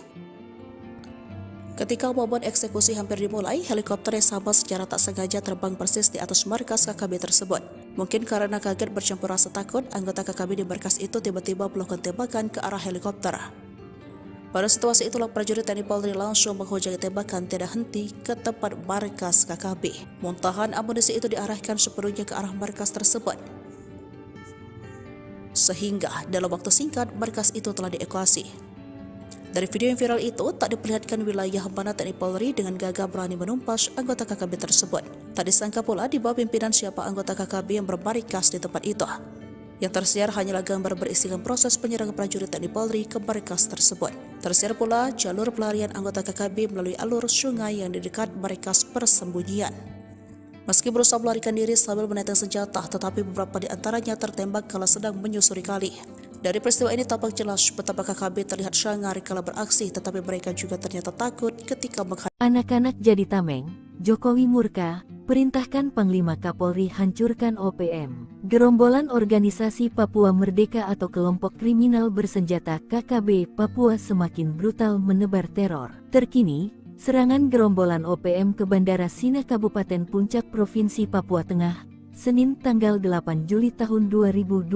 S2: Ketika momen eksekusi hampir dimulai, helikopter yang sama secara tak sengaja terbang persis di atas markas KKB tersebut. Mungkin karena kaget bercampur rasa takut, anggota KKB di markas itu tiba-tiba melakukan tembakan ke arah helikopter. Pada situasi itulah prajurit TNI Polri langsung menghujani tembakan tiada henti ke tempat markas KKB. Muntahan amunisi itu diarahkan sepenuhnya ke arah markas tersebut. Sehingga dalam waktu singkat markas itu telah dievakuasi. Dari video yang viral itu tak diperlihatkan wilayah mana TNI Polri dengan gagah berani menumpas anggota KKB tersebut. Tak disangka pula di bawah pimpinan siapa anggota KKB yang bermarkas di tempat itu. Yang tersiar hanyalah gambar berisikan proses penyerangan prajurit TNI Polri ke markas tersebut. Tersiar pula jalur pelarian anggota KKB melalui alur sungai yang di dekat markas persembunyian. Meski berusaha melarikan diri sambil menenteng senjata, tetapi beberapa di antaranya tertembak kala sedang menyusuri kali. Dari peristiwa ini tampak jelas betapa KKB terlihat sangar kala beraksi, tetapi mereka juga ternyata takut ketika menghadapi
S1: Anak-anak jadi tameng, Jokowi murka, perintahkan Panglima Kapolri hancurkan OPM. Gerombolan Organisasi Papua Merdeka atau kelompok kriminal bersenjata KKB Papua semakin brutal menebar teror. Terkini, serangan gerombolan OPM ke Bandara Sina Kabupaten Puncak Provinsi Papua Tengah, Senin tanggal 8 Juli tahun 2024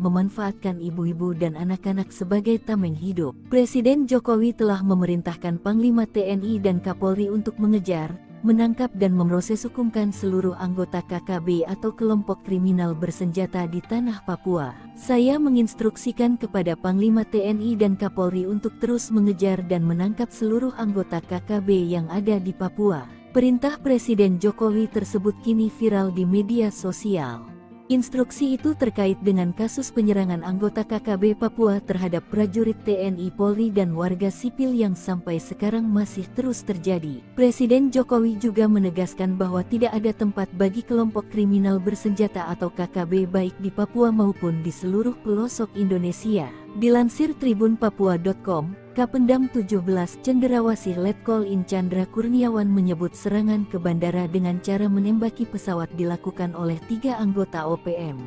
S1: memanfaatkan ibu-ibu dan anak-anak sebagai tameng hidup. Presiden Jokowi telah memerintahkan Panglima TNI dan Kapolri untuk mengejar, menangkap dan memproses hukumkan seluruh anggota KKB atau kelompok kriminal bersenjata di tanah Papua. Saya menginstruksikan kepada Panglima TNI dan Kapolri untuk terus mengejar dan menangkap seluruh anggota KKB yang ada di Papua. Perintah Presiden Jokowi tersebut kini viral di media sosial. Instruksi itu terkait dengan kasus penyerangan anggota KKB Papua terhadap prajurit TNI Polri dan warga sipil yang sampai sekarang masih terus terjadi. Presiden Jokowi juga menegaskan bahwa tidak ada tempat bagi kelompok kriminal bersenjata atau KKB baik di Papua maupun di seluruh pelosok Indonesia. Dilansir tribunpapua.com, Kapendam 17 Cendrawasih Letkol In Chandra Kurniawan menyebut serangan ke bandara dengan cara menembaki pesawat dilakukan oleh 3 anggota OPM.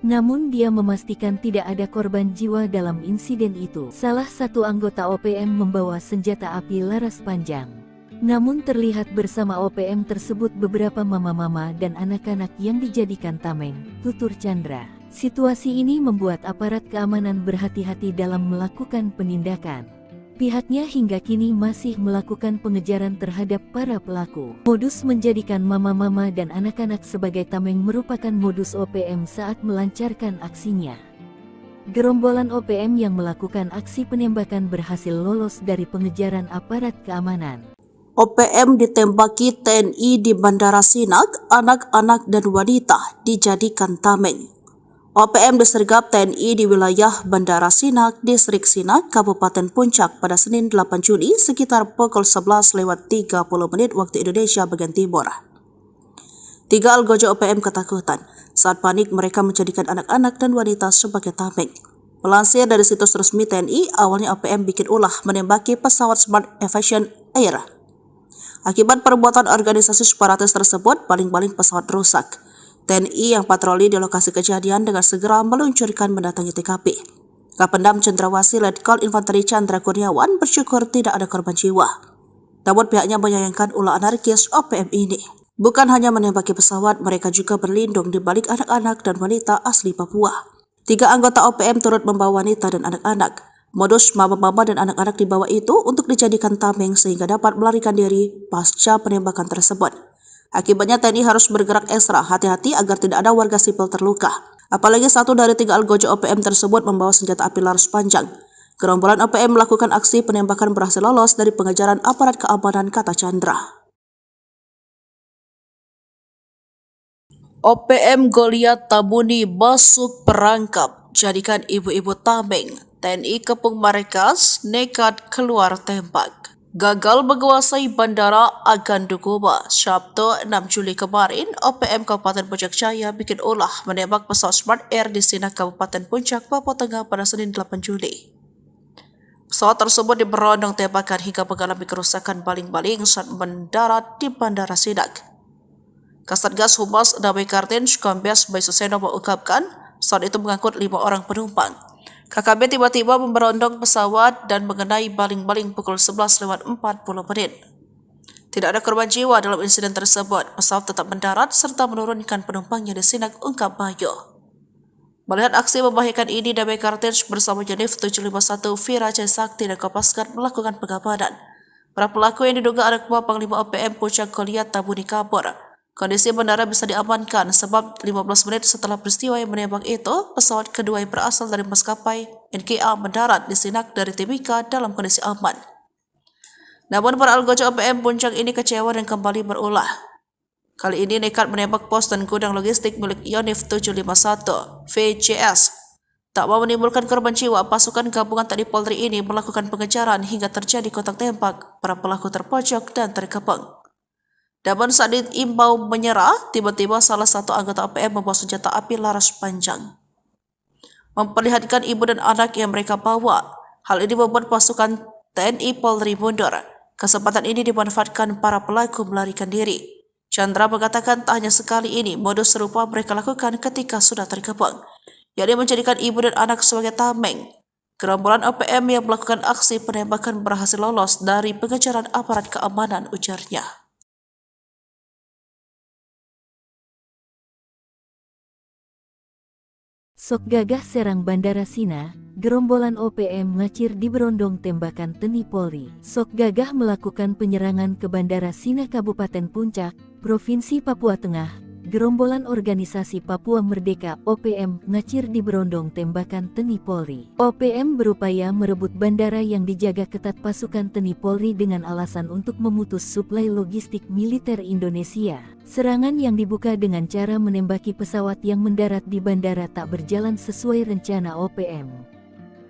S1: Namun dia memastikan tidak ada korban jiwa dalam insiden itu. Salah satu anggota OPM membawa senjata api laras panjang. Namun terlihat bersama OPM tersebut beberapa mama-mama dan anak-anak yang dijadikan tameng, tutur Chandra. Situasi ini membuat aparat keamanan berhati-hati dalam melakukan penindakan. Pihaknya hingga kini masih melakukan pengejaran terhadap para pelaku. Modus menjadikan mama-mama dan anak-anak sebagai tameng merupakan modus OPM saat melancarkan aksinya. Gerombolan OPM yang melakukan aksi penembakan berhasil lolos dari pengejaran aparat keamanan.
S2: OPM ditembaki TNI di Bandara Sinak, anak-anak dan wanita dijadikan tameng. OPM disergap TNI di wilayah Bandara Sinak, Distrik Sinak, Kabupaten Puncak pada Senin 8 Juli sekitar pukul 11:30 waktu Indonesia bagian timur. 3 algojo OPM ketakutan. Saat panik mereka menjadikan anak-anak dan wanita sebagai tameng. Melansir dari situs resmi TNI, awalnya OPM bikin ulah menembaki pesawat Smart Aviation Air Akibat perbuatan organisasi separatis tersebut, baling-baling pesawat rusak. TNI yang patroli di lokasi kejadian dengan segera meluncurkan mendatangi TKP. Kapendam Cendrawasih Letkol Infanteri Chandra Kurniawan bersyukur tidak ada korban jiwa. Namun pihaknya menyayangkan ulah anarkis OPM ini. Bukan hanya menembaki pesawat, mereka juga berlindung di balik anak-anak dan wanita asli Papua. 3 anggota OPM turut membawa wanita dan anak-anak. Modus mama-mama dan anak-anak dibawa itu untuk dijadikan tameng sehingga dapat melarikan diri pasca penembakan tersebut. Akibatnya TNI harus bergerak ekstra hati-hati agar tidak ada warga sipil terluka. Apalagi 1 dari 3 algojo OPM tersebut membawa senjata api laras panjang. Gerombolan OPM melakukan aksi penembakan berhasil lolos dari pengejaran aparat keamanan, kata Chandra. OPM Goliat Tabuni masuk perangkap, jadikan ibu-ibu tameng. TNI Kepung Marikas nekat keluar tembak. Gagal menguasai Bandara Agan Dukuba. Sabtu 6 Juli kemarin, OPM Kabupaten Puncak Jaya bikin ulah menembak pesawat Smart Air di Sinak Kabupaten Puncak, Papua Tengah pada Senin 8 Juli. Pesawat tersebut diberondong tembakan hingga mengalami kerusakan baling-baling saat mendarat di Bandara Sinak. Kasatgas Humas Damai Kartens Kombes Bayu Suseno mengungkapkan pesawat itu mengangkut 5 orang penumpang. KKB tiba-tiba memberondong pesawat dan mengenai baling-baling pukul 11:40. Tidak ada korban jiwa dalam insiden tersebut. Pesawat tetap mendarat serta menurunkan penumpangnya di Sinak, ungkap Bayu. Melihat aksi membahayakan ini, Damai Kartens bersama Unit 751 Vira Sakti dan Kopasgat melakukan pengamanan. Para pelaku yang diduga anak buah Panglima OPM Puncak Goliat Tabuni kabur. Kondisi bandara bisa diamankan sebab 15 menit setelah peristiwa yang menembak itu, pesawat kedua yang berasal dari maskapai NKA mendarat di Sinak dari Timika dalam kondisi aman. Namun para algojo OPM Puncak ini kecewa dan kembali berulah. Kali ini nekat menembak pos dan gudang logistik milik Unit 751 VCS. Tak mau menimbulkan korban jiwa, pasukan gabungan TNI Polri ini melakukan pengejaran hingga terjadi kontak tembak. Para pelaku terpojok dan terkepung. Namun saat diimbau menyerah, tiba-tiba salah satu anggota OPM membawa senjata api laras panjang. Memperlihatkan ibu dan anak yang mereka bawa. Hal ini membuat pasukan TNI Polri mundur. Kesempatan ini dimanfaatkan para pelaku melarikan diri. Chandra mengatakan tak hanya sekali ini, modus serupa mereka lakukan ketika sudah terkepung, yakni menjadikan ibu dan anak sebagai tameng. Gerombolan OPM yang melakukan aksi penembakan berhasil lolos dari pengejaran aparat keamanan, ujarnya.
S1: Sok gagah serang Bandara Sina, gerombolan OPM ngacir di berondong tembakan TNI Polri. Sok gagah melakukan penyerangan ke Bandara Sina Kabupaten Puncak, Provinsi Papua Tengah. Gerombolan Organisasi Papua Merdeka OPM ngacir di berondong tembakan TNI Polri. OPM berupaya merebut bandara yang dijaga ketat pasukan TNI Polri dengan alasan untuk memutus suplai logistik militer Indonesia. Serangan yang dibuka dengan cara menembaki pesawat yang mendarat di bandara tak berjalan sesuai rencana OPM.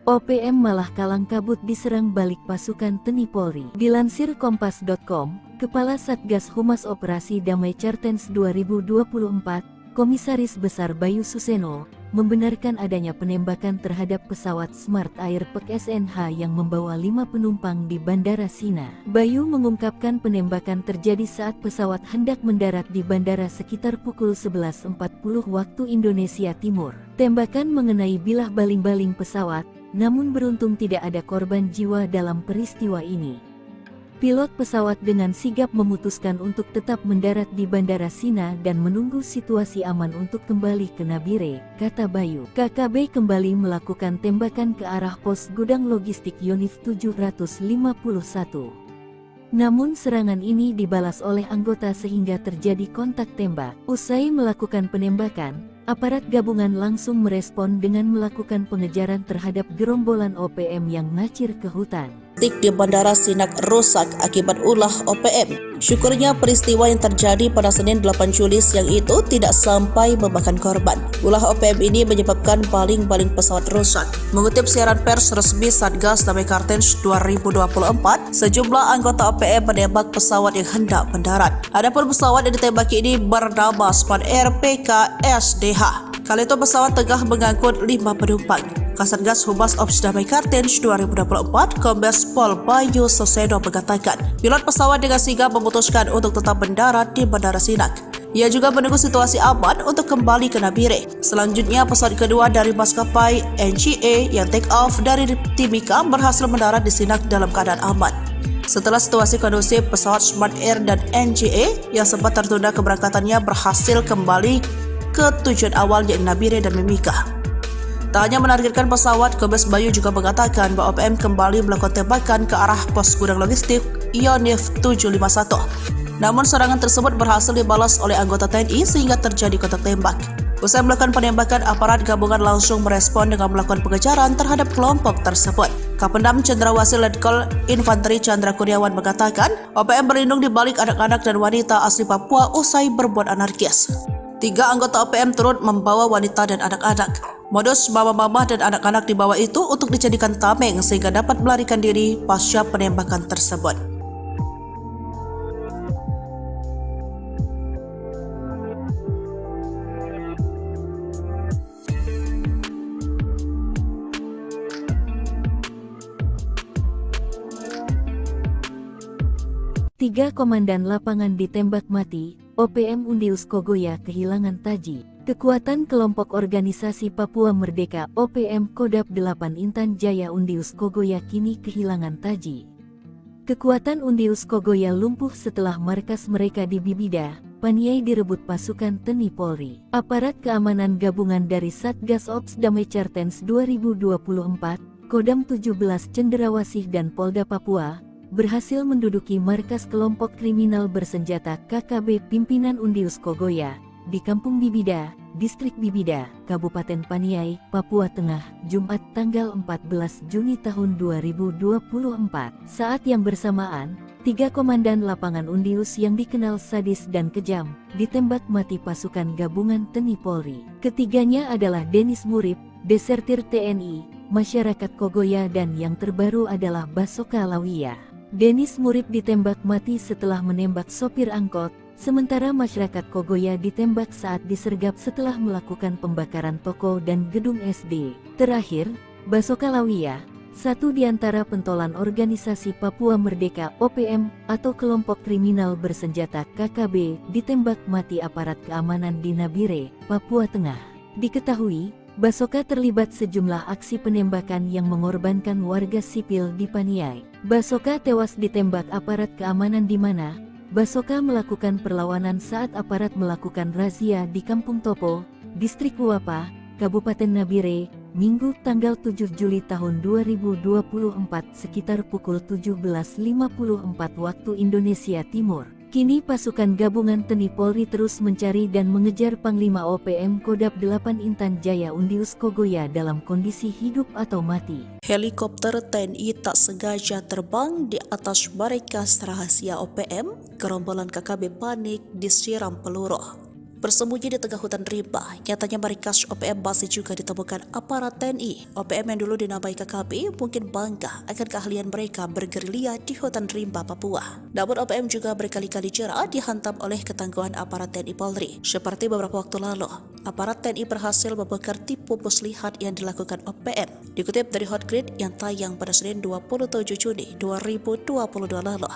S1: OPM malah kalang kabut diserang balik pasukan TNI Polri. Dilansir Kompas.com, Kepala Satgas Humas Operasi Damai Kartens 2024, Komisaris Besar Bayu Suseno, membenarkan adanya penembakan terhadap pesawat Smart Air PKSNH yang membawa 5 penumpang di Bandara Sina. Bayu mengungkapkan penembakan terjadi saat pesawat hendak mendarat di bandara sekitar pukul 11.40 waktu Indonesia Timur. Tembakan mengenai bilah baling-baling pesawat, namun beruntung tidak ada korban jiwa dalam peristiwa ini. Pilot pesawat dengan sigap memutuskan untuk tetap mendarat di Bandara Sina dan menunggu situasi aman untuk kembali ke Nabire, kata Bayu. KKB kembali melakukan tembakan ke arah pos gudang logistik Unit 751. Namun serangan ini dibalas oleh anggota sehingga terjadi kontak tembak. Usai melakukan penembakan, aparat gabungan langsung merespon dengan melakukan pengejaran terhadap gerombolan OPM yang ngacir ke hutan.
S2: Di Bandara Sinak rusak akibat ulah OPM. Syukurnya peristiwa yang terjadi pada Senin 8 Juli siang itu tidak sampai memakan korban. Ulah OPM ini menyebabkan baling-baling pesawat rusak. Mengutip siaran pers resmi Satgas Damai Kartens 2024, sejumlah anggota OPM menembak pesawat yang hendak mendarat. Adapun pesawat yang ditembaki ini bernama Smart Air PKSDH. Kali itu pesawat tengah mengangkut 5 penumpang. Kasatgas Humas Ops Damai Kartens 2024, Kombes Pol Bayu Sosedo mengatakan, pilot pesawat dengan sigap memutuskan untuk tetap mendarat di Bandara Sinak. Ia juga menunggu situasi aman untuk kembali ke Nabire. Selanjutnya, pesawat kedua dari maskapai NGA yang take off dari Timika berhasil mendarat di Sinak dalam keadaan aman. Setelah situasi kondusif, pesawat Smart Air dan NGA yang sempat tertunda keberangkatannya berhasil kembali ke tujuan awal yaitu Nabire dan Mimika. Tak hanya menargetkan pesawat, Kombes Bayu juga mengatakan bahwa OPM kembali melakukan tembakan ke arah pos gudang logistik Yonif 751. Namun serangan tersebut berhasil dibalas oleh anggota TNI sehingga terjadi kontak tembak. Usai melakukan penembakan, aparat gabungan langsung merespon dengan melakukan pengejaran terhadap kelompok tersebut. Kapendam Cendrawasih Letkol Infanteri Chandra Kurniawan mengatakan, OPM berlindung di balik anak-anak dan wanita asli Papua usai berbuat anarkis. 3 anggota OPM turut membawa wanita dan anak-anak. Modus mama-mama dan anak-anak dibawa itu untuk dijadikan tameng sehingga dapat melarikan diri pasca penembakan tersebut.
S1: Tiga komandan lapangan ditembak mati, OPM Undius Kogoya kehilangan taji. Kekuatan kelompok organisasi Papua Merdeka OPM Kodap 8 Intan Jaya Undius Kogoya kini kehilangan taji. Kekuatan Undius Kogoya lumpuh setelah markas mereka di Bibida, Paniai direbut pasukan TNI Polri. Aparat keamanan gabungan dari Satgas Ops Damai Kartens 2024, Kodam 17 Cendrawasih dan Polda Papua berhasil menduduki markas kelompok kriminal bersenjata KKB pimpinan Undius Kogoya di Kampung Bibida, Distrik Bibida, Kabupaten Paniai, Papua Tengah, Jumat tanggal 14 Juni tahun 2024. Saat yang bersamaan, 3 komandan lapangan Undius yang dikenal sadis dan kejam ditembak mati pasukan gabungan TNI Polri. Ketiganya adalah Denis Murib, desertir TNI, masyarakat Kogoya dan yang terbaru adalah Basoka Lawia. Denis Murib ditembak mati setelah menembak sopir angkot, sementara masyarakat Kogoya ditembak saat disergap setelah melakukan pembakaran toko dan gedung SD. Terakhir, Basoka Lawia, satu di antara pentolan organisasi Papua Merdeka OPM atau kelompok kriminal bersenjata KKB, ditembak mati aparat keamanan di Nabire, Papua Tengah. Diketahui, Basoka terlibat sejumlah aksi penembakan yang mengorbankan warga sipil di Paniai. Basoka tewas ditembak aparat keamanan di mana Basoka melakukan perlawanan saat aparat melakukan razia di Kampung Topo, Distrik Uapa, Kabupaten Nabire, Minggu tanggal 7 Juli tahun 2024 sekitar pukul 17.54 waktu Indonesia Timur. Kini pasukan gabungan TNI Polri terus mencari dan mengejar Panglima OPM Kodap 8 Intan Jaya Undius Kogoya dalam kondisi hidup atau mati.
S2: Helikopter TNI tak sengaja terbang di atas markas rahasia OPM, gerombolan KKB panik disiram peluru. Bersembunyi di tengah hutan rimba, nyatanya markas OPM masih juga ditemukan aparat TNI. OPM yang dulu dinamai KKB mungkin bangga akan keahlian mereka bergerilya di hutan rimba Papua. Namun OPM juga berkali-kali jera dihantam oleh ketangguhan aparat TNI Polri. Seperti beberapa waktu lalu, aparat TNI berhasil membongkar tipu muslihat yang dilakukan OPM. Dikutip dari Hotgrid yang tayang pada Senin 27 Juni 2022 lalu,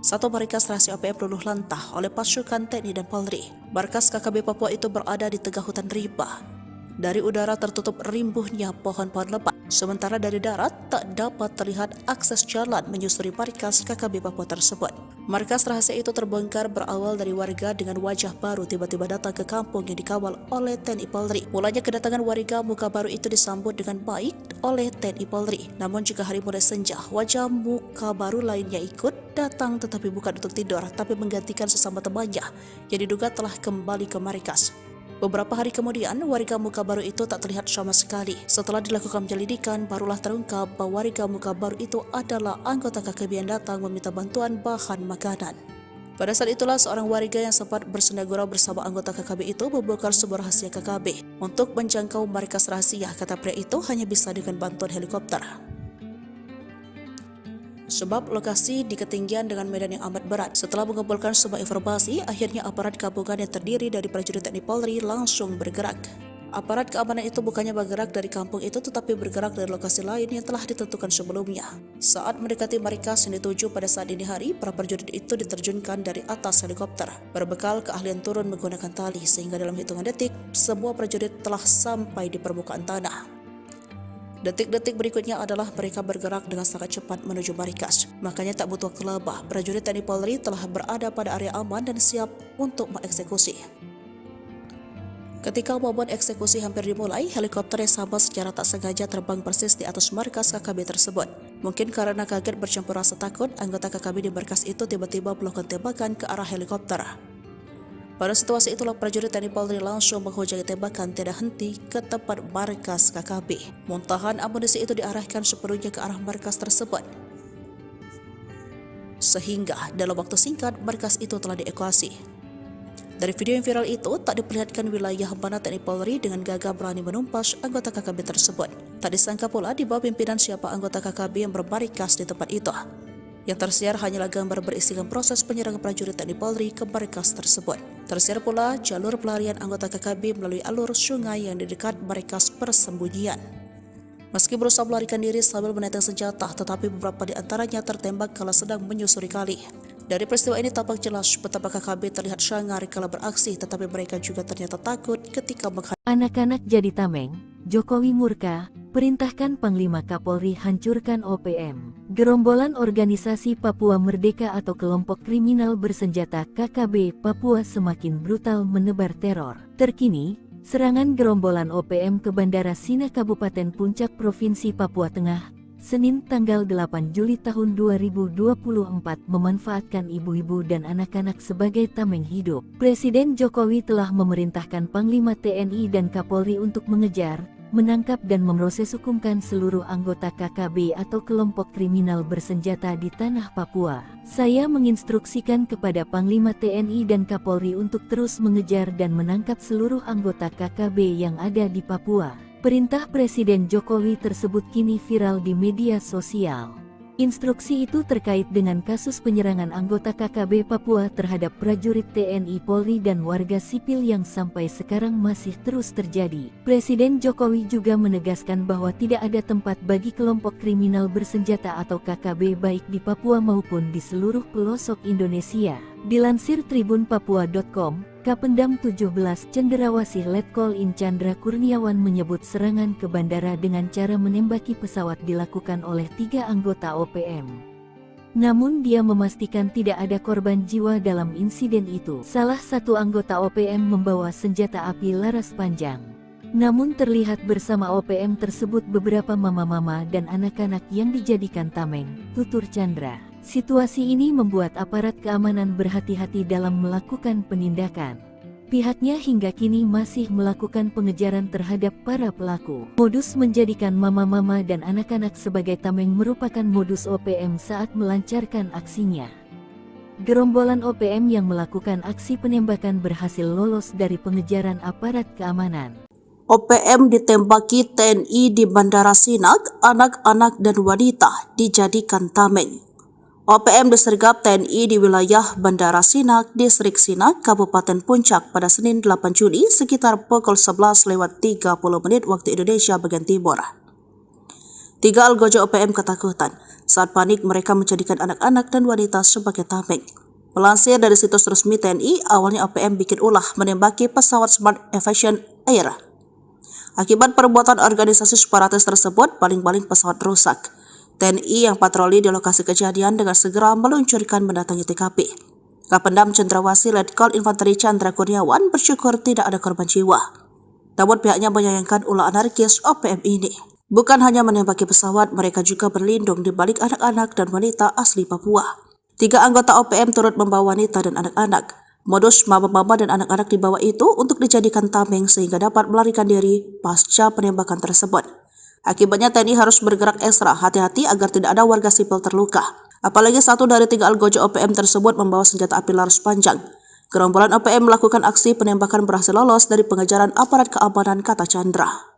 S2: satu markas rahasia OPM luluh lantah oleh pasukan TNI dan Polri. Markas KKB Papua itu berada di tengah hutan rimba. Dari udara tertutup rimbuhnya pohon-pohon lebat, sementara dari darat tak dapat terlihat akses jalan menyusuri markas KKB Papua tersebut. Markas rahasia itu terbongkar berawal dari warga dengan wajah baru tiba-tiba datang ke kampung yang dikawal oleh TNI Polri. Mulanya kedatangan warga muka baru itu disambut dengan baik oleh TNI Polri. Namun jika hari mulai senja, wajah muka baru lainnya ikut datang tetapi bukan untuk tidur, tapi menggantikan sesama temannya yang diduga telah kembali ke markas. Beberapa hari kemudian, warga muka baru itu tak terlihat sama sekali. Setelah dilakukan penyelidikan, barulah terungkap bahwa warga muka baru itu adalah anggota KKB yang datang meminta bantuan bahan makanan. Pada saat itulah seorang warga yang sempat bersenda-gurau bersama anggota KKB itu membongkar sebuah rahasia KKB. Untuk menjangkau markas rahasia, kata pria itu hanya bisa dengan bantuan helikopter. Sebab lokasi di ketinggian dengan medan yang amat berat. Setelah mengumpulkan semua informasi, akhirnya aparat gabungan yang terdiri dari prajurit TNI Polri langsung bergerak. Aparat keamanan itu bukannya bergerak dari kampung itu tetapi bergerak dari lokasi lain yang telah ditentukan sebelumnya. Saat mendekati markas yang dituju pada saat dini hari, para prajurit itu diterjunkan dari atas helikopter berbekal keahlian turun menggunakan tali sehingga dalam hitungan detik semua prajurit telah sampai di permukaan tanah. Detik-detik berikutnya adalah mereka bergerak dengan sangat cepat menuju markas. Makanya tak butuh waktu lama, prajurit TNI Polri telah berada pada area aman dan siap untuk mengeksekusi. Ketika momen eksekusi hampir dimulai, helikopter yang sama secara tak sengaja terbang persis di atas markas KKB tersebut. Mungkin karena kaget bercampur rasa takut, anggota KKB di markas itu tiba-tiba melakukan tembakan ke arah helikopter. Pada situasi itulah prajurit TNI Polri langsung menghujani tembakan tiada henti ke tempat markas KKB. Muntahan amunisi itu diarahkan sepenuhnya ke arah markas tersebut. Sehingga dalam waktu singkat markas itu telah dievakuasi. Dari video yang viral itu, tak diperlihatkan wilayah mana TNI Polri dengan gagah berani menumpas anggota KKB tersebut. Tak disangka pula di bawah pimpinan siapa anggota KKB yang bermarkas di tempat itu. Yang tersiar hanyalah gambar berisikan proses penyerangan prajurit TNI Polri ke markas tersebut. Tersiar pula jalur pelarian anggota KKB melalui alur sungai yang di dekat markas persembunyian. Meski berusaha melarikan diri sambil menenteng senjata, tetapi beberapa di antaranya tertembak kala sedang menyusuri kali. Dari peristiwa ini tampak jelas betapa KKB terlihat sangar kala beraksi, tetapi mereka juga ternyata takut ketika menghadapi
S1: Anak-anak jadi tameng, Jokowi murka, perintahkan Panglima Kapolri hancurkan OPM. Gerombolan Organisasi Papua Merdeka atau kelompok kriminal bersenjata KKB Papua semakin brutal menebar teror. Terkini, serangan gerombolan OPM ke Bandara Sina Kabupaten Puncak Provinsi Papua Tengah, Senin tanggal 8 Juli tahun 2024 memanfaatkan ibu-ibu dan anak-anak sebagai tameng hidup. Presiden Jokowi telah memerintahkan Panglima TNI dan Kapolri untuk mengejar, menangkap dan memproses hukumkan seluruh anggota KKB atau kelompok kriminal bersenjata di tanah Papua. Saya menginstruksikan kepada Panglima TNI dan Kapolri untuk terus mengejar dan menangkap seluruh anggota KKB yang ada di Papua. Perintah Presiden Jokowi tersebut kini viral di media sosial. Instruksi itu terkait dengan kasus penyerangan anggota KKB Papua terhadap prajurit TNI Polri dan warga sipil yang sampai sekarang masih terus terjadi. Presiden Jokowi juga menegaskan bahwa tidak ada tempat bagi kelompok kriminal bersenjata atau KKB baik di Papua maupun di seluruh pelosok Indonesia. Dilansir tribunpapua.com, Kapendam 17 Cendrawasih Letkol In Chandra Kurniawan menyebut serangan ke bandara dengan cara menembaki pesawat dilakukan oleh 3 anggota OPM. Namun dia memastikan tidak ada korban jiwa dalam insiden itu. Salah satu anggota OPM membawa senjata api laras panjang. Namun terlihat bersama OPM tersebut beberapa mama-mama dan anak-anak yang dijadikan tameng, tutur Chandra. Situasi ini membuat aparat keamanan berhati-hati dalam melakukan penindakan. Pihaknya hingga kini masih melakukan pengejaran terhadap para pelaku. Modus menjadikan mama-mama dan anak-anak sebagai tameng merupakan modus OPM saat melancarkan aksinya. Gerombolan OPM yang melakukan aksi penembakan berhasil lolos dari pengejaran aparat keamanan.
S2: OPM ditembaki TNI di Bandara Sinak, anak-anak dan wanita dijadikan tameng. OPM disergap TNI di wilayah Bandara Sinak, Distrik Sinak, Kabupaten Puncak pada Senin 8 Juli sekitar pukul 11.30 waktu Indonesia bagian Timur. 3 algojo OPM ketakutan. Saat panik mereka menjadikan anak-anak dan wanita sebagai tameng. Melansir dari situs resmi TNI, awalnya OPM bikin ulah menembaki pesawat Smart Aviation Air. Akibat perbuatan organisasi separatis tersebut, paling-paling pesawat rusak. TNI yang patroli di lokasi kejadian dengan segera meluncurkan mendatangi TKP. Kapendam Cendrawasih Letkol Infanteri Chandra Kurniawan bersyukur tidak ada korban jiwa. Namun pihaknya menyayangkan ulah anarkis OPM ini. Bukan hanya menembaki pesawat, mereka juga berlindung di balik anak-anak dan wanita asli Papua. 3 anggota OPM turut membawa wanita dan anak-anak. Modus mama-mama dan anak-anak dibawa itu untuk dijadikan tameng sehingga dapat melarikan diri pasca penembakan tersebut. Akibatnya TNI harus bergerak ekstra hati-hati agar tidak ada warga sipil terluka. Apalagi 1 dari 3 algojo OPM tersebut membawa senjata api laras panjang. Gerombolan OPM melakukan aksi penembakan berhasil lolos dari pengejaran aparat keamanan, kata Chandra.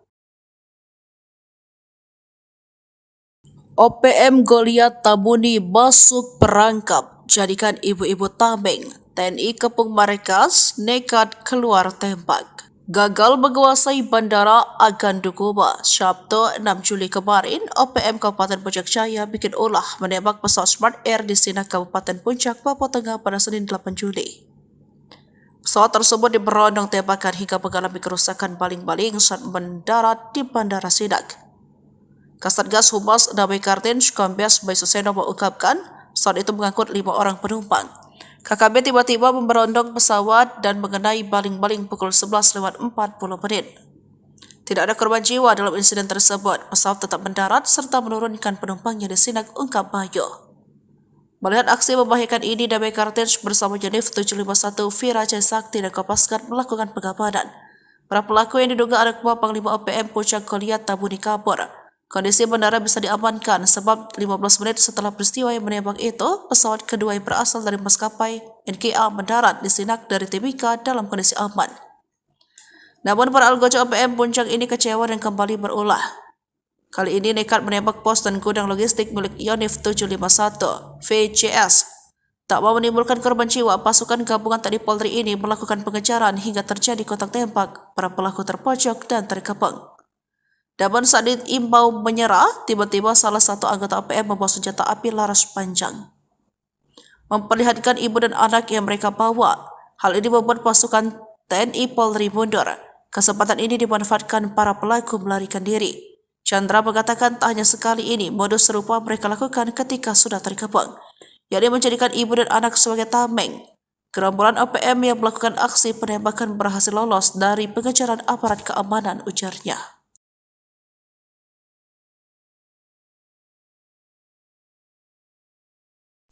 S2: OPM Goliat Tabuni masuk perangkap, jadikan ibu-ibu tameng. TNI kepung markas nekat keluar tembak. Gagal menguasai Bandara Agandukuba, Sabtu 6 Juli kemarin, OPM Kabupaten Puncak Jaya bikin ulah menembak pesawat Smart Air di Sinak Kabupaten Puncak, Papua Tengah pada Senin 8 Juli. Pesawat tersebut diberondong tembakan hingga mengalami kerusakan baling-baling saat mendarat di Bandara Sinak. Kasatgas Humas Damai Kartens Kombes Bayu Suseno mengungkapkan pesawat itu mengangkut 5 orang penumpang. KKB tiba-tiba memberondong pesawat dan mengenai baling-baling pukul 11:40. Tidak ada korban jiwa dalam insiden tersebut. Pesawat tetap mendarat serta menurunkan penumpangnya di Sinak, ungkap Bayu. Melihat aksi membahayakan ini, Damai Kartens bersama Unit 751 Vira Jaya Sakti dan Kopasgat melakukan pengabadan. Para pelaku yang diduga anak buah Panglima OPM Puncak Goliat Tabuni kabur. Kondisi bandara bisa diamankan sebab 15 menit setelah peristiwa yang menembak itu, pesawat kedua yang berasal dari maskapai NKA mendarat di Sinak dari Timika dalam kondisi aman. Namun para anggota OPM Puncak ini kecewa dan kembali berulah. Kali ini nekat menembak pos dan gudang logistik milik Unit 751 VCS. Tak mau menimbulkan korban jiwa, pasukan gabungan TNI Polri ini melakukan pengejaran hingga terjadi kontak tembak. Para pelaku terpojok dan terkepung. Namun saat diimbau menyerah, tiba-tiba salah satu anggota OPM membawa senjata api laras panjang, memperlihatkan ibu dan anak yang mereka bawa. Hal ini membuat pasukan TNI Polri mundur. Kesempatan ini dimanfaatkan para pelaku melarikan diri. Chandra mengatakan tak hanya sekali ini, modus serupa mereka lakukan ketika sudah terkepung, yakni menjadikan ibu dan anak sebagai tameng. Gerombolan OPM yang melakukan aksi penembakan berhasil lolos dari pengejaran aparat keamanan, ujarnya.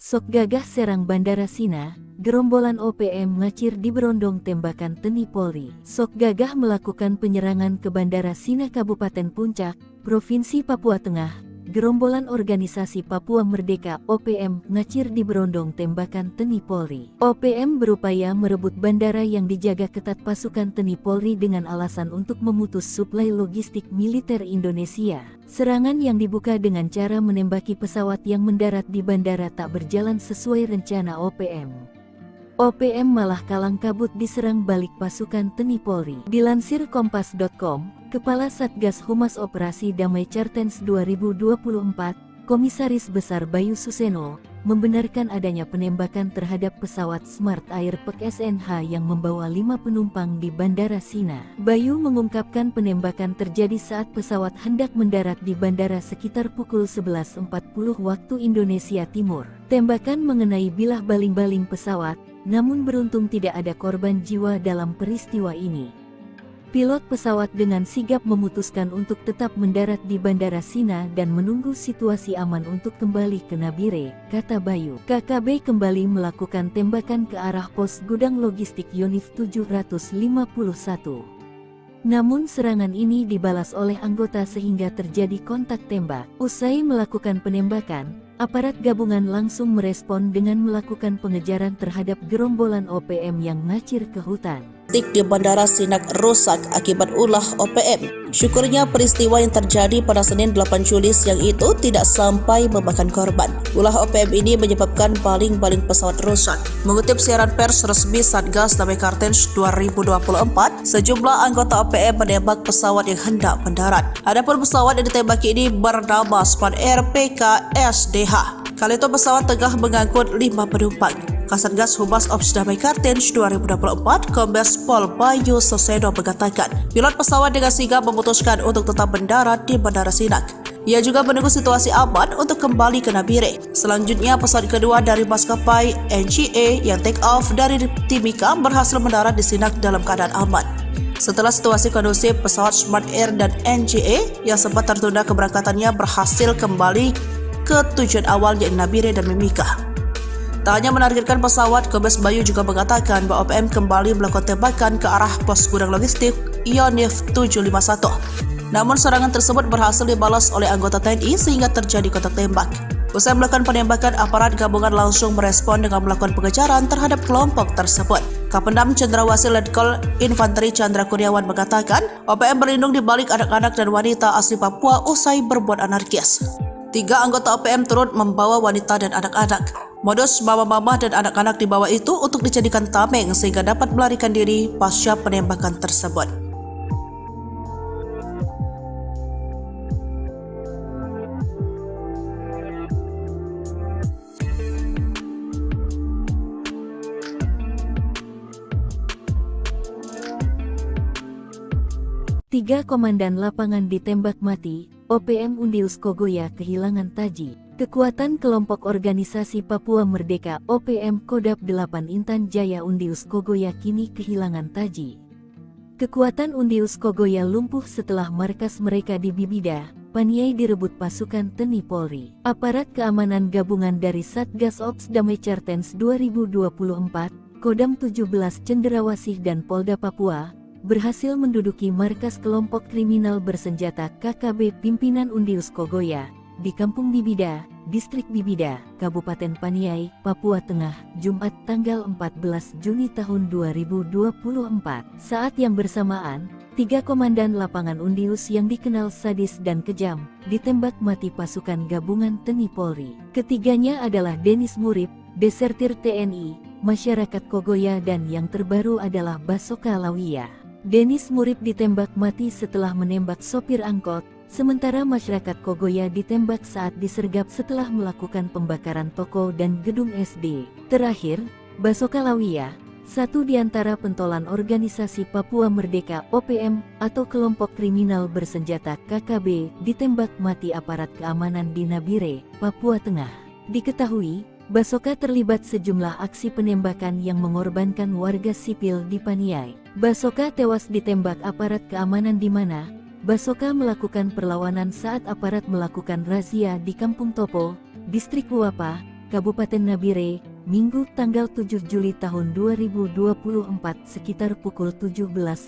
S1: Sok gagah serang Bandara Sina, gerombolan OPM ngacir di berondong tembakan TNI Polri. Sok gagah melakukan penyerangan ke Bandara Sina Kabupaten Puncak, Provinsi Papua Tengah. Gerombolan Organisasi Papua Merdeka (OPM) ngacir di berondong tembakan TNI Polri. OPM berupaya merebut bandara yang dijaga ketat pasukan TNI Polri dengan alasan untuk memutus suplai logistik militer Indonesia. Serangan yang dibuka dengan cara menembaki pesawat yang mendarat di bandara tak berjalan sesuai rencana OPM. OPM malah kalang kabut diserang balik pasukan TNI Polri. Dilansir Kompas.com, Kepala Satgas Humas Operasi Damai Kartens 2024, Komisaris Besar Bayu Suseno, membenarkan adanya penembakan terhadap pesawat Smart Air PKSNH yang membawa 5 penumpang di Bandara Sina. Bayu mengungkapkan penembakan terjadi saat pesawat hendak mendarat di bandara sekitar pukul 11.40 waktu Indonesia Timur. Tembakan mengenai bilah baling-baling pesawat, namun beruntung tidak ada korban jiwa dalam peristiwa ini. Pilot pesawat dengan sigap memutuskan untuk tetap mendarat di Bandara Sina dan menunggu situasi aman untuk kembali ke Nabire, kata Bayu. KKB kembali melakukan tembakan ke arah pos gudang logistik Unit 751. Namun serangan ini dibalas oleh anggota sehingga terjadi kontak tembak. Usai melakukan penembakan, aparat gabungan langsung merespon dengan melakukan pengejaran terhadap gerombolan OPM yang ngacir ke hutan.
S2: Di Bandara Sinak rusak akibat ulah OPM. Syukurnya peristiwa yang terjadi pada Senin 8 Juli siang itu tidak sampai memakan korban. Ulah OPM ini menyebabkan baling-baling pesawat rusak. Mengutip siaran pers resmi Satgas Damai Kartens 2024, sejumlah anggota OPM menembak pesawat yang hendak mendarat. Adapun pesawat yang ditembaki ini bernama Smart Air PKSDH. Kali itu pesawat tengah mengangkut 5 penumpang. Kasatgas Humas Ops Damai Kartens 2024, Kombes Pol Bayu Suseno mengatakan, pilot pesawat dengan sigap memutuskan untuk tetap mendarat di Bandara Sinak. Ia juga menunggu situasi aman untuk kembali ke Nabire. Selanjutnya, pesawat kedua dari maskapai NGA yang take off dari Timika berhasil mendarat di Sinak dalam keadaan aman. Setelah situasi kondusif, pesawat Smart Air dan NGA yang sempat tertunda keberangkatannya berhasil kembali ke tujuan awalnya Nabire dan Mimika. Tak hanya menargetkan pesawat, Kombes Bayu juga mengatakan bahwa OPM kembali melakukan tembakan ke arah pos gudang logistik Unit 751. Namun serangan tersebut berhasil dibalas oleh anggota TNI sehingga terjadi kontak tembak. Usai melakukan penembakan, aparat gabungan langsung merespon dengan melakukan pengejaran terhadap kelompok tersebut. Kapendam Cendrawasih Letkol Infanteri Chandra Kurniawan mengatakan, OPM berlindung di balik anak-anak dan wanita asli Papua usai berbuat anarkis. 3 anggota OPM turut membawa wanita dan anak-anak. Modus mama-mama dan anak-anak dibawa itu untuk dijadikan tameng sehingga dapat melarikan diri pasca penembakan tersebut.
S1: 3 komandan lapangan ditembak mati, OPM Undius Kogoya kehilangan taji. Kekuatan kelompok organisasi Papua Merdeka OPM Kodap 8 Intan Jaya Undius Kogoya kini kehilangan taji. Kekuatan Undius Kogoya lumpuh setelah markas mereka di Bibida, Paniai direbut pasukan TNI Polri. Aparat keamanan gabungan dari Satgas Ops Damai Cartens 2024, Kodam 17 Cenderawasih dan Polda Papua, berhasil menduduki markas kelompok kriminal bersenjata KKB pimpinan Undius Kogoya, di Kampung Bibida, Distrik Bibida, Kabupaten Paniai, Papua Tengah, Jumat tanggal 14 Juni tahun 2024. Saat yang bersamaan, 3 komandan lapangan Undius yang dikenal sadis dan kejam, ditembak mati pasukan gabungan TNI Polri. Ketiganya adalah Denis Murib, desertir TNI, masyarakat Kogoya dan yang terbaru adalah Basoka Lawiyah. Denis Murib ditembak mati setelah menembak sopir angkot, sementara masyarakat Kogoya ditembak saat disergap setelah melakukan pembakaran toko dan gedung SD. Terakhir, Basoka Lawiyah, satu di antara pentolan organisasi Papua Merdeka OPM atau kelompok kriminal bersenjata KKB, ditembak mati aparat keamanan di Nabire, Papua Tengah. Diketahui, Basoka terlibat sejumlah aksi penembakan yang mengorbankan warga sipil di Paniai. Basoka tewas ditembak aparat keamanan di mana Basoka melakukan perlawanan saat aparat melakukan razia di Kampung Topo, Distrik Huapa, Kabupaten Nabire, Minggu tanggal 7 Juli tahun 2024 sekitar pukul 17.54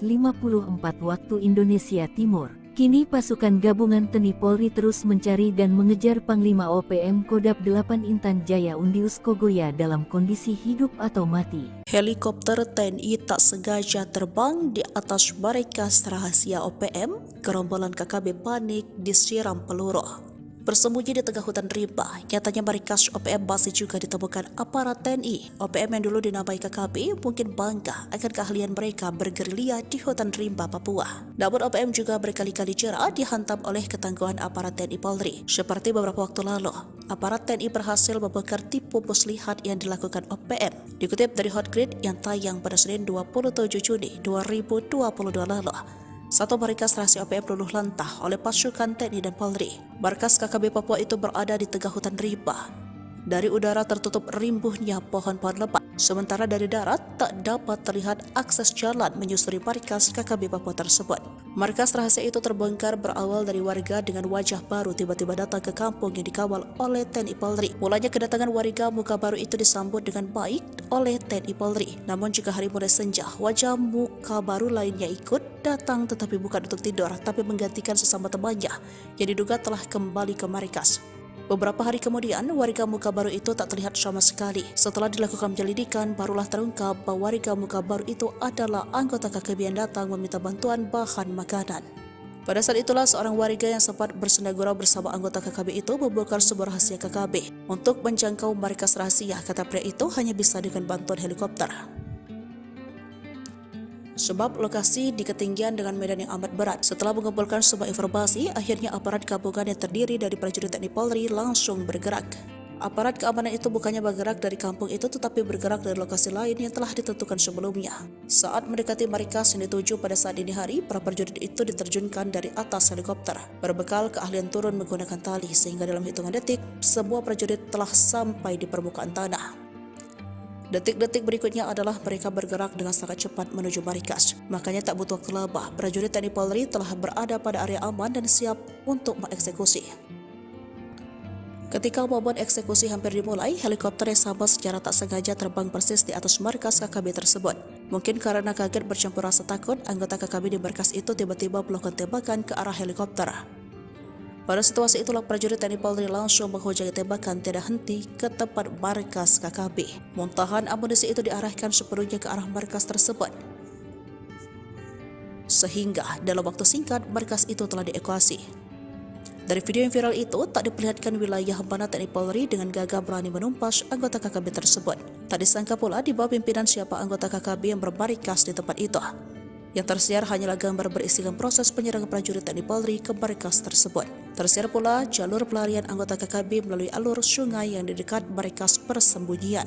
S1: waktu Indonesia Timur. Kini pasukan gabungan TNI Polri terus mencari dan mengejar Panglima OPM Kodap 8 Intan Jaya Undius Kogoya dalam kondisi hidup atau mati.
S2: Helikopter TNI tak sengaja terbang di atas markas rahasia OPM, gerombolan KKB panik disiram peluru. Bersembunyi di tengah hutan rimba, nyatanya markas OPM masih juga ditemukan aparat TNI. OPM yang dulu dinamai KKB mungkin bangga akan keahlian mereka bergerilya di hutan rimba Papua. Namun OPM juga berkali-kali jera dihantam oleh ketangguhan aparat TNI Polri. Seperti beberapa waktu lalu, aparat TNI berhasil membongkar tipu muslihat yang dilakukan OPM. Dikutip dari Hotgrid yang tayang pada Senin 27 Juni 2022 lalu, satu markas rahasia OPM luluh lantah oleh pasukan TNI dan Polri. Markas KKB Papua itu berada di tengah hutan rimba. Dari udara tertutup rimbuhnya pohon-pohon lebat, sementara dari darat tak dapat terlihat akses jalan menyusuri markas KKB Papua tersebut. Markas rahasia itu terbongkar berawal dari warga dengan wajah baru tiba-tiba datang ke kampung yang dikawal oleh TNI Polri. Mulanya kedatangan warga muka baru itu disambut dengan baik oleh TNI Polri. Namun jika hari mulai senja, wajah muka baru lainnya ikut datang tetapi bukan untuk tidur, tapi menggantikan sesama temannya yang diduga telah kembali ke markas. Beberapa hari kemudian, warga muka baru itu tak terlihat sama sekali. Setelah dilakukan penyelidikan, barulah terungkap bahwa warga muka baru itu adalah anggota KKB yang datang meminta bantuan bahan makanan. Pada saat itulah seorang warga yang sempat bersenda gurau bersama anggota KKB itu membongkar sebuah rahasia KKB. Untuk menjangkau markas rahasia, kata pria itu hanya bisa dengan bantuan helikopter. Sebab lokasi di ketinggian dengan medan yang amat berat. Setelah mengumpulkan semua informasi, akhirnya aparat gabungan yang terdiri dari prajurit TNI Polri langsung bergerak. Aparat keamanan itu bukannya bergerak dari kampung itu, tetapi bergerak dari lokasi lain yang telah ditentukan sebelumnya. Saat mendekati markas yang dituju pada saat dini hari, para prajurit itu diterjunkan dari atas helikopter, berbekal keahlian turun menggunakan tali, sehingga dalam hitungan detik, semua prajurit telah sampai di permukaan tanah. Detik-detik berikutnya adalah mereka bergerak dengan sangat cepat menuju markas. Makanya tak butuh waktu lama, prajurit TNI Polri telah berada pada area aman dan siap untuk mengeksekusi. Ketika momen eksekusi hampir dimulai, helikopter yang sama secara tak sengaja terbang persis di atas markas KKB tersebut. Mungkin karena kaget bercampur rasa takut, anggota KKB di markas itu tiba-tiba melakukan tembakan ke arah helikopter. Pada situasi itulah prajurit TNI Polri langsung menghujangi tembakan tiada henti ke tempat markas KKB. Muntahan amunisi itu diarahkan sepenuhnya ke arah markas tersebut. Sehingga dalam waktu singkat markas itu telah dievakuasi. Dari video yang viral itu tak diperlihatkan wilayah mana TNI Polri dengan gagah berani menumpas anggota KKB tersebut. Tak disangka pula di bawah pimpinan siapa anggota KKB yang bermarkas di tempat itu. Yang tersiar hanyalah gambar berisikan proses penyerangan prajurit TNI Polri ke markas tersebut. Tersiar pula jalur pelarian anggota KKB melalui alur sungai yang di dekat markas persembunyian.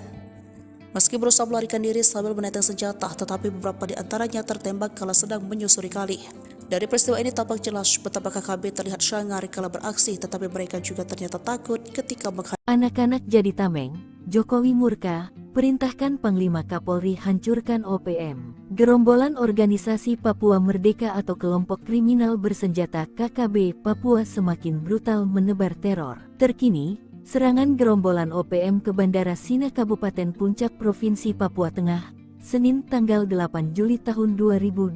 S2: Meski berusaha melarikan diri sambil menenteng senjata, tetapi beberapa di antaranya tertembak kala sedang menyusuri kali. Dari peristiwa ini tampak jelas betapa KKB terlihat sangar kala beraksi, tetapi mereka juga ternyata takut ketika
S1: Anak-anak jadi tameng, Jokowi murka, perintahkan Panglima Kapolri hancurkan OPM. Gerombolan Organisasi Papua Merdeka atau kelompok kriminal bersenjata KKB Papua semakin brutal menebar teror. Terkini, serangan gerombolan OPM ke Bandara Sina Kabupaten Puncak Provinsi Papua Tengah, Senin tanggal 8 Juli tahun 2024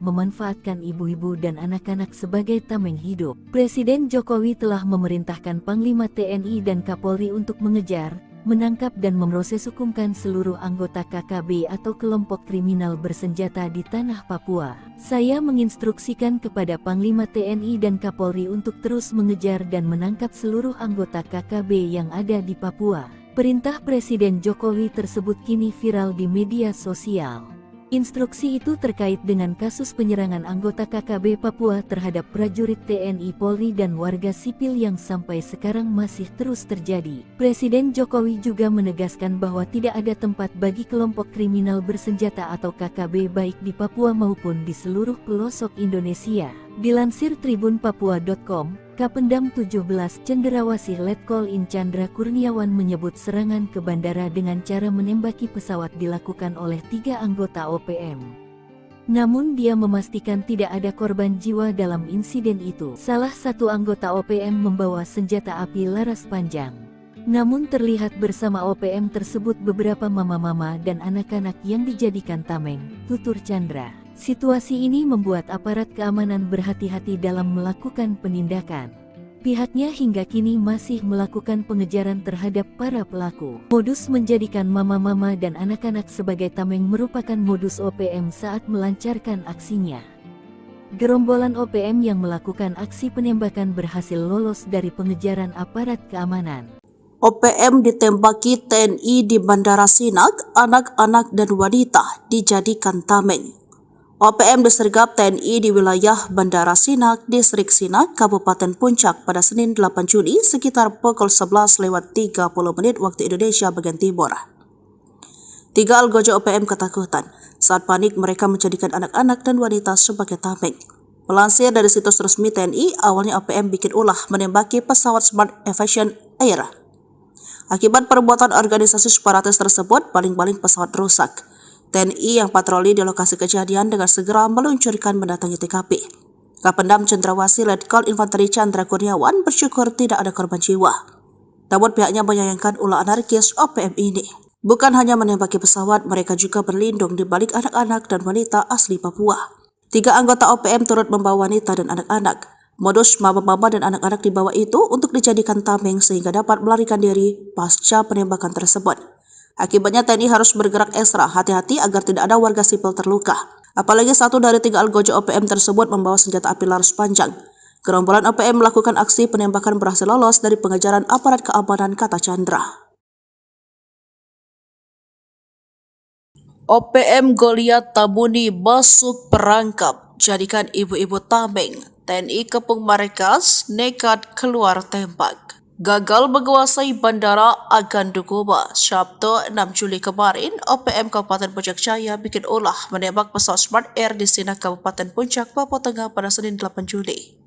S1: memanfaatkan ibu-ibu dan anak-anak sebagai tameng hidup. Presiden Jokowi telah memerintahkan Panglima TNI dan Kapolri untuk mengejar, menangkap dan memproses hukumkan seluruh anggota KKB atau kelompok kriminal bersenjata di tanah Papua. Saya menginstruksikan kepada Panglima TNI dan Kapolri untuk terus mengejar dan menangkap seluruh anggota KKB yang ada di Papua. Perintah Presiden Jokowi tersebut kini viral di media sosial. Instruksi itu terkait dengan kasus penyerangan anggota KKB Papua terhadap prajurit TNI Polri dan warga sipil yang sampai sekarang masih terus terjadi. Presiden Jokowi juga menegaskan bahwa tidak ada tempat bagi kelompok kriminal bersenjata atau KKB baik di Papua maupun di seluruh pelosok Indonesia. Dilansir tribunpapua.com, Kapendam 17 Cendrawasih Letkol In Chandra Kurniawan menyebut serangan ke bandara dengan cara menembaki pesawat dilakukan oleh 3 anggota OPM. Namun dia memastikan tidak ada korban jiwa dalam insiden itu. Salah satu anggota OPM membawa senjata api laras panjang. Namun terlihat bersama OPM tersebut beberapa mama-mama dan anak-anak yang dijadikan tameng, tutur Chandra. Situasi ini membuat aparat keamanan berhati-hati dalam melakukan penindakan. Pihaknya hingga kini masih melakukan pengejaran terhadap para pelaku. Modus menjadikan mama-mama dan anak-anak sebagai tameng merupakan modus OPM saat melancarkan aksinya. Gerombolan OPM yang melakukan aksi penembakan berhasil lolos dari pengejaran aparat keamanan.
S2: OPM ditembaki TNI di Bandara Sinak, anak-anak dan wanita dijadikan tameng. OPM disergap TNI di wilayah Bandara Sinak, Distrik Sinak, Kabupaten Puncak pada Senin 8 Juni sekitar pukul 11:30 waktu Indonesia bagian timur. 3 algojo OPM ketakutan. Saat panik mereka menjadikan anak-anak dan wanita sebagai tameng. Melansir dari situs resmi TNI, awalnya OPM bikin ulah menembaki pesawat Smart Aviation Air. Akibat perbuatan organisasi separatis tersebut, baling-baling pesawat rusak. TNI yang patroli di lokasi kejadian dengan segera meluncurkan mendatangi TKP. Kapendam Cendrawasih Letkol Infanteri Chandra Kurniawan bersyukur tidak ada korban jiwa. Namun pihaknya menyayangkan ulah anarkis OPM ini. Bukan hanya menembaki pesawat, mereka juga berlindung di balik anak-anak dan wanita asli Papua. 3 anggota OPM turut membawa wanita dan anak-anak. Modus mama-mama dan anak-anak dibawa itu untuk dijadikan tameng sehingga dapat melarikan diri pasca penembakan tersebut. Akibatnya TNI harus bergerak ekstra hati-hati agar tidak ada warga sipil terluka. Apalagi 1 dari 3 algojo OPM tersebut membawa senjata api laras panjang. Gerombolan OPM melakukan aksi penembakan berhasil lolos dari pengejaran aparat keamanan, kata Chandra. OPM Goliat Tabuni masuk perangkap, jadikan ibu-ibu tameng. TNI Kepung Marikas nekat keluar tembak. Gagal menguasai Bandara Agandukuba. Sabtu 6 Juli kemarin, OPM Kabupaten Puncak Jaya bikin ulah menembak pesawat Smart Air di Sinak Kabupaten Puncak, Papua Tengah pada Senin 8 Juli.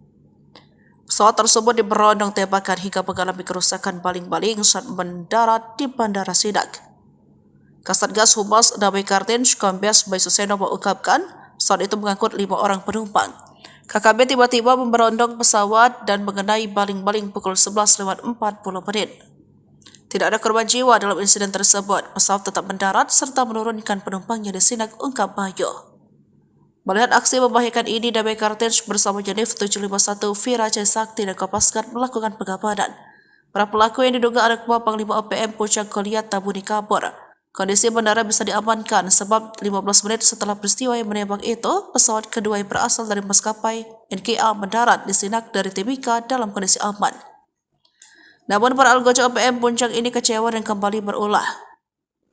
S2: Pesawat tersebut diberondong tembakan hingga mengalami kerusakan baling-baling saat mendarat di Bandara Sinak. Kasatgas Humas Damai Kartens Kombes Baisuseno mengungkapkan pesawat itu mengangkut 5 orang penumpang. KKB tiba-tiba memberondong pesawat dan mengenai baling-baling pukul 11:40. Tidak ada korban jiwa dalam insiden tersebut. Pesawat tetap mendarat serta menurunkan penumpangnya di Sinak, ungkap Bayo. Melihat aksi membahayakan ini, Damai Kartens bersama Janif 751 Vira Sakti dan Kopasgat melakukan pengabadan. Para pelaku yang diduga anak buah Panglima OPM Puncak Goliat Tabuni kabur. Kondisi bandara bisa diamankan sebab 15 menit setelah peristiwa yang menembak itu, pesawat kedua yang berasal dari maskapai NKA mendarat di Sinak dari Timika dalam kondisi aman. Namun para algojo OPM Puncak ini kecewa dan kembali berulah.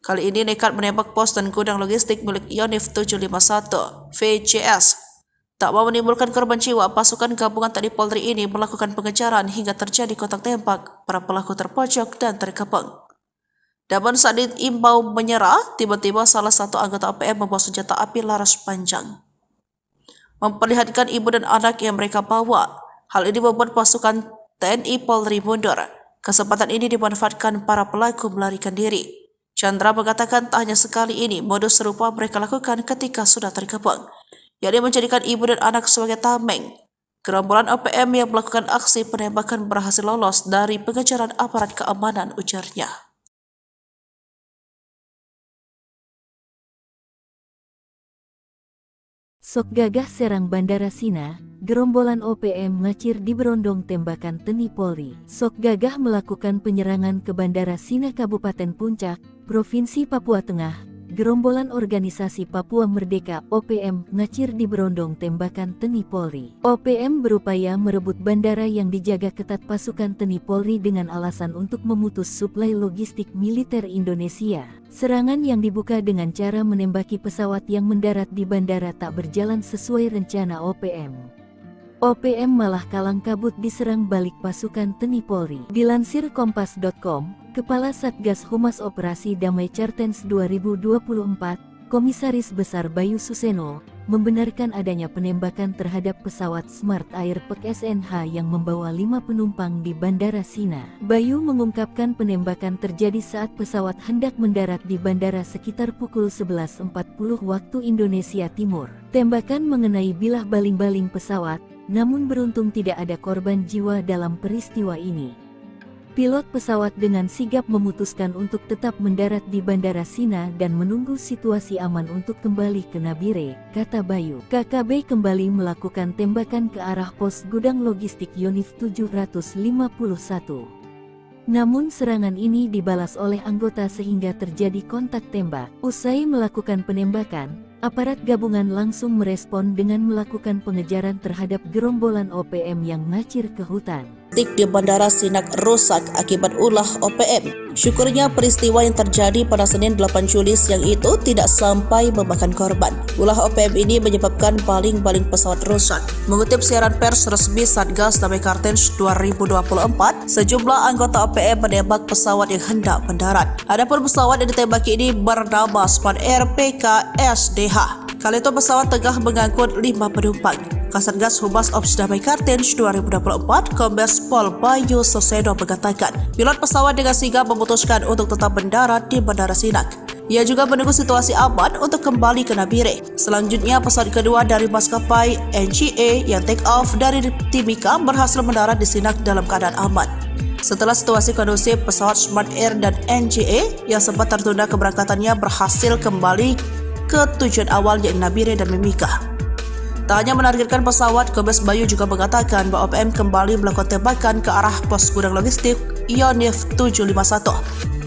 S2: Kali ini nekat menembak pos dan gudang logistik milik Yonif 751 VCS. Tak mau menimbulkan korban jiwa, pasukan gabungan TNI Polri ini melakukan pengejaran hingga terjadi kontak tembak. Para pelaku terpojok dan terkepung. Namun saat diimbau menyerah, tiba-tiba salah satu anggota OPM membawa senjata api laras panjang. memperlihatkan ibu dan anak yang mereka bawa. Hal ini membuat pasukan TNI Polri mundur. Kesempatan ini dimanfaatkan para pelaku melarikan diri. Chandra mengatakan tak hanya sekali ini modus serupa mereka lakukan ketika sudah terkepung, yakni menjadikan ibu dan anak sebagai tameng. Gerombolan OPM yang melakukan aksi penembakan berhasil lolos dari pengejaran aparat keamanan, ujarnya.
S1: Sok gagah serang Bandara Sina, gerombolan OPM ngacir di berondong tembakan TNI Polri. Sok gagah melakukan penyerangan ke Bandara Sina Kabupaten Puncak, Provinsi Papua Tengah. Gerombolan Organisasi Papua Merdeka (OPM) ngacir di berondong tembakan TNI Polri. OPM berupaya merebut bandara yang dijaga ketat pasukan TNI Polri dengan alasan untuk memutus suplai logistik militer Indonesia. Serangan yang dibuka dengan cara menembaki pesawat yang mendarat di bandara tak berjalan sesuai rencana OPM. OPM malah kalang kabut diserang balik pasukan TNI Polri. Dilansir Kompas.com, Kepala Satgas Humas Operasi Damai Cartens 2024, Komisaris Besar Bayu Suseno, membenarkan adanya penembakan terhadap pesawat Smart Air PEK SNH yang membawa 5 penumpang di Bandara Sina. Bayu mengungkapkan penembakan terjadi saat pesawat hendak mendarat di bandara sekitar pukul 11.40 waktu Indonesia Timur. Tembakan mengenai bilah baling-baling pesawat, namun beruntung tidak ada korban jiwa dalam peristiwa ini. Pilot pesawat dengan sigap memutuskan untuk tetap mendarat di Bandara Sina dan menunggu situasi aman untuk kembali ke Nabire, kata Bayu. KKB kembali melakukan tembakan ke arah pos gudang logistik Yonif 751. Namun serangan ini dibalas oleh anggota sehingga terjadi kontak tembak. Usai melakukan penembakan, aparat gabungan langsung merespon dengan melakukan pengejaran terhadap gerombolan OPM yang ngacir ke hutan.
S2: Di Bandara Sinak rusak akibat ulah OPM. Syukurnya peristiwa yang terjadi pada Senin 8 Juli siang itu tidak sampai memakan korban. Ulah OPM ini menyebabkan baling-baling pesawat rusak. Mengutip siaran pers resmi Satgas Damai Cartens 2024, sejumlah anggota OPM menembak pesawat yang hendak mendarat. Adapun pesawat yang ditembaki ini bernama Smart Air PK SDH. Kali itu pesawat tengah mengangkut 5 penumpang. Kasatgas Humas Ops Damai Cartens 2024, Kombes Pol Bayu Suseno mengatakan, pilot pesawat dengan sigap memutuskan untuk tetap mendarat di Bandara Sinak. Ia juga menunggu situasi aman untuk kembali ke Nabire. Selanjutnya, pesawat kedua dari maskapai NGA yang take off dari Timika berhasil mendarat di Sinak dalam keadaan aman. Setelah situasi kondusif, pesawat Smart Air dan NGA yang sempat tertunda keberangkatannya berhasil kembali ke tujuan awal yaitu Nabire dan Mimika. Tak hanya menargetkan pesawat, Kombes Bayu juga mengatakan bahwa OPM kembali melakukan tembakan ke arah pos gudang logistik Yonif 751.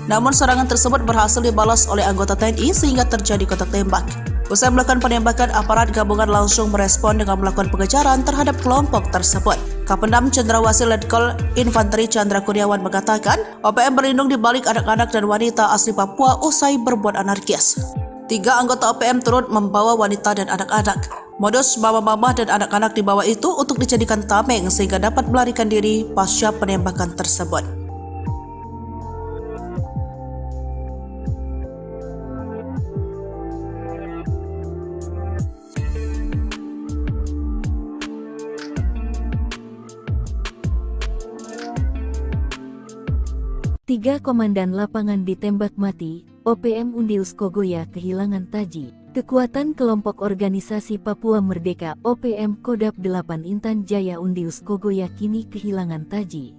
S2: Namun serangan tersebut berhasil dibalas oleh anggota TNI sehingga terjadi kontak tembak. Usai melakukan penembakan, aparat gabungan langsung merespon dengan melakukan pengejaran terhadap kelompok tersebut. Kapendam Cendrawasih Letkol Infanteri Chandra Kurniawan mengatakan, OPM berlindung di balik anak-anak dan wanita asli Papua usai berbuat anarkis. 3 anggota OPM turut membawa wanita dan anak-anak. Modus mama-mama dan anak-anak dibawa itu untuk dijadikan tameng sehingga dapat melarikan diri pasca penembakan tersebut.
S1: Tiga komandan lapangan ditembak mati, OPM Undius Kogoya kehilangan taji. Kekuatan kelompok organisasi Papua Merdeka OPM Kodap 8 Intan Jaya Undius Kogoya kini kehilangan taji.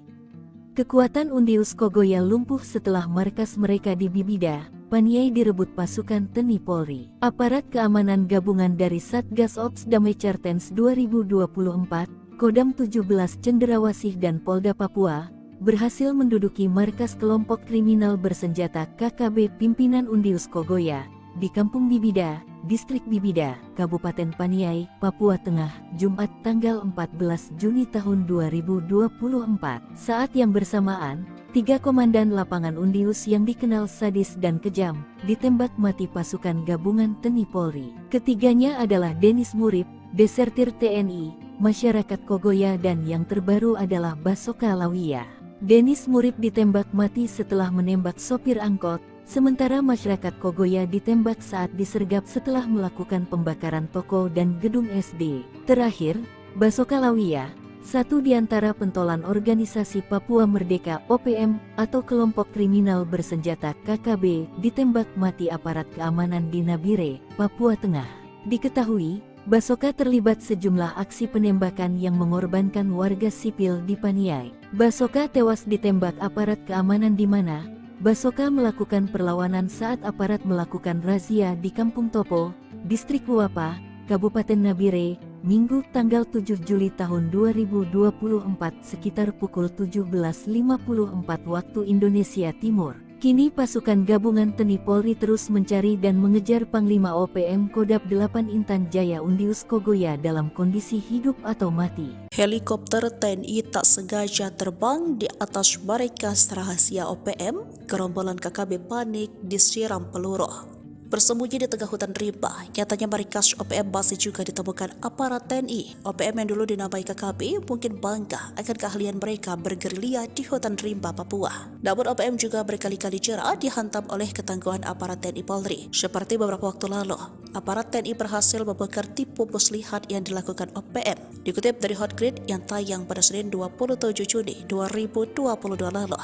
S1: Kekuatan Undius Kogoya lumpuh setelah markas mereka di Bibida, Paniai direbut pasukan TNI Polri. Aparat keamanan gabungan dari Satgas Ops Damai Cartens 2024, Kodam 17 Cendrawasih dan Polda Papua berhasil menduduki markas kelompok kriminal bersenjata KKB pimpinan Undius Kogoya di Kampung Bibida, Distrik Bibida, Kabupaten Paniai, Papua Tengah, Jumat tanggal 14 Juni tahun 2024. Saat yang bersamaan, 3 komandan lapangan Undius yang dikenal sadis dan kejam ditembak mati pasukan gabungan TNI Polri. Ketiganya adalah Denis Murib, desertir TNI, masyarakat Kogoya dan yang terbaru adalah Basoka Lawiyah. Denis Murib ditembak mati setelah menembak sopir angkot, sementara masyarakat Kogoya ditembak saat disergap setelah melakukan pembakaran toko dan gedung SD. Terakhir, Basoka Lawia, satu di antara pentolan organisasi Papua Merdeka (OPM) atau kelompok kriminal bersenjata KKB, ditembak mati aparat keamanan di Nabire, Papua Tengah. Diketahui, Basoka terlibat sejumlah aksi penembakan yang mengorbankan warga sipil di Paniai. Basoka tewas ditembak aparat keamanan di mana Basoka melakukan perlawanan saat aparat melakukan razia di Kampung Topo, Distrik Luapa, Kabupaten Nabire, Minggu tanggal 7 Juli tahun 2024 sekitar pukul 17.54 waktu Indonesia Timur. Kini pasukan gabungan TNI Polri terus mencari dan mengejar Panglima OPM Kodam 8 Intan Jaya Undius Kogoya dalam kondisi hidup atau mati.
S2: Helikopter TNI tak sengaja terbang di atas markas rahasia OPM, gerombolan KKB panik disiram peluru. Bersembunyi di tengah hutan rimba, nyatanya markas OPM masih juga ditemukan aparat TNI. OPM yang dulu dinamai KKB mungkin bangga akan keahlian mereka bergerilya di hutan rimba Papua. Namun OPM juga berkali-kali jera dihantam oleh ketangguhan aparat TNI Polri. Seperti beberapa waktu lalu, aparat TNI berhasil membongkar tipu muslihat yang dilakukan OPM. Dikutip dari Hotgrid yang tayang pada Senin 27 Juni 2022 lalu,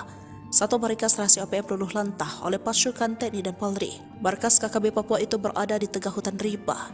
S2: satu markas rahasia OPM luluh lantah oleh pasukan TNI dan Polri. Markas KKB Papua itu berada di tengah hutan rimba.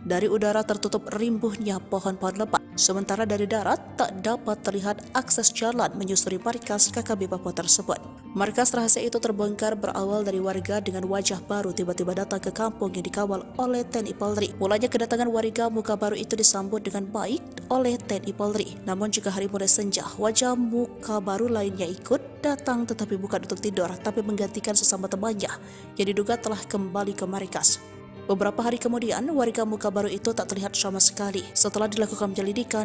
S2: Dari udara tertutup rimbuhnya pohon-pohon lebat, sementara dari darat tak dapat terlihat akses jalan menyusuri markas KKB Papua tersebut. Markas rahasia itu terbongkar berawal dari warga dengan wajah baru tiba-tiba datang ke kampung yang dikawal oleh TNI Polri. Mulanya kedatangan warga muka baru itu disambut dengan baik oleh TNI Polri. Namun jika hari mulai senja, wajah muka baru lainnya ikut datang tetapi bukan untuk tidur, tapi menggantikan sesama temannya yang diduga telah kembali ke markas. Beberapa hari kemudian, warga muka baru itu tak terlihat sama sekali. Setelah dilakukan penyelidikan,